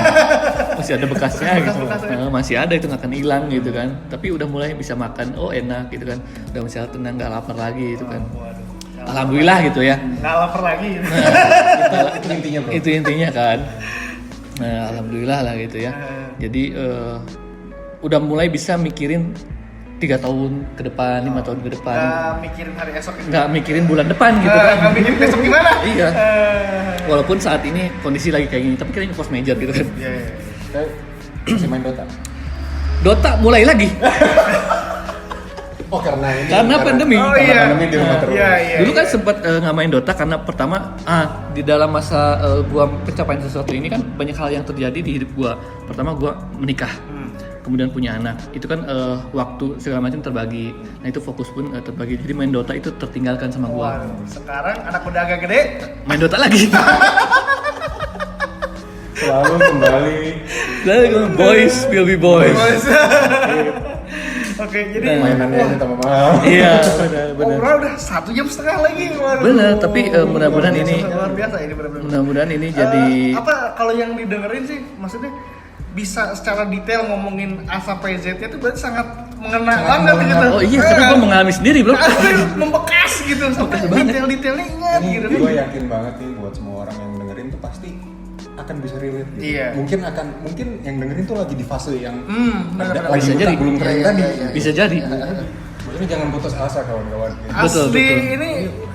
A: Masih ada bekasnya gitu. Masih ada, itu nggak akan hilang gitu kan. Tapi udah mulai bisa makan, oh enak gitu kan. Udah masih tenang, nggak lapar lagi gitu kan. Alhamdulillah gitu ya.
E: Nggak lapar lagi.
D: Itu intinya bro.
A: Itu intinya kan. Nah, alhamdulillah lah gitu ya. Jadi udah mulai bisa mikirin 3 tahun ke depan, 5 tahun ke depan.
E: Nggak mikirin hari esok gitu.
A: Nggak mikirin bulan depan gitu kan.
E: Nggak mikirin besok gimana.
A: Iya. Walaupun saat ini kondisi lagi kayak gini, tapi kita force major gitu kan.
E: Iya.
D: Kita masih main Dota.
A: Dota mulai lagi.
D: Oh karena ini.
A: Karena pandemi.
E: Oh
D: Karena
E: iya.
D: pandemi di rumah terus.
E: Iya.
A: Dulu kan sempat nggak main Dota karena pertama di dalam masa gua pencapaian sesuatu ini kan banyak hal yang terjadi di hidup gua. Pertama gua menikah. Kemudian punya anak. Itu kan waktu segala macam terbagi. Nah, itu fokus pun terbagi. Jadi main Dota itu tertinggalkan sama gua.
E: Waduh, sekarang anak udah agak gede.
A: Main Dota lagi.
D: Selalu kembali.
A: Boys will be boys.
E: Oke, jadi
D: Mainannya minta mahal.
A: Iya, benar.
E: ngobrol udah 1,5 jam lagi. Waduh.
A: Benar, tapi mudah-mudahan ini
E: luar biasa ini benar-benar.
A: mudah-mudahan ini jadi
E: apa kalau yang didengerin sih maksudnya bisa secara detail ngomongin A sampai Z-nya tuh berarti sangat mengena banget gitu.
A: oh iya, karena gua mengalami sendiri, Bro.
E: Membekas gitu sampai detail-detailnya ingat gitu.
D: Gue yakin banget nih buat semua orang yang dengerin tuh pasti akan bisa relate gitu.
E: Iya.
D: Mungkin yang dengerin tuh lagi di fase yang
E: benar-benar.
D: lagi
A: Bisa
D: buta,
A: jadi.
D: belum keren tadi.
A: Bisa jadi.
D: Makanya jangan putus asa kawan-kawan.
A: Betul,
E: Asli
A: betul.
E: ini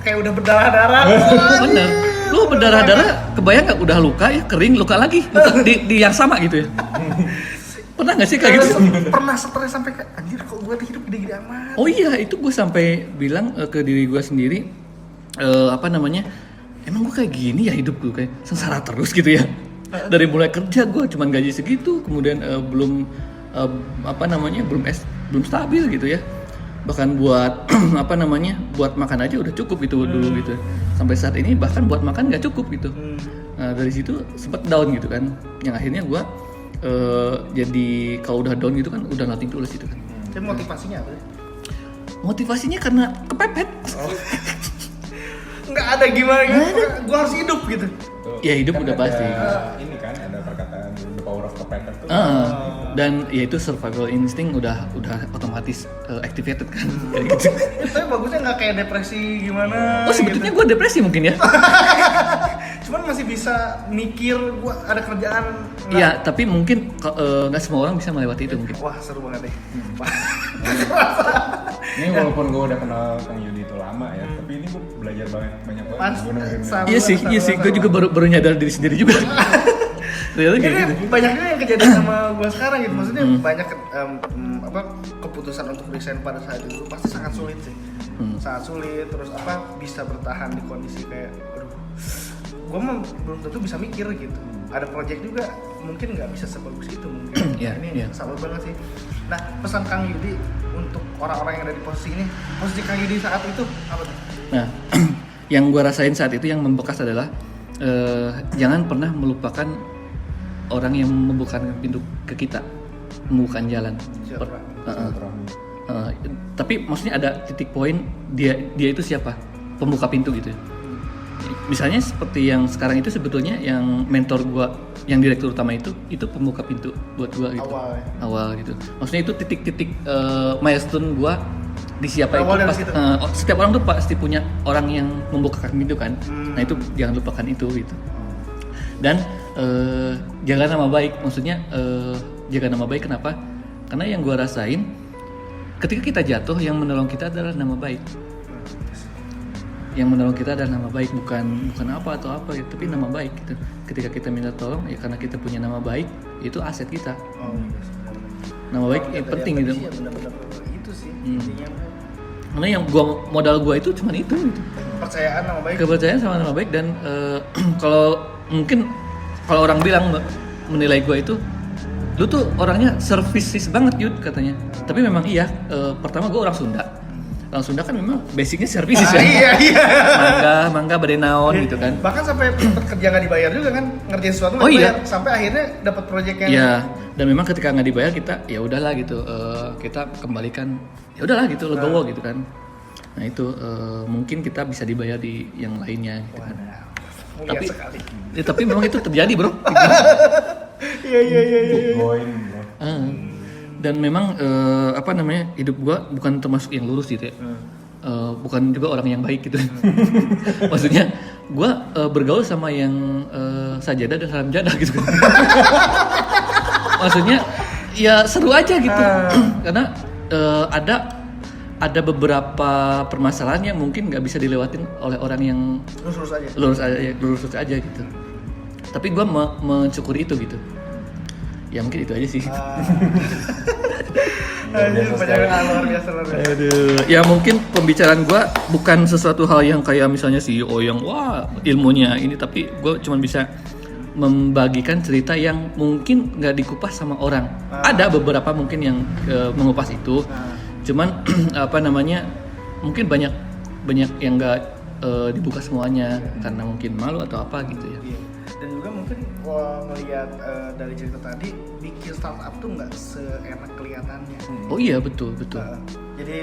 E: kayak udah berdarah-darah.
A: Bener. Lu berdarah-darah, kebayang nggak udah luka ya, kering, luka lagi, luka di yang sama gitu ya. Pernah nggak sih kayak gitu?
E: Pernah stres sampai kayak anjir kok gue hidup gede-gede amat.
A: Oh iya, itu gue sampai bilang ke diri gue sendiri, emang gue kayak gini ya hidup gue, kayak sengsara terus gitu ya. Dari mulai kerja gue cuman gaji segitu, kemudian belum belum stabil gitu ya. Bahkan buat buat makan aja udah cukup gitu dulu gitu. Sampai saat ini bahkan buat makan nggak cukup gitu. Nah, dari situ sempet down gitu kan. Yang akhirnya gue jadi kalau udah down gitu kan udah nothing tulus gitu kan.
E: Tapi motivasinya apa?
A: Motivasinya karena kepepet.
E: Nggak ada gimana, gue harus hidup gitu.
A: Ya hidup
D: Kan
A: udah
D: ada
A: pasti.
D: Ini kan ada perkataan the power of kepepet tuh.
A: Dan ya itu survival instinct udah otomatis activated kan. Kayak gitu.
E: Tapi bagusnya nggak kayak depresi gimana.
A: Oh sebetulnya gue depresi mungkin ya.
E: Cuman masih bisa mikir gue ada kerjaan.
A: Iya, tapi mungkin nggak semua orang bisa melewati itu mungkin.
E: Wah seru banget deh.
D: Ini walaupun gue udah kenal Kang Yudi itu lama ya, tapi ini gue belajar banyak banget. Gua dengerin.
A: Iya sih, gue juga baru nyadar diri sendiri juga. Ternyata kayak gitu.
E: Ini banyak juga yang kejadian sama gue sekarang gitu. Maksudnya banyak keputusan untuk resign pada saat itu pasti sangat sulit sih. Sangat sulit, terus bisa bertahan di kondisi kayak aduh, gue mah belum tentu bisa mikir gitu. Ada project juga mungkin nggak bisa sebagus itu mungkin. Ini salut banget sih. Nah, pesan Kang Yudi untuk orang-orang yang ada di posisi ini, posisi Kang Yudi saat itu apa tuh?
A: Nah, yang gue rasain saat itu yang membekas adalah jangan pernah melupakan orang yang membukakan pintu ke kita, membukakan jalan. Tapi maksudnya ada titik poin dia itu siapa? Pembuka pintu gitu. Misalnya seperti yang sekarang itu sebetulnya yang mentor gua, yang direktur utama itu pembuka pintu buat gua gitu. Awal gitu. Maksudnya itu titik-titik milestone gua di siapa
E: awal
A: itu. Setiap orang tuh pasti punya orang yang membukakan pintu kan. Nah itu jangan lupakan itu gitu. Dan jaga nama baik. Maksudnya jaga nama baik kenapa? Karena yang gua rasain ketika kita jatuh yang menolong kita adalah nama baik. Yang menolong kita adalah nama baik, bukan apa atau apa ya, tapi nama baik gitu. Ketika kita minta tolong ya karena kita punya nama baik, itu aset kita. Nama baik penting gitu.
E: Iya benar-benar itu sih intinya.
A: Karena yang modal gua itu cuma itu gitu.
E: Kepercayaan nama baik.
A: Kepercayaan sama nama baik dan kalau orang bilang menilai gua itu lu tuh orangnya services banget Yud katanya. Tapi memang iya, pertama gua orang Sunda. Orang Sunda kan memang basicnya services ya.
E: Iya.
A: Mangga badai naon gitu kan.
E: Bahkan sampai kerja nggak dibayar juga kan, ngerjain sesuatu nggak dibayar, sampai akhirnya dapat proyek yang.
A: Iya. Dan memang ketika nggak dibayar kita ya udahlah gitu, kita kembalikan ya udahlah gitu legowo gitu kan. Nah itu mungkin kita bisa dibayar di yang lainnya gitu kan. Tapi
E: sekali.
A: tapi memang itu terjadi, Bro.
E: Iya.
D: Going, bro.
A: Dan memang apa namanya, hidup gua bukan termasuk yang lurus gitu ya. Bukan juga orang yang baik gitu. Maksudnya gua bergaul sama yang sajadah dan salam jadah gitu. Maksudnya ya seru aja gitu. Karena ada beberapa permasalahan yang mungkin nggak bisa dilewatin oleh orang yang lurus aja gitu. Tapi gue mensyukuri itu gitu. Ya mungkin itu aja sih.
E: Luar biasa.
A: Aduh. Ya mungkin pembicaraan gue bukan sesuatu hal yang kayak misalnya CEO yang wah ilmunya ini, tapi gue cuma bisa membagikan cerita yang mungkin nggak dikupas sama orang. Ada beberapa mungkin yang mengupas itu. Cuman apa namanya, mungkin banyak yang nggak dibuka semuanya karena mungkin malu atau apa gitu ya.
E: Iya. Dan juga mungkin kalau ngelihat dari cerita tadi, bikin startup tuh nggak seenak kelihatannya.
A: Oh iya betul.
E: Jadi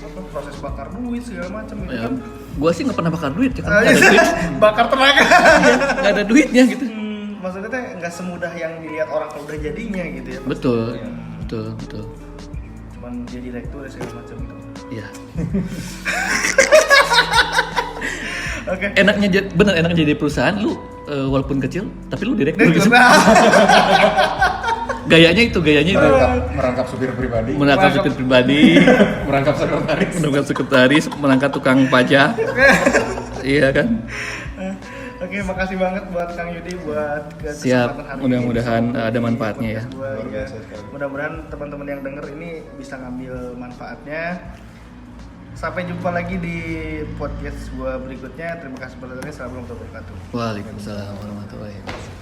E: apa, proses bakar duit segala macam itu
A: Ya,
E: kan.
A: gua sih nggak pernah bakar duit ya, karena nggak ada duit.
E: Bakar tenaga.
A: Nggak ada duitnya gitu.
E: Maksudnya teh nggak semudah yang dilihat orang kalau udah jadinya gitu ya.
A: Betul.
E: Cuman dia direktur segala macam itu.
A: Iya.
E: Oke.
A: Enaknya jadi perusahaan lu walaupun kecil tapi lu direktur gitu. Gayanya itu.
D: Merangkap supir pribadi,
A: Menangkap supir pribadi,
D: merangkap sekretaris.
A: menangkap sekretaris, menangkap tukang pajak. Iya kan?
E: Oke, makasih banget buat Kang Yudi buat kesempatan
A: Siap.
E: hari ini.
A: Mudah-mudahan ada manfaatnya ya.
D: Luar biasa sekali.
E: Mudah-mudahan teman-teman yang denger ini bisa ngambil manfaatnya. Sampai jumpa lagi di podcast gua berikutnya. Terima kasih banyak. Assalamualaikum warahmatullahi wabarakatuh.
A: Waalaikumsalam warahmatullahi wabarakatuh.